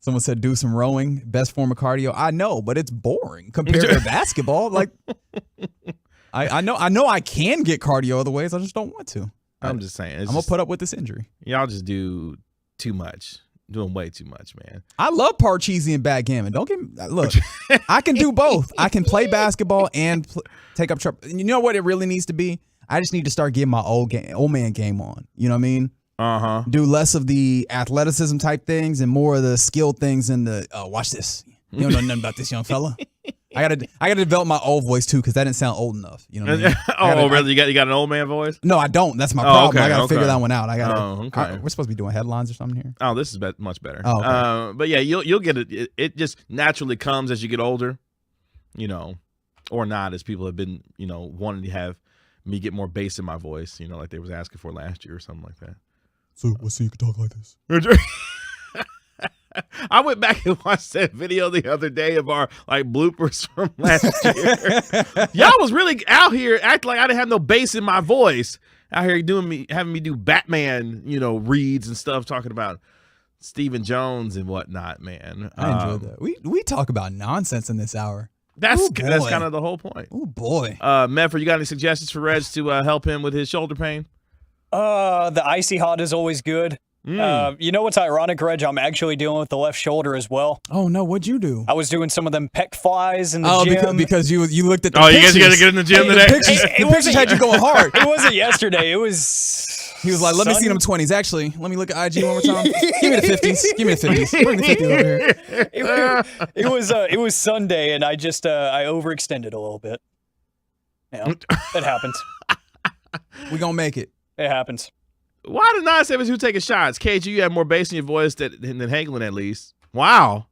Someone said do some rowing, best form of cardio. I know, but it's boring compared to basketball. Like, I know I can get cardio other ways. I just don't want to. I'm just saying. I'm going to put up with this injury. Y'all just do too much. Doing way too much, man. I love Parcheesi and backgammon. Don't get me. Look, I can do both. I can play basketball and take up trouble. You know what it really needs to be? I just need to start getting my old man game on. You know what I mean? Uh-huh. Do less of the athleticism type things and more of the skill things and the watch this. You don't know nothing about this young fella. I gotta develop my old voice too because that didn't sound old enough. You know what I mean? Really? You got an old man voice? No, I don't. That's my problem. Okay, I gotta figure that one out. Okay. We're supposed to be doing headlines or something here. Oh, this is much better. Oh, okay. But yeah, you'll get it. It just naturally comes as you get older, or not, as people have been, wanting to have me get more bass in my voice, like they was asking for last year or something like that. So you can talk like this. I went back and watched that video the other day of our bloopers from last year. Y'all was really out here acting like I didn't have no bass in my voice. Out here having me do Batman, reads and stuff, talking about Stephen Jones and whatnot, man. I enjoyed that. We talk about nonsense in this hour. That's kind of the whole point. Oh boy. Medford, you got any suggestions for Reg to help him with his shoulder pain? The icy hot is always good. You know what's ironic, Reg? I'm actually dealing with the left shoulder as well. Oh, no. What'd you do? I was doing some of them pec flies in the gym. Because you looked at the you pictures. guys got to get in the gym today? The pictures had you going hard. It wasn't yesterday. It was... He was like, let me see them 20s. Actually, let me look at IG one more time. Give me the 50s. Give me the 50s. Bring the 50s over here. It was Sunday, and I just I overextended a little bit. Yeah, it happens. We gonna make it. It happens. Why did 972 taking shots? KG, you have more bass in your voice than Hanklin, at least. Wow.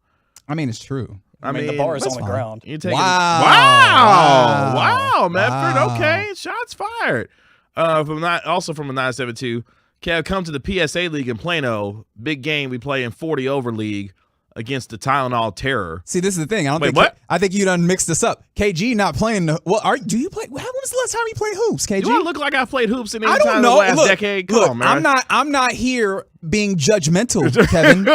I mean, it's true. I mean the bar is on the ground. You're taking, Wow, Medford. Wow. Okay, shots fired. From a 972. Kev, come to the PSA League in Plano. Big game we play in 40 over league against the Tylenol Terror. See, this is the thing. Wait, what? I think you done mixed this up. KG not playing. Do you play? When was the last time you played hoops, KG? Do I look like I played hoops in any I time don't know. in the last Look, decade? Come on, man. I'm not here being judgmental, Kevin.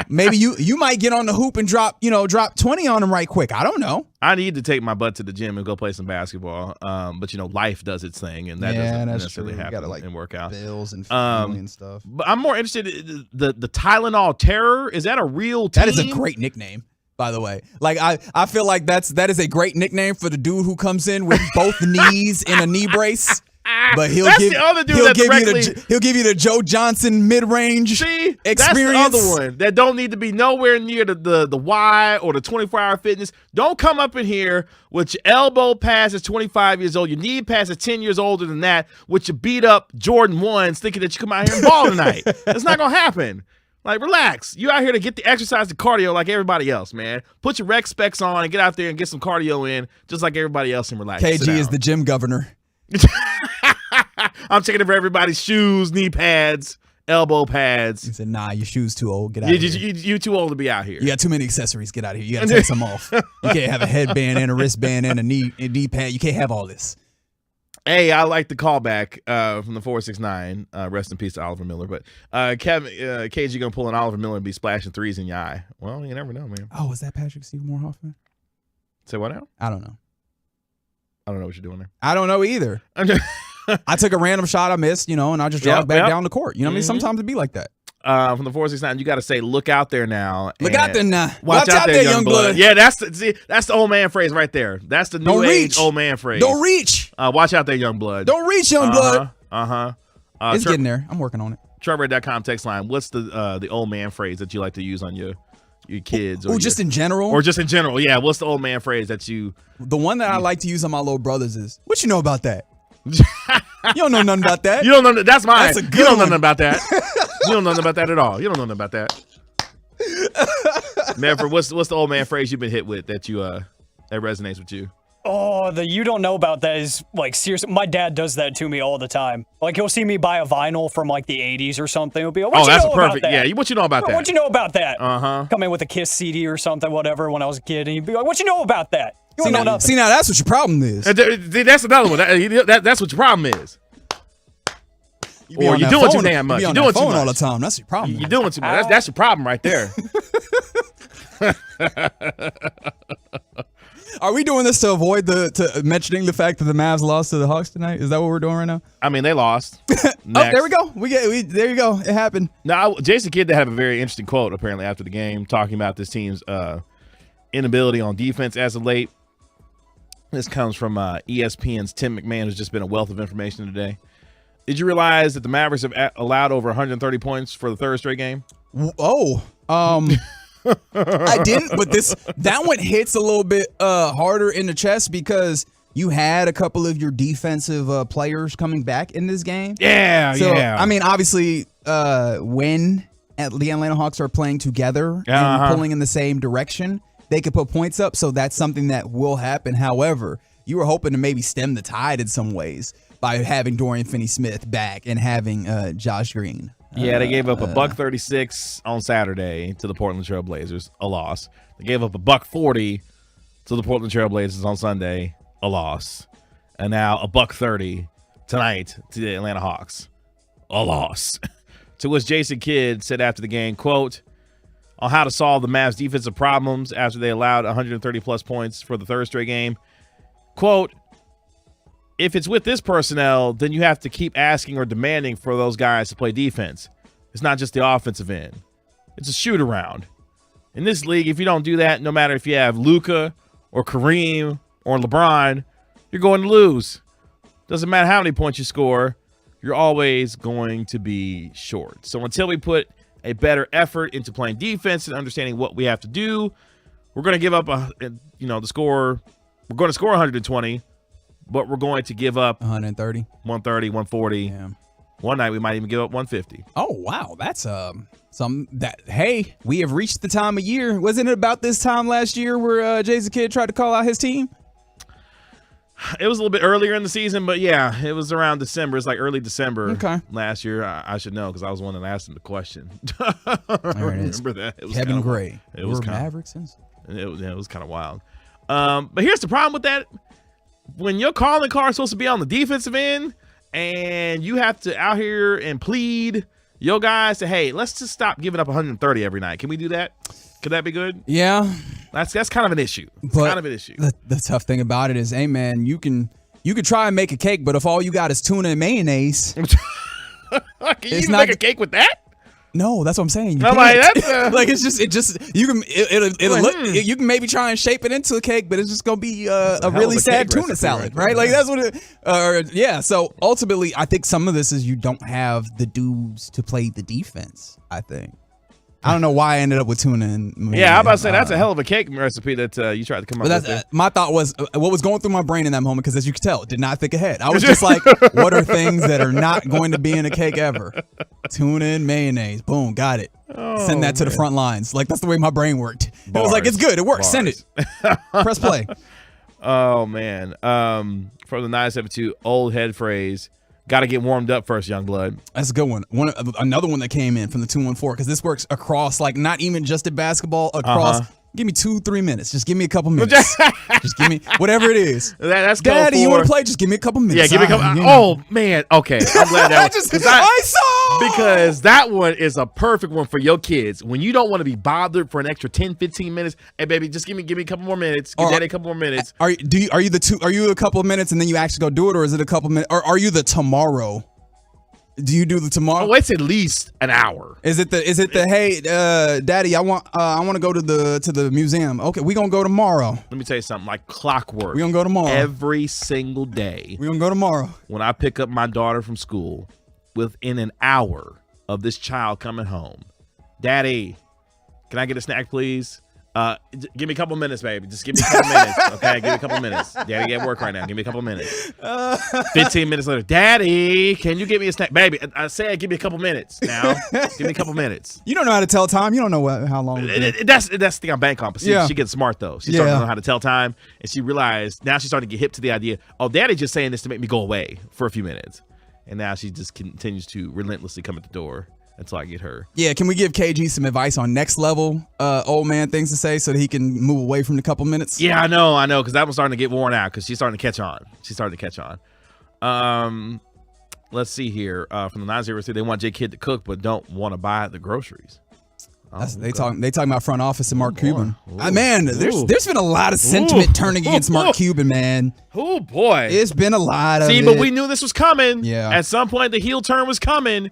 Maybe you might get on the hoop and drop 20 on him right quick. I don't know. I need to take my butt to the gym and go play some basketball. But life does its thing, and that doesn't necessarily happen and work out. Bills and family and stuff. But I'm more interested in the Tylenol Terror. Is that a real team? That is a great nickname, by the way. Like I feel like that is a great nickname for the dude who comes in with both knees in a knee brace. But he'll give you the Joe Johnson mid-range experience. That's the other one that don't need to be nowhere near the Y or the 24-hour fitness. Don't come up in here with your elbow past is 25 years old, your knee past is 10 years older than that, with your beat up Jordan 1s thinking that you come out here and ball tonight. That's not gonna happen. Like, relax. You out here to get the exercise and cardio like everybody else, man. Put your rec specs on and get out there and get some cardio in just like everybody else and relax. KG is the gym governor. I'm checking for everybody's shoes, knee pads, elbow pads. He said, nah, your shoe's too old. Get out of here. You too old to be out here. You got too many accessories. Get out of here. You got to take some off. You can't have a headband and a wristband and a knee pad. You can't have all this. Hey, I like the callback from the 469. Rest in peace to Oliver Miller. But KG going to pull an Oliver Miller and be splashing threes in your eye. Well, you never know, man. Oh, is that Patrick Seymour Hoffman? Say what now? I don't know. I don't know what you're doing there. I don't know either. I took a random shot I missed, and I just jogged back down the court. You know what I mean? Sometimes it be like that. From the 469, you got to say, look out there now. Look out there now. Watch out there, young blood. Yeah, that's the old man phrase right there. That's the new age old man phrase. Don't reach. Watch out there, young blood. Don't reach, young blood. It's getting there. I'm working on it. Trevor.com text line. What's the old man phrase that you like to use on your kids? Or just in general? Or just in general, yeah. What's the old man phrase that you... The one that I like to use on my little brothers is, what you know about that? You don't know nothing about that. You don't know. That's mine. That's a good you don't know one. nothing about that. You don't know nothing about that at all. You don't know nothing about that. Manfred, what's the old man phrase you've been hit with that that resonates with you? Oh, the you don't know about that is like seriously. My dad does that to me all the time. Like he'll see me buy a vinyl from like the 80s or something. He'll be like, what you that's know perfect. About that? Yeah, what you know about that? What you know about that? Come in with a Kiss CD or something, whatever. When I was a kid, and he'd be like, what you know about that? You don't know nothing. See now, that's what your problem is. That's another one. That's what your problem is. Or you're doing too damn much. You're doing too much much all the time. That's your problem. You're doing too much. That's your problem right there. Are we doing this to avoid mentioning the fact that the Mavs lost to the Hawks tonight? Is that what we're doing right now? I mean, they lost. Oh, there we go. There you go. It happened. Now, Jason Kidd had a very interesting quote apparently after the game, talking about this team's inability on defense as of late. This comes from ESPN's Tim McMahon, who's just been a wealth of information today. Did you realize that the Mavericks have allowed over 130 points for the third straight game? I didn't, but that one hits a little bit harder in the chest because you had a couple of your defensive players coming back in this game. Yeah. I mean, obviously, when the Atlanta Hawks are playing together and pulling in the same direction, they could put points up. So that's something that will happen. However, you were hoping to maybe stem the tide in some ways by having Dorian Finney-Smith back and having Josh Green. Yeah, they gave up $136 on Saturday to the Portland Trail Blazers, a loss. They gave up $140 to the Portland Trail Blazers on Sunday, a loss. And now $130 tonight to the Atlanta Hawks, a loss. To which Jason Kidd said after the game, quote, on how to solve the Mavs' defensive problems after they allowed 130-plus points for the third straight game, quote, if it's with this personnel, then you have to keep asking or demanding for those guys to play defense. It's not just the offensive end. It's a shoot around. In this league, if you don't do that, no matter if you have Luka or Kareem or LeBron, you're going to lose. Doesn't matter how many points you score, you're always going to be short. So until we put a better effort into playing defense and understanding what we have to do, we're going to give up the score. We're going to score 120, but we're going to give up 130, 130, 140. Yeah. One night we might even give up 150. Oh wow, that's something that, hey, we have reached the time of year. Wasn't it about this time last year where Jay's a Kid tried to call out his team? It was a little bit earlier in the season, but yeah, it was around December. It's like early December last year. I should know because I was the one that asked him the question. I remember that. It was Kevin Gray. It was Mavericks. It was kind of wild. But here's the problem with that. When your calling card is supposed to be on the defensive end and you have to out here and plead your guys to, hey, let's just stop giving up 130 every night. Can we do that? Could that be good? Yeah. That's kind of an issue. It's but kind of an issue. The tough thing about it is, hey, man, you can try and make a cake, but if all you got is tuna and mayonnaise. Can you make a cake with that? No, that's what I'm saying. You I'm can't. like, that's like you can maybe try and shape it into a cake, but it's just gonna be a really sad tuna salad, right? Like that's what it. So ultimately, I think some of this is you don't have the dudes to play the defense. I think. I don't know why I ended up with tuna and mayonnaise. Yeah, I'm about to say that's a hell of a cake recipe that you tried to come up with. My thought was what was going through my brain in that moment, because as you can tell, did not think ahead. I was just like, what are things that are not going to be in a cake ever? Tuna and mayonnaise. Boom, got it. Send that to the front lines. Like that's the way my brain worked. It was like, it's good. It works. Send it. Press play. Oh man. From the 972 old head phrase. Got to get warmed up first, young blood. That's a good one. Another one that came in from the 214, because this works across, like not even just at basketball, across. Give me 2-3 minutes. Just give me a couple minutes. Just give me whatever it is. That's Daddy, you want to play? Just give me a couple minutes. Yeah, give me a couple. Oh man. Okay, I'm glad that was. Because that one is a perfect one for your kids when you don't want to be bothered for an extra 10-15 minutes. Hey baby, just give me a couple more minutes. Give Daddy a couple more minutes. Are you a couple of minutes and then you actually go do it, or is it a couple minutes? Or are you the tomorrow? Do you do the tomorrow? Oh, it's at least an hour. Is it the hey, Daddy, I want to go to the museum. Okay, we gonna go tomorrow. Let me tell you something, like clockwork. We gonna go tomorrow. Every single day. We gonna go tomorrow. When I pick up my daughter from school, within an hour of this child coming home, Daddy, can I get a snack, please? Give me a couple minutes, baby. Just give me a couple minutes, okay? Give me a couple minutes. Daddy at work right now. Give me a couple minutes. 15 minutes later, Daddy, can you give me a snack? Baby, I said give me a couple minutes now. Give me a couple minutes. You don't know how to tell time. You don't know how long. That's the thing I'm banking on. She gets smart, though. She's starting to know how to tell time, and she realized now she's starting to get hip to the idea, oh, Daddy just saying this to make me go away for a few minutes. And now she just continues to relentlessly come at the door until I get her. Yeah, can we give KG some advice on next level old man things to say so that he can move away from the couple minutes? Yeah, I know, because that one's starting to get worn out because she's starting to catch on. Let's see here. From the 903, they want J Kid to cook but don't want to buy the groceries. They talking about front office and Mark Cuban. Man, there's been a lot of sentiment turning against Mark Cuban, man. Oh boy, it's been a lot of. But we knew this was coming. Yeah, at some point the heel turn was coming.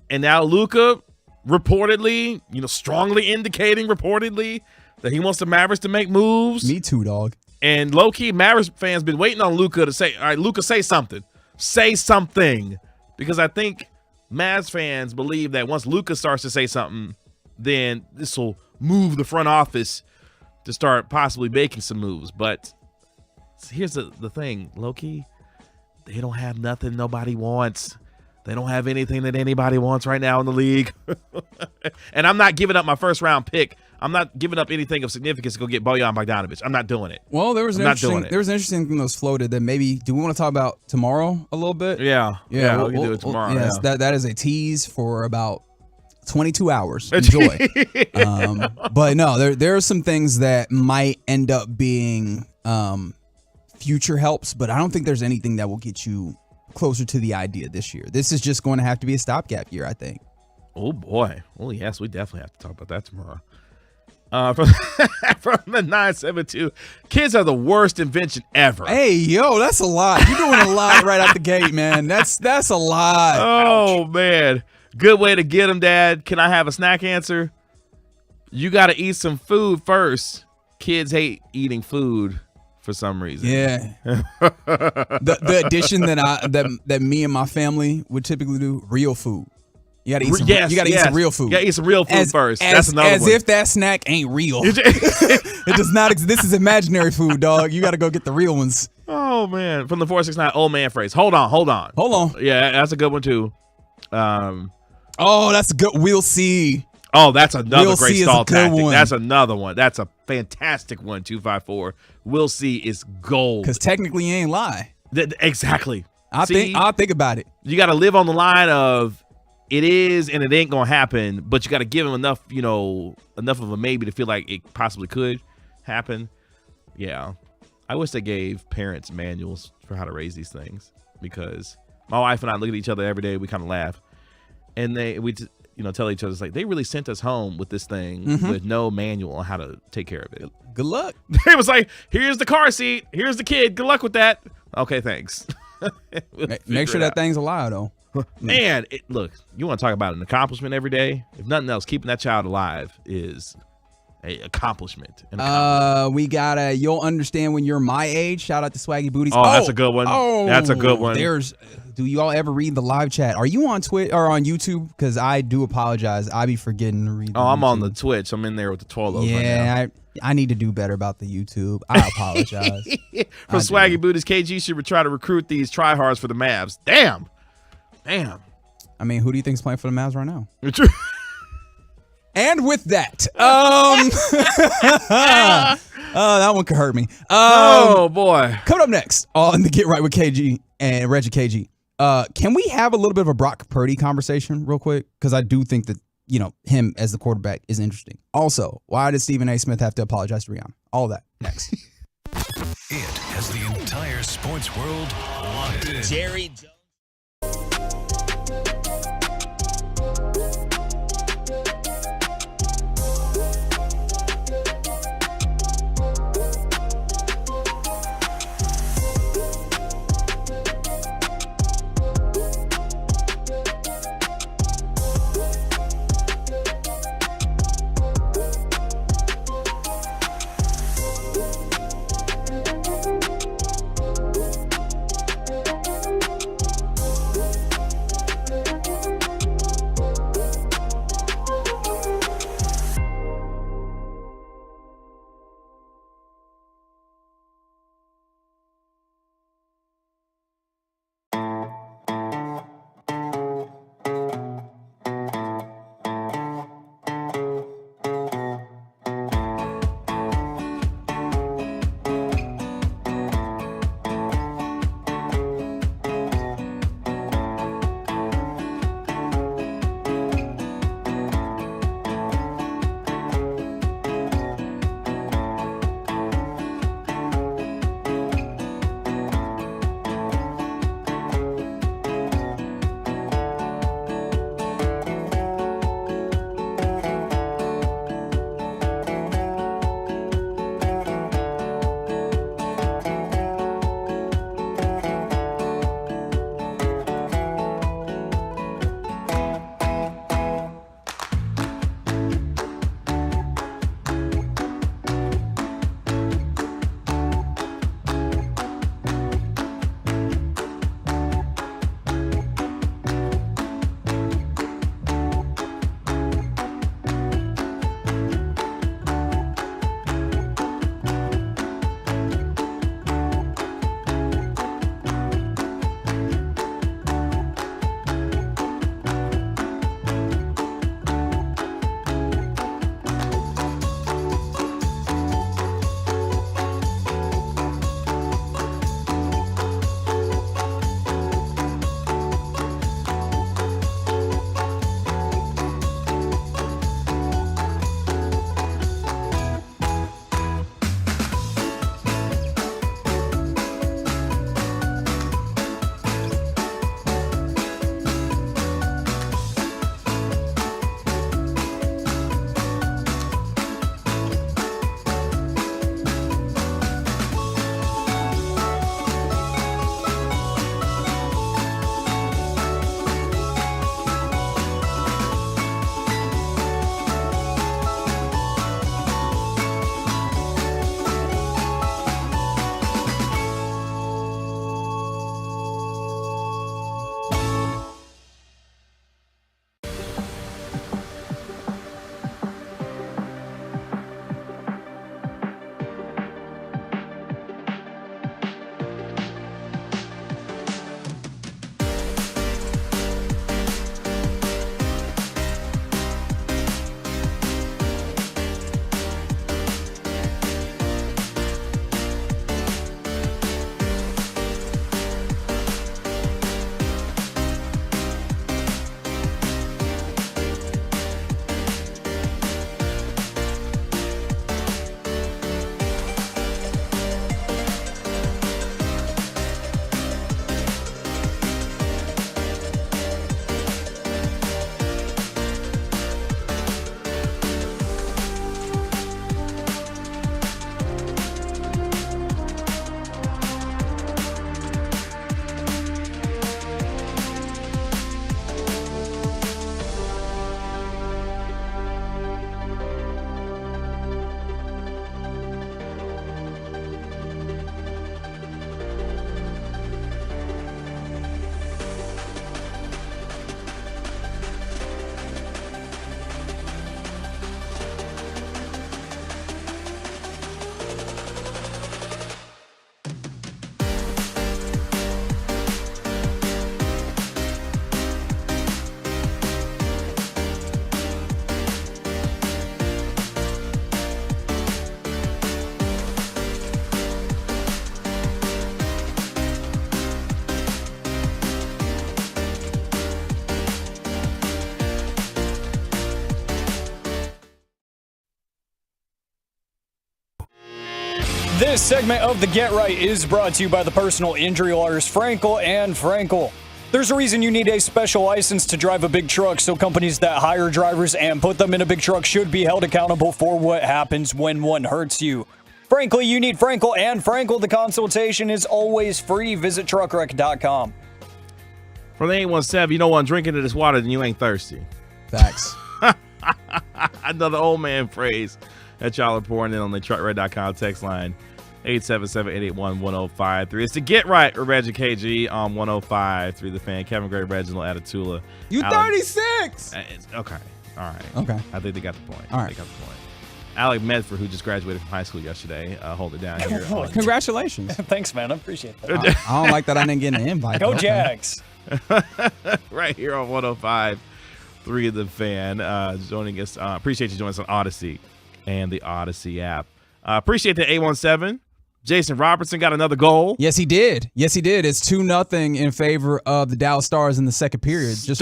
And now Luka reportedly, strongly indicating that he wants the Mavericks to make moves. Me too, dog. And low-key, Mavericks fans been waiting on Luka to say, all right, Luka, say something. Say something. Because I think Mavs fans believe that once Luka starts to say something, then this will move the front office to start possibly making some moves. But here's the thing, low-key, they don't have nothing nobody wants. They don't have anything that anybody wants right now in the league. And I'm not giving up my first round pick. I'm not giving up anything of significance to go get Bojan Bogdanovic. I'm not doing it. Well, there was an interesting thing that was floated that maybe, do we want to talk about tomorrow a little bit? Yeah, we can do it tomorrow. Yes, that is a tease for about 22 hours. Enjoy. But no, there are some things that might end up being future helps, but I don't think there's anything that will get you closer to the idea this year. This is just going to have to be a stopgap year, I think. Oh boy. Well, yes, we definitely have to talk about that tomorrow. From the 972, kids are the worst invention ever. Hey, yo, that's a lot. You're doing a lot right out the gate, man. That's a lot. Oh, man. Good way to get them, Dad. Can I have a snack answer? You got to eat some food first. Kids hate eating food for some reason. Yeah. the addition that me and my family would typically do, real food. You gotta eat some. You gotta eat some real food. You gotta eat some real food first. That's another one. As if that snack ain't real. It does not exist. This is imaginary food, dog. You gotta go get the real ones. Oh man, from the 469 old man phrase. Hold on. Yeah, that's a good one too. Oh, that's a good. We'll see. Oh, that's another great stall tactic. One. That's another one. That's a fantastic one. 254. We'll see is gold. Because technically, you ain't lie. Exactly. I'll think about it. You got to live on the line of it is and it ain't gonna happen, but you got to give them enough, enough of a maybe to feel like it possibly could happen. Yeah, I wish they gave parents manuals for how to raise these things, because my wife and I look at each other every day. We kind of laugh, and we tell each other, it's like they really sent us home with this thing with no manual on how to take care of it. Good luck. It was like, here's the car seat, here's the kid. Good luck with that. Okay, thanks. Make sure that thing's alive, though. Man, look, you want to talk about an accomplishment every day? If nothing else, keeping that child alive is an accomplishment. We got You'll Understand When You're My Age. Shout out to Swaggy Booties. Oh, that's a good one. Oh, that's a good one. Do you all ever read the live chat? Are you on Twitch or on YouTube? Because I do apologize. I be forgetting to read. I'm YouTube. on the Twitch. I'm in there with the Twolos right now. Yeah, I need to do better about the YouTube. I apologize. From Swaggy Booties, KG should try to recruit these tryhards for the Mavs. Damn. I mean, who do you think's playing for the Mavs right now? And with that, that one could hurt me. Oh boy! Coming up next on the Get Right with KG and Reggie KG. Can we have a little bit of a Brock Purdy conversation real quick? Because I do think that him as the quarterback is interesting. Also, why did Stephen A. Smith have to apologize to Rihanna? All of that next. It has the entire sports world locked in. Jerry Jones. This segment of the Get Right is brought to you by the personal injury lawyers Frankel and Frankel. There's a reason you need a special license to drive a big truck, so companies that hire drivers and put them in a big truck should be held accountable for what happens when one hurts you. Frankly, you need Frankel and Frankel. The consultation is always free. Visit truckwreck.com. From the 817, you know what? I'm drinking this water, then you ain't thirsty. Facts. Another old man phrase that y'all are pouring in on the truckwreck.com text line. 877-881-1053. It's the Get Right with Reggie KG on 105.3 The Fan. Kevin Gray, Reginald Atatula. You 36. Okay. All right. Okay. I think they got the point. All right. They got the point. Alec Medford, who just graduated from high school yesterday, hold it down here. Congratulations. Thanks, man. I appreciate that. I don't like that I didn't get an invite. Go Jags. Right here on 105.3 The Fan. Joining us. Appreciate you joining us on Odyssey and the Odyssey app. Appreciate the 817. Jason Robertson got another goal. Yes, he did. It's 2-0 in favor of the Dallas Stars in the second period. Just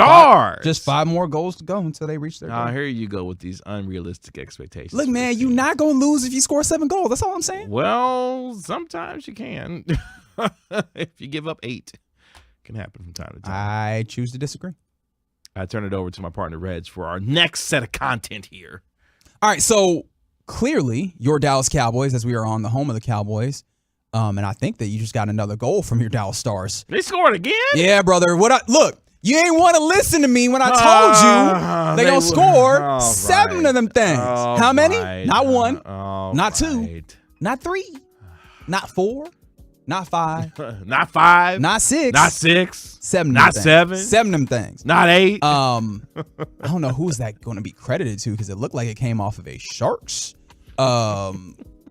five more goals to go until they reach their goal. Here you go with these unrealistic expectations. Look, man, you're not going to lose if you score 7 goals. That's all I'm saying. Well, sometimes you can. If you give up 8, it can happen from time to time. I choose to disagree. I turn it over to my partner, Reg, for our next set of content here. All right, so clearly, your Dallas Cowboys, as we are on the home of the Cowboys, and I think that you just got another goal from your Dallas Stars. They scored again? Yeah, brother. Look, you ain't want to listen to me when I told you they gonna score 7 of them things. How many? Not 1, not 2, not 3, not 4, not 5, not 5, not 6, not 6, 7, not 7, 7 of them things, not 8. I don't know who's that going to be credited to because it looked like it came off of a Sharks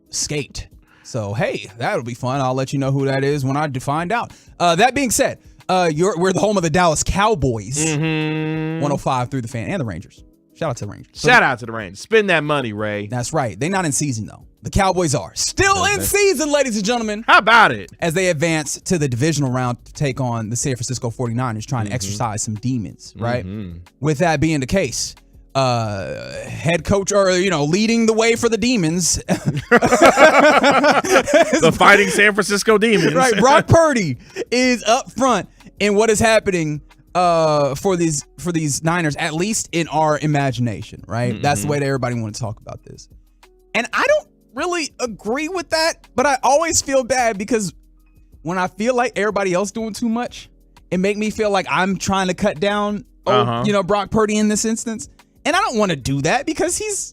skate. So hey, that'll be fun. I'll let you know who that is when I find out. That being said, we're the home of the Dallas Cowboys. 105 through the Fan and the Rangers. Shout out to the Rangers. Shout out to the Rangers. Spend that money, Ray. That's right. They're not in season though. The Cowboys are still in season, ladies and gentlemen. How about it? As they advance to the divisional round to take on the San Francisco 49ers, trying to exercise some demons, right? With that being the case, head coach or leading the way for the demons, the fighting San Francisco Demons, right? Brock Purdy is up front in what is happening for these Niners, at least in our imagination, right? That's the way that everybody want to talk about this, and I don't really agree with that, but I always feel bad because when I feel like everybody else doing too much, it make me feel like I'm trying to cut down Brock Purdy in this instance. And I don't want to do that because he's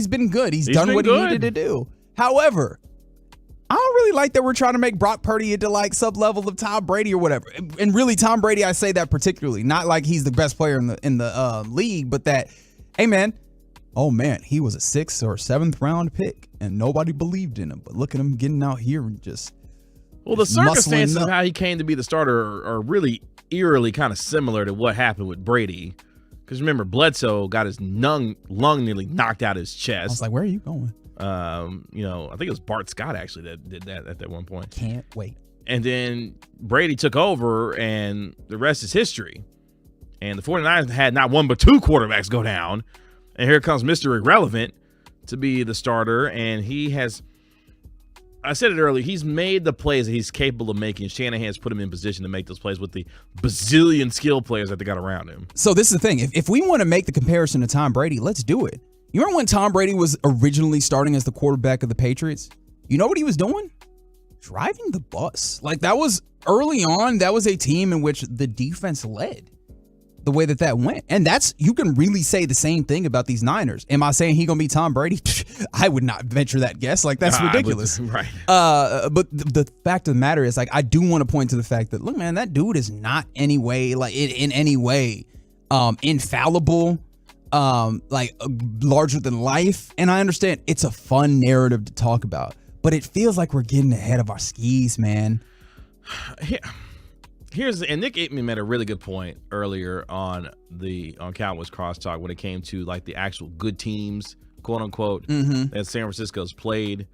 been good. He's done what he needed to do. However, I don't really like that we're trying to make Brock Purdy into like sub-level of Tom Brady or whatever. And really, Tom Brady, I say that particularly, not like he's the best player in the league, but that, hey man, he was a 6th or 7th round pick and nobody believed in him. But look at him getting out here and just the circumstances of how he came to be the starter are really eerily kind of similar to what happened with Brady. Because remember, Bledsoe got his lung nearly knocked out his chest. I was like, where are you going? I think it was Bart Scott actually that did that at that one point. Can't wait. And then Brady took over, and the rest is history. And the 49ers had not 1 but 2 quarterbacks go down. And here comes Mr. Irrelevant to be the starter. And he has, I said it earlier, he's made the plays that he's capable of making. Shanahan's put him in position to make those plays with the bazillion skill players that they got around him. So this is the thing. If we want to make the comparison to Tom Brady, let's do it. You remember when Tom Brady was originally starting as the quarterback of the Patriots? You know what he was doing? Driving the bus. Like that was early on. That was a team in which the defense led the way that went. And you can really say the same thing about these Niners. Am I saying he gonna be Tom Brady? I would not venture that guess. Like that's ridiculous. Right. But the fact of the matter is, like, I do want to point to the fact that, look, man, that dude is not in any way infallible, larger than life. And I understand it's a fun narrative to talk about, but it feels like we're getting ahead of our skis, man. And Nick Aitman made a really good point earlier on Cowboys Crosstalk when it came to like the actual good teams, quote unquote, that San Francisco's played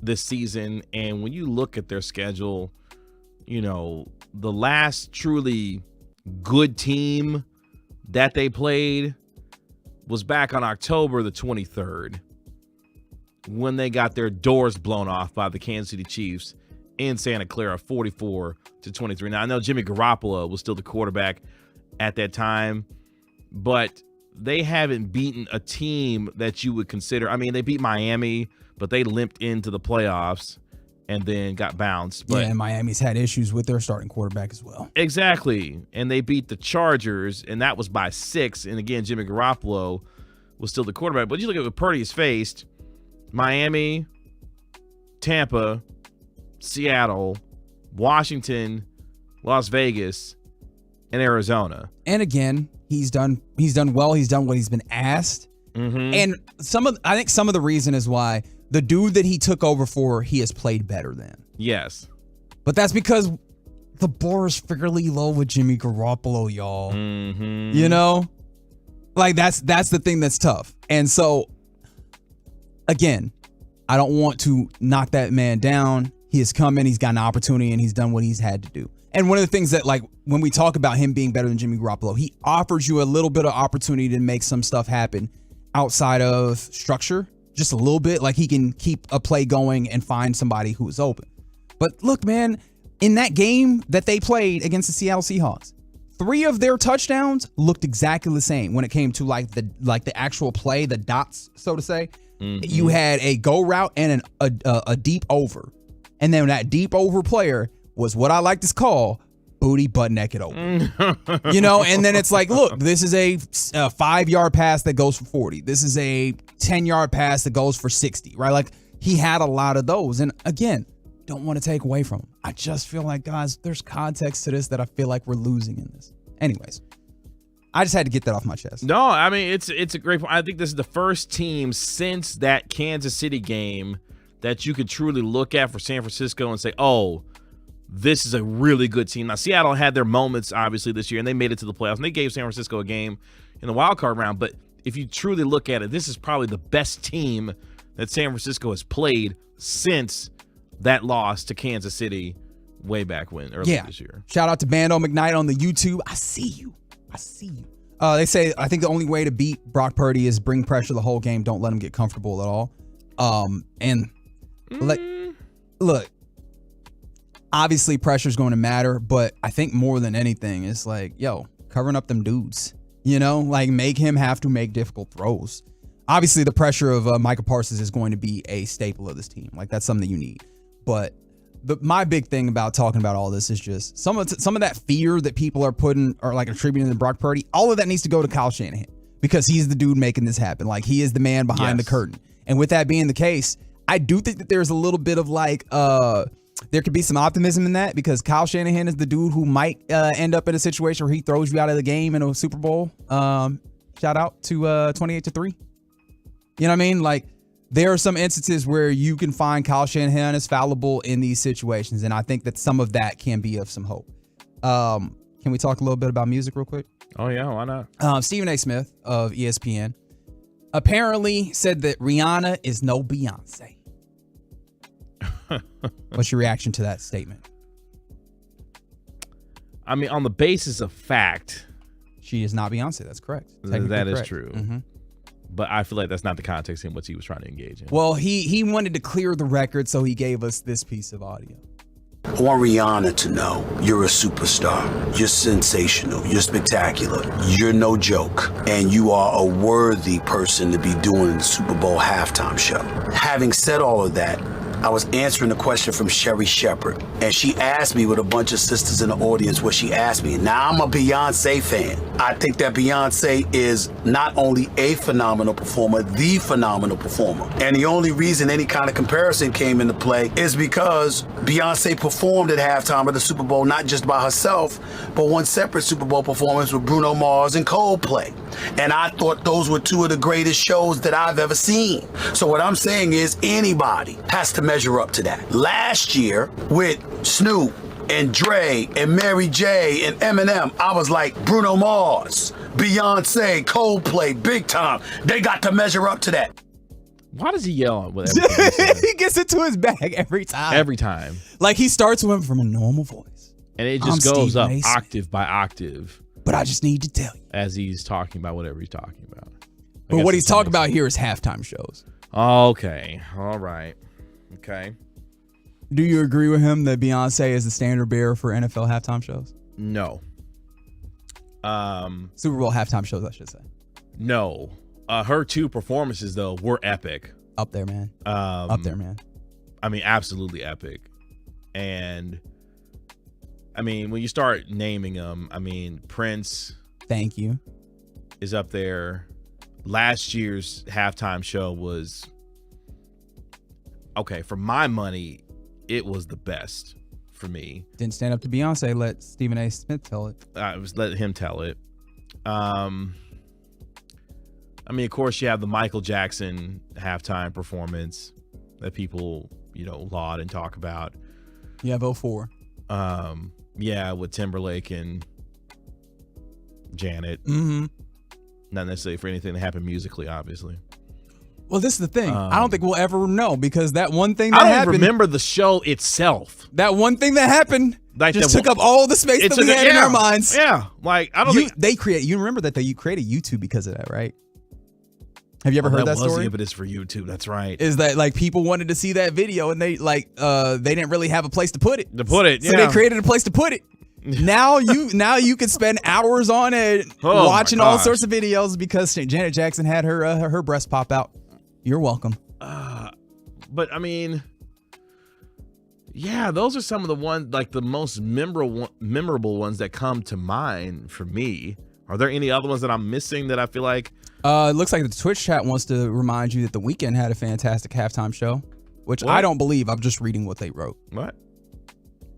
this season. And when you look at their schedule, the last truly good team that they played was back on October the 23rd. when they got their doors blown off by the Kansas City Chiefs in Santa Clara, 44-23. Now, I know Jimmy Garoppolo was still the quarterback at that time, but they haven't beaten a team that you would consider. I mean, they beat Miami, but they limped into the playoffs and then got bounced. But, yeah, and Miami's had issues with their starting quarterback as well. Exactly. And they beat the Chargers, and that was by 6. And again, Jimmy Garoppolo was still the quarterback. But you look at what Purdy's faced: Miami, Tampa, Seattle, Washington, Las Vegas, and Arizona. And again, he's done well. He's done what he's been asked. Mm-hmm. And I think some of the reason is why the dude that he took over for, he has played better than. Yes. But that's because the bar is fairly low with Jimmy Garoppolo, y'all. Mm-hmm. You know? Like, that's the thing that's tough. And so, again, I don't want to knock that man down. He has come in, he's got an opportunity, and he's done what he's had to do. And one of the things that, like, when we talk about him being better than Jimmy Garoppolo, he offers you a little bit of opportunity to make some stuff happen outside of structure. Just a little bit. Like, he can keep a play going and find somebody who is open. But look, man, in that game that they played against the Seattle Seahawks, 3 of their touchdowns looked exactly the same when it came to like the actual play, the dots, so to say. Mm-hmm. You had a go route and a deep over. And then that deep over player was what I like to call booty butt naked open. You know, and then it's like, look, this is a 5-yard pass that goes for 40. This is a 10-yard pass that goes for 60, right? Like, he had a lot of those. And again, don't want to take away from him. I just feel like, guys, there's context to this that I feel like we're losing in this. Anyways, I just had to get that off my chest. No, I mean, it's a great point. I think this is the first team since that Kansas City game that you could truly look at for San Francisco and say, oh, this is a really good team. Now, Seattle had their moments, obviously, this year, and they made it to the playoffs, and they gave San Francisco a game in the wild card round. But if you truly look at it, this is probably the best team that San Francisco has played since that loss to Kansas City way back when, earlier this year. Shout out to Bando McKnight on the YouTube. I see you. They say, I think the only way to beat Brock Purdy is bring pressure the whole game. Don't let him get comfortable at all. Look, obviously pressure is going to matter, but I think more than anything, it's like, yo, covering up them dudes, you know, like make him have to make difficult throws. Obviously, the pressure of Micah Parsons is going to be a staple of this team. Like, that's something that you need. But my big thing about talking about all this is just some of that fear that people are putting or like attributing to Brock Purdy. All of that needs to go to Kyle Shanahan because he's the dude making this happen. Like, he is the man behind the curtain. And with that being the case, I do think that there's a little bit of like there could be some optimism in that because Kyle Shanahan is the dude who might end up in a situation where he throws you out of the game in a Super Bowl. Shout out to 28-3. You know what I mean? Like, there are some instances where you can find Kyle Shanahan is fallible in these situations, and I think that some of that can be of some hope. Can we talk a little bit about music real quick? Oh, yeah, why not? Stephen A. Smith of ESPN apparently said that Rihanna is no Beyonce. What's your reaction to that statement? I mean, on the basis of fact, she is not Beyonce. That's correct. That is correct. true. Mm-hmm. But I feel like that's not the context in which he was trying to engage in. Well, he wanted to clear the record, so he gave us this piece of audio. I want Rihanna to know you're a superstar. You're sensational. You're spectacular. You're no joke. And you are a worthy person to be doing the Super Bowl halftime show. Having said all of that, I was answering a question from Sherry Shepherd, and she asked me with a bunch of sisters in the audience what she asked me. Now, I'm a Beyonce fan. I think that Beyonce is not only a phenomenal performer, the phenomenal performer. And the only reason any kind of comparison came into play is because Beyonce performed at halftime of the Super Bowl, not just by herself, but one separate Super Bowl performance with Bruno Mars and Coldplay. And I thought those were two of the greatest shows that I've ever seen. So what I'm saying is anybody has to measure up to that. Last year with Snoop and Dre and Mary J and Eminem, I was like, Bruno Mars, Beyonce, Coldplay, big time. They got to measure up to that. Why does he yell with everything? He gets into his bag every time. Every time. Like, he starts with him from a normal voice. And it just goes up octave by octave. But I just need to tell you. As he's talking about whatever he's talking about. But what he's talking about here is halftime shows. Okay. All right. Okay. Do you agree with him that Beyonce is the standard bearer for NFL halftime shows? No. Super Bowl halftime shows, I should say. No. Her 2 performances, though, were epic. Up there, man. Up there, man. I mean, absolutely epic. And, I mean, when you start naming them, I mean, Prince. Thank you. Is up there. Last year's halftime show was, okay, for my money, it was the best for me. Didn't stand up to Beyonce. Let Stephen A. Smith tell it. I was letting him tell it. I mean, of course, you have the Michael Jackson halftime performance that people, laud and talk about. You have 04. Yeah, with Timberlake and Janet. Mm-hmm. Not necessarily for anything that happened musically, obviously. Well, this is the thing. I don't think we'll ever know because that one thing that happened. I don't remember the show itself. That one thing that happened just took up all the space that we had in our minds. Yeah, like I don't think they create. You remember that they created YouTube because of that, right? Have you ever heard that story? That was the impetus for YouTube. That's right. Is that like people wanted to see that video and they didn't really have a place to put it. So they created a place to put it. Now you can spend hours on it watching all sorts of videos because Janet Jackson had her breast pop out. You're welcome. But I mean, yeah, those are some of the ones, like the most memorable ones that come to mind for me. Are there any other ones that I'm missing that I feel like? It looks like the Twitch chat wants to remind you that The Weeknd had a fantastic halftime show, which I don't believe. I'm just reading what they wrote. What?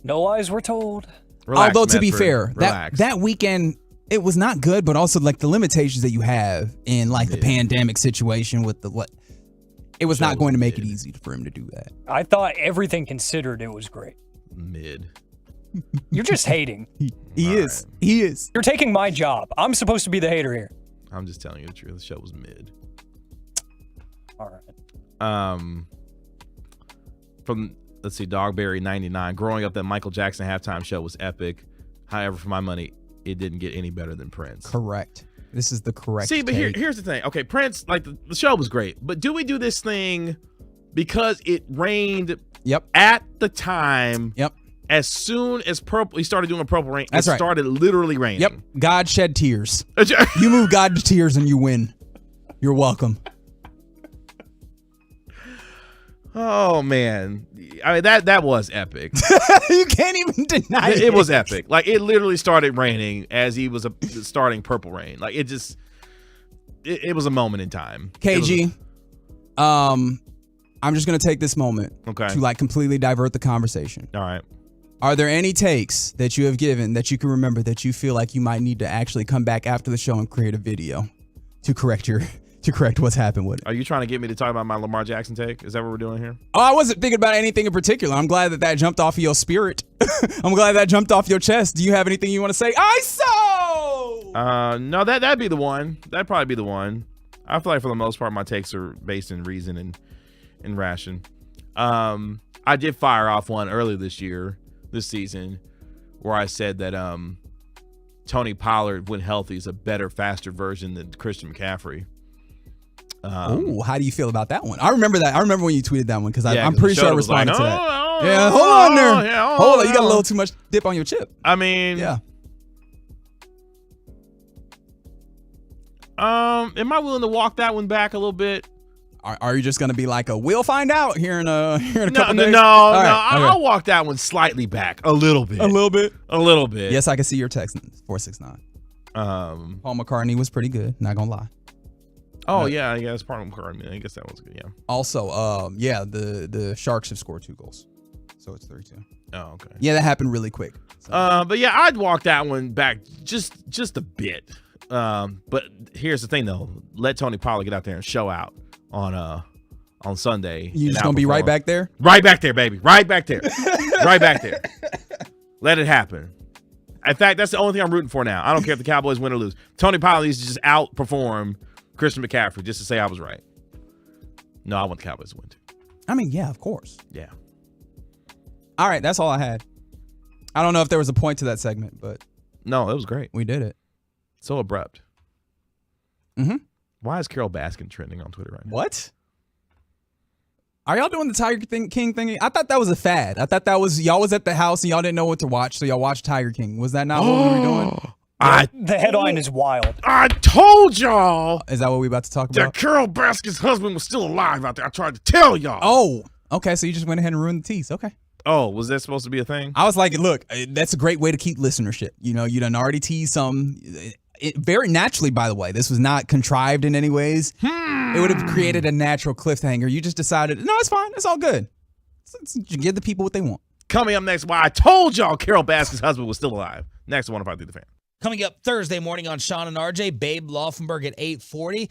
No lies were told. Relax, although to be Medford. fair, Relax. that weekend it was not good, but also like the limitations that you have in like the pandemic situation with it was not going to make it easy for him to do that. I thought everything considered it was great. Mid. You're just hating. He is. He is. You're taking my job. I'm supposed to be the hater here. I'm just telling you the truth. The show was mid. All right. From let's see, Dogberry 99. Growing up, that Michael Jackson halftime show was epic. However, for my money, it didn't get any better than Prince. Correct. This is the correct. See, but here's the thing. Okay, Prince, like the show was great, but do we do this thing because it rained? Yep. At the time. Yep. As soon as he started doing a Purple Rain, That's it right. started literally raining. Yep. God shed tears. You move God to tears and you win. You're welcome. Oh man, I mean that was epic. You can't even deny it. It was epic. Like it literally started raining as he was starting Purple Rain. Like it was a moment in time. KG, I'm just gonna take this moment to like completely divert the conversation. All right. Are there any takes that you have given that you can remember that you feel like you might need to actually come back after the show and create a video to correct what's happened with it? Are you trying to get me to talk about my Lamar Jackson take? Is that what we're doing here? Oh, I wasn't thinking about anything in particular. I'm glad that jumped off of your spirit. I'm glad that jumped off your chest. Do you have anything you want to say? No, that'd be the one. That'd probably be the one. I feel like for the most part, my takes are based in reason and ration. I did fire off one earlier this season, where I said that Tony Pollard, when healthy, is a better, faster version than Christian McCaffrey. How do you feel about that one? I remember that. I remember when you tweeted that one because I'm 'cause pretty the sure I show was responded like, to that. "Oh, Yeah, hold on there. yeah, hold on. You got a little too much dip on your chip. I mean, yeah. Am I willing to walk that one back a little bit? Are you just going to be like we'll find out here in a couple days? No. Right, I'll walk that one slightly back a little bit. A little bit. Yes, I can see your text 469. Paul McCartney was pretty good. Not gonna lie. Oh yeah, it's part of McCartney. I guess that was good. Yeah. Also, the Sharks have scored 2 goals, so it's 3-2. Oh, okay. Yeah, that happened really quick. So. But yeah, I'd walk that one back just a bit. But here's the thing though: let Tony Pollard get out there and show out on Sunday. You just gonna be right back there? Right back there, baby. Right back there. Right back there. Let it happen. In fact, that's the only thing I'm rooting for now. I don't care if the Cowboys win or lose. Tony Pollard needs to just outperform Christian McCaffrey just to say I was right. No, I want the Cowboys to win too. I mean, yeah, of course. Yeah. All right, that's all I had. I don't know if there was a point to that segment, but no, it was great. We did it. So abrupt. Mm-hmm. Why is Carol Baskin trending on Twitter right now? What? Are y'all doing the Tiger King thing? I thought that was a fad. I thought that was y'all was at the house and y'all didn't know what to watch, so y'all watched Tiger King. Was that not what we were doing? The headline is wild. I told y'all. Is that what we about to talk That about? Carol Baskin's husband was still alive out there. I tried to tell y'all. Oh, okay. So you just went ahead and ruined the tease. Okay. Oh, was that supposed to be a thing? I was like, look, that's a great way to keep listenership. You know, you done already teased some. Very naturally, by the way. This was not contrived in any ways. It would have created a natural cliffhanger. You just decided, no, it's fine. It's all good. Give the people what they want. Coming up next, why I told y'all Carol Baskin's husband was still alive. Next, 105 through the fan. Coming up Thursday morning on Sean and RJ, Babe Laufenberg at 8:40.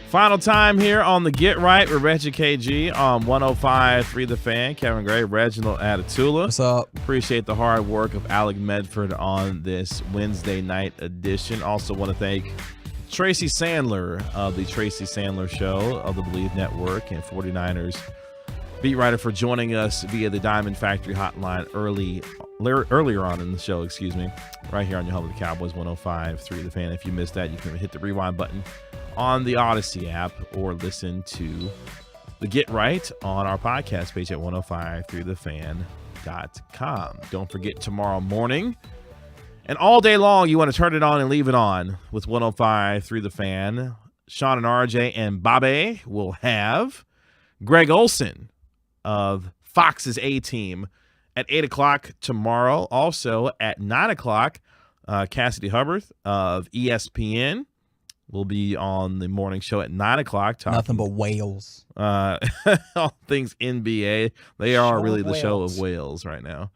Final time here on the Get Right with Reggie KG on 105.3 The Fan. Kevin Gray, Reginald Atatula. What's up? Appreciate the hard work of Alec Medford on this Wednesday night edition. Also want to thank Tracy Sandler of the Tracy Sandler Show of the Believe Network and 49ers beat writer for joining us via the Diamond Factory hotline earlier on in the show, right here on your home of the Cowboys 105.3 The Fan. If you missed that, you can hit the rewind button on the Odyssey app or listen to the Get Right on our podcast page at 105.3thefan.com. Don't forget tomorrow morning and all day long, you want to turn it on and leave it on with 105.3 The Fan. Sean and RJ and Bobby will have Greg Olson of Fox's A-Team at 8 o'clock tomorrow. Also at 9 o'clock, Cassidy Hubbard of ESPN will be on the morning show at 9 o'clock. Nothing but whales. All things NBA. They are really the show of whales right now.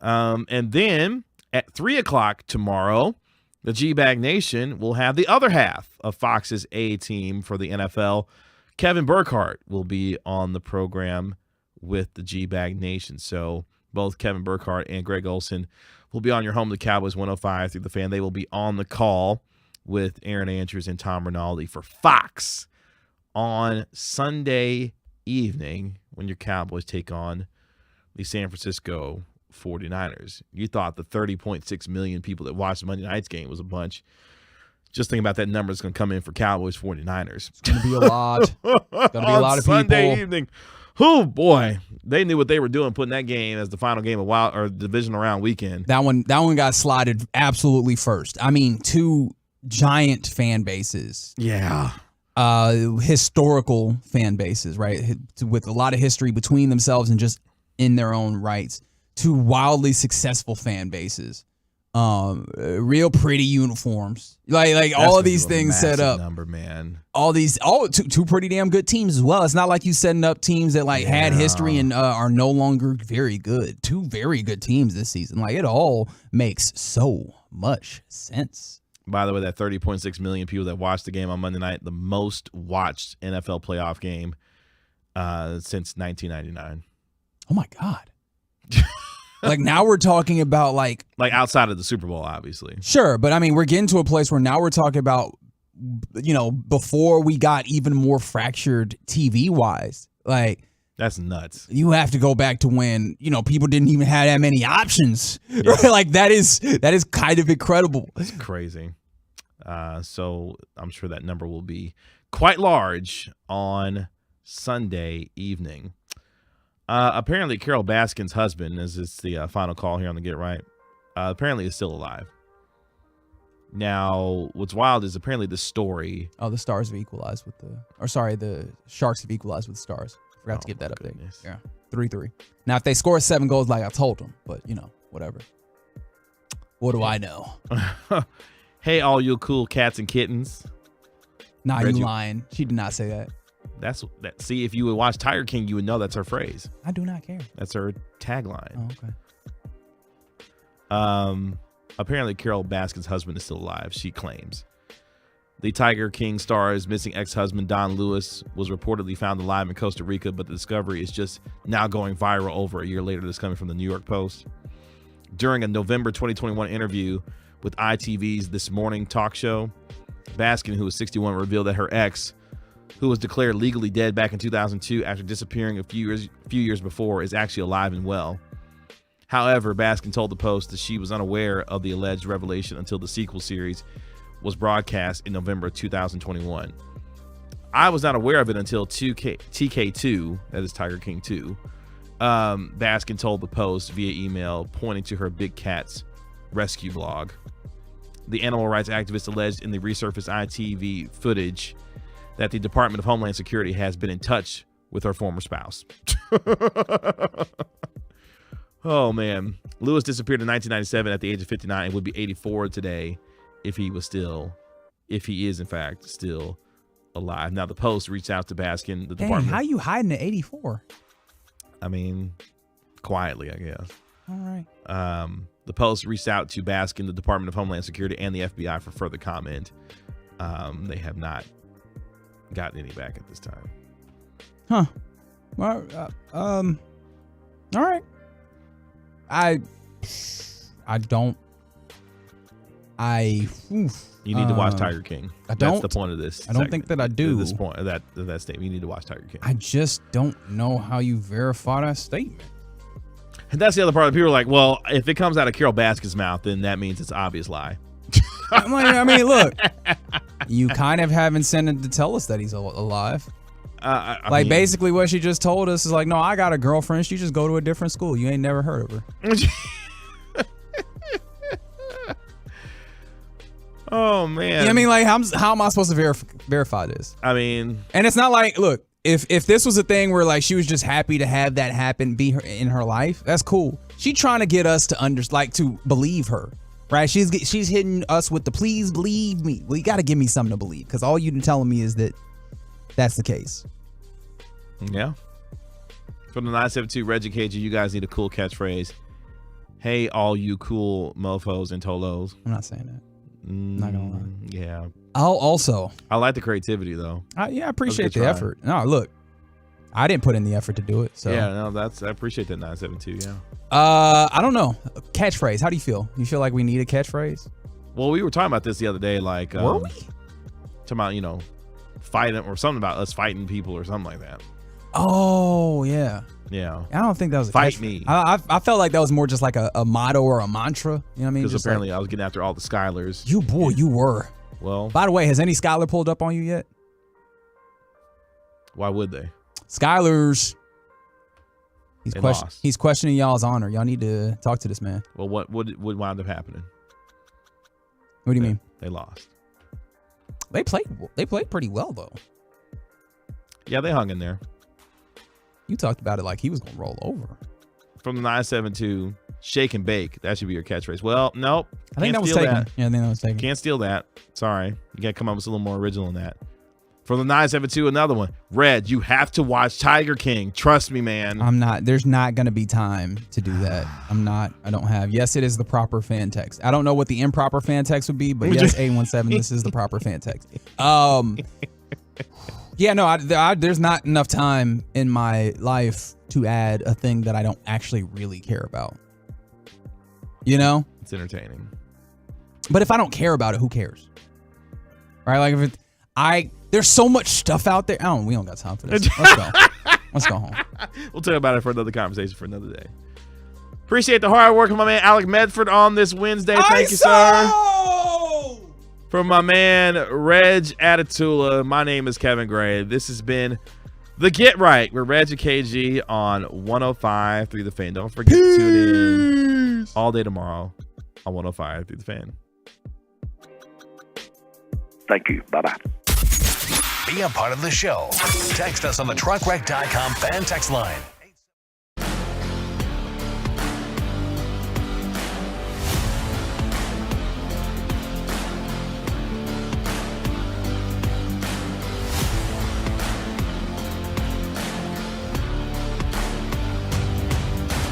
And then at 3 o'clock tomorrow, the G-Bag Nation will have the other half of Fox's A-Team for the NFL. Kevin Burkhardt will be on the program with the G-Bag Nation. So both Kevin Burkhardt and Greg Olson will be on your home, the Cowboys 105 through the Fan. They will be on the call with Aaron Andrews and Tom Rinaldi for Fox on Sunday evening when your Cowboys take on the San Francisco 49ers. You thought the 30.6 million people that watched Monday night's game was a bunch. Just think about that number that's going to come in for Cowboys 49ers. It's going to be a lot. It's going to be a lot of people. Sunday evening. Oh, boy. They knew what they were doing putting that game as the final game of divisional round weekend. That one got slotted absolutely first. I mean, two giant fan bases. Yeah. Historical fan bases, right? With a lot of history between themselves and just in their own rights. Two wildly successful fan bases. Real pretty uniforms. Like all of these things set up. Number, man. Two pretty damn good teams as well. It's not like you setting up teams that had history and are no longer very good. Two very good teams this season. Like it all makes so much sense. By the way, that 30.6 million people that watched the game on Monday night, the most watched NFL playoff game since 1999. Oh my God. Like now we're talking about like outside of the Super Bowl, obviously. Sure, but I mean we're getting to a place where now we're talking about, before we got even more fractured TV wise. Like that's nuts. You have to go back to when people didn't even have that many options. Yeah. Right? Like that is kind of incredible. That's crazy. So I'm sure that number will be quite large on Sunday evening. Apparently, Carol Baskin's husband, as it's the final call here on the Get Right, apparently is still alive. Now, what's wild is apparently the story. Oh, the Stars have equalized with the Sharks have equalized with the Stars. Forgot to give that update. Yeah, 3-3. Now, if they score 7 goals, like I told them, but whatever. What do I know? Hey, all you cool cats and kittens. Nah, you lying. She did not say that. That's that. See, if you would watch Tiger King, you would know that's her phrase. I do not care. That's her tagline. Oh, okay. Apparently, Carol Baskin's husband is still alive. She claims the Tiger King star's missing ex-husband Don Lewis was reportedly found alive in Costa Rica, but the discovery is just now going viral over a year later. This coming from the New York Post. During a November 2021 interview with ITV's This Morning talk show, Baskin, who was 61, revealed that her ex, who was declared legally dead back in 2002 after disappearing a few years before, is actually alive and well. However, Baskin told the Post that she was unaware of the alleged revelation until the sequel series was broadcast in November 2021. I was not aware of it until TK2, that is Tiger King 2. Baskin told the Post via email, pointing to her Big Cats rescue blog. The animal rights activist alleged in the resurfaced ITV footage that the Department of Homeland Security has been in touch with her former spouse. Oh, man. Lewis disappeared in 1997 at the age of 59 and would be 84 today if he is, in fact, still alive. Now, the Post reached out to Baskin. The department. How you hiding at 84? I mean, quietly, I guess. All right. The Post reached out to Baskin, the Department of Homeland Security, and the FBI for further comment. They have not gotten any back at this time. Huh. Well, all right. I don't. You need to watch Tiger King. I don't. That's the point of this. I don't think that I do. At this point of that statement, you need to watch Tiger King. I just don't know how you verify that statement. And that's the other part. People are like, well, if it comes out of Carol Baskin's mouth, then that means it's an obvious lie. I'm like, I mean, look, you kind of have incentive to tell us that he's alive. I mean, basically what she just told us is like, no, I got a girlfriend. She just go to a different school. You ain't never heard of her. Oh, man. Yeah, I mean, like, how am I supposed to verify this? I mean, and it's not like, look, if this was a thing where like she was just happy to have that happen, be her in her life, that's cool. She trying to get us to to believe her, right? She's hitting us with the please believe me. Well, you got to give me something to believe, because all you've been telling me is that that's the case. Yeah. From the 972 Reggie KG, you guys need a cool catchphrase. Hey, all you cool mofos and tolos. I'm not saying that. Not gonna lie. Yeah. I like the creativity though. I appreciate the effort. No, look, I didn't put in the effort to do it. So yeah, no, I appreciate that 972. Yeah. I don't know. Catchphrase. How do you feel? You feel like we need a catchphrase? Well, we were talking about this the other day. Like, were we? Talking about fighting or something about us fighting people or something like that. Oh yeah. Yeah. I don't think that was a fight catchphrase. me. I felt like that was more just like a motto or a mantra. You know what I mean? Because apparently I was getting after all the Skylers. You were. Well. By the way, has any Skyler pulled up on you yet? Why would they? Skylers. Lost. He's questioning y'all's honor. Y'all need to talk to this man. Well, what wound up happening? What do you mean? They lost. They played pretty well though. Yeah, they hung in there. You talked about it like he was gonna roll over. From the 972, shake and bake. That should be your catchphrase. Well, nope. I think that was taken. Yeah, I think that was taken. Can't steal that. Sorry. You gotta come up with a little more original than that. From the 972, another one. Red, you have to watch Tiger King. Trust me, man. I'm not. There's not gonna be time to do that. I'm not. I don't have. Yes, it is the proper fan text. I don't know what the improper fan text would be, but yes, 817. This is the proper fan text. Yeah, no, there's not enough time in my life to add a thing that I don't actually really care about. You know? It's entertaining. But if I don't care about it, who cares? Right? Like there's so much stuff out there. We don't got time for this. Let's go. Let's go home. We'll talk about it for another conversation for another day. Appreciate the hard work of my man Alec Medford on this Wednesday. Thank you, sir. From my man Reg Atatula, my name is Kevin Gray. This has been The Get Right with Reg and KG on 105.3 The Fan. Don't forget to tune in all day tomorrow on 105.3 The Fan. Thank you. Bye-bye. Be a part of the show. Text us on the truckwreck.com fan text line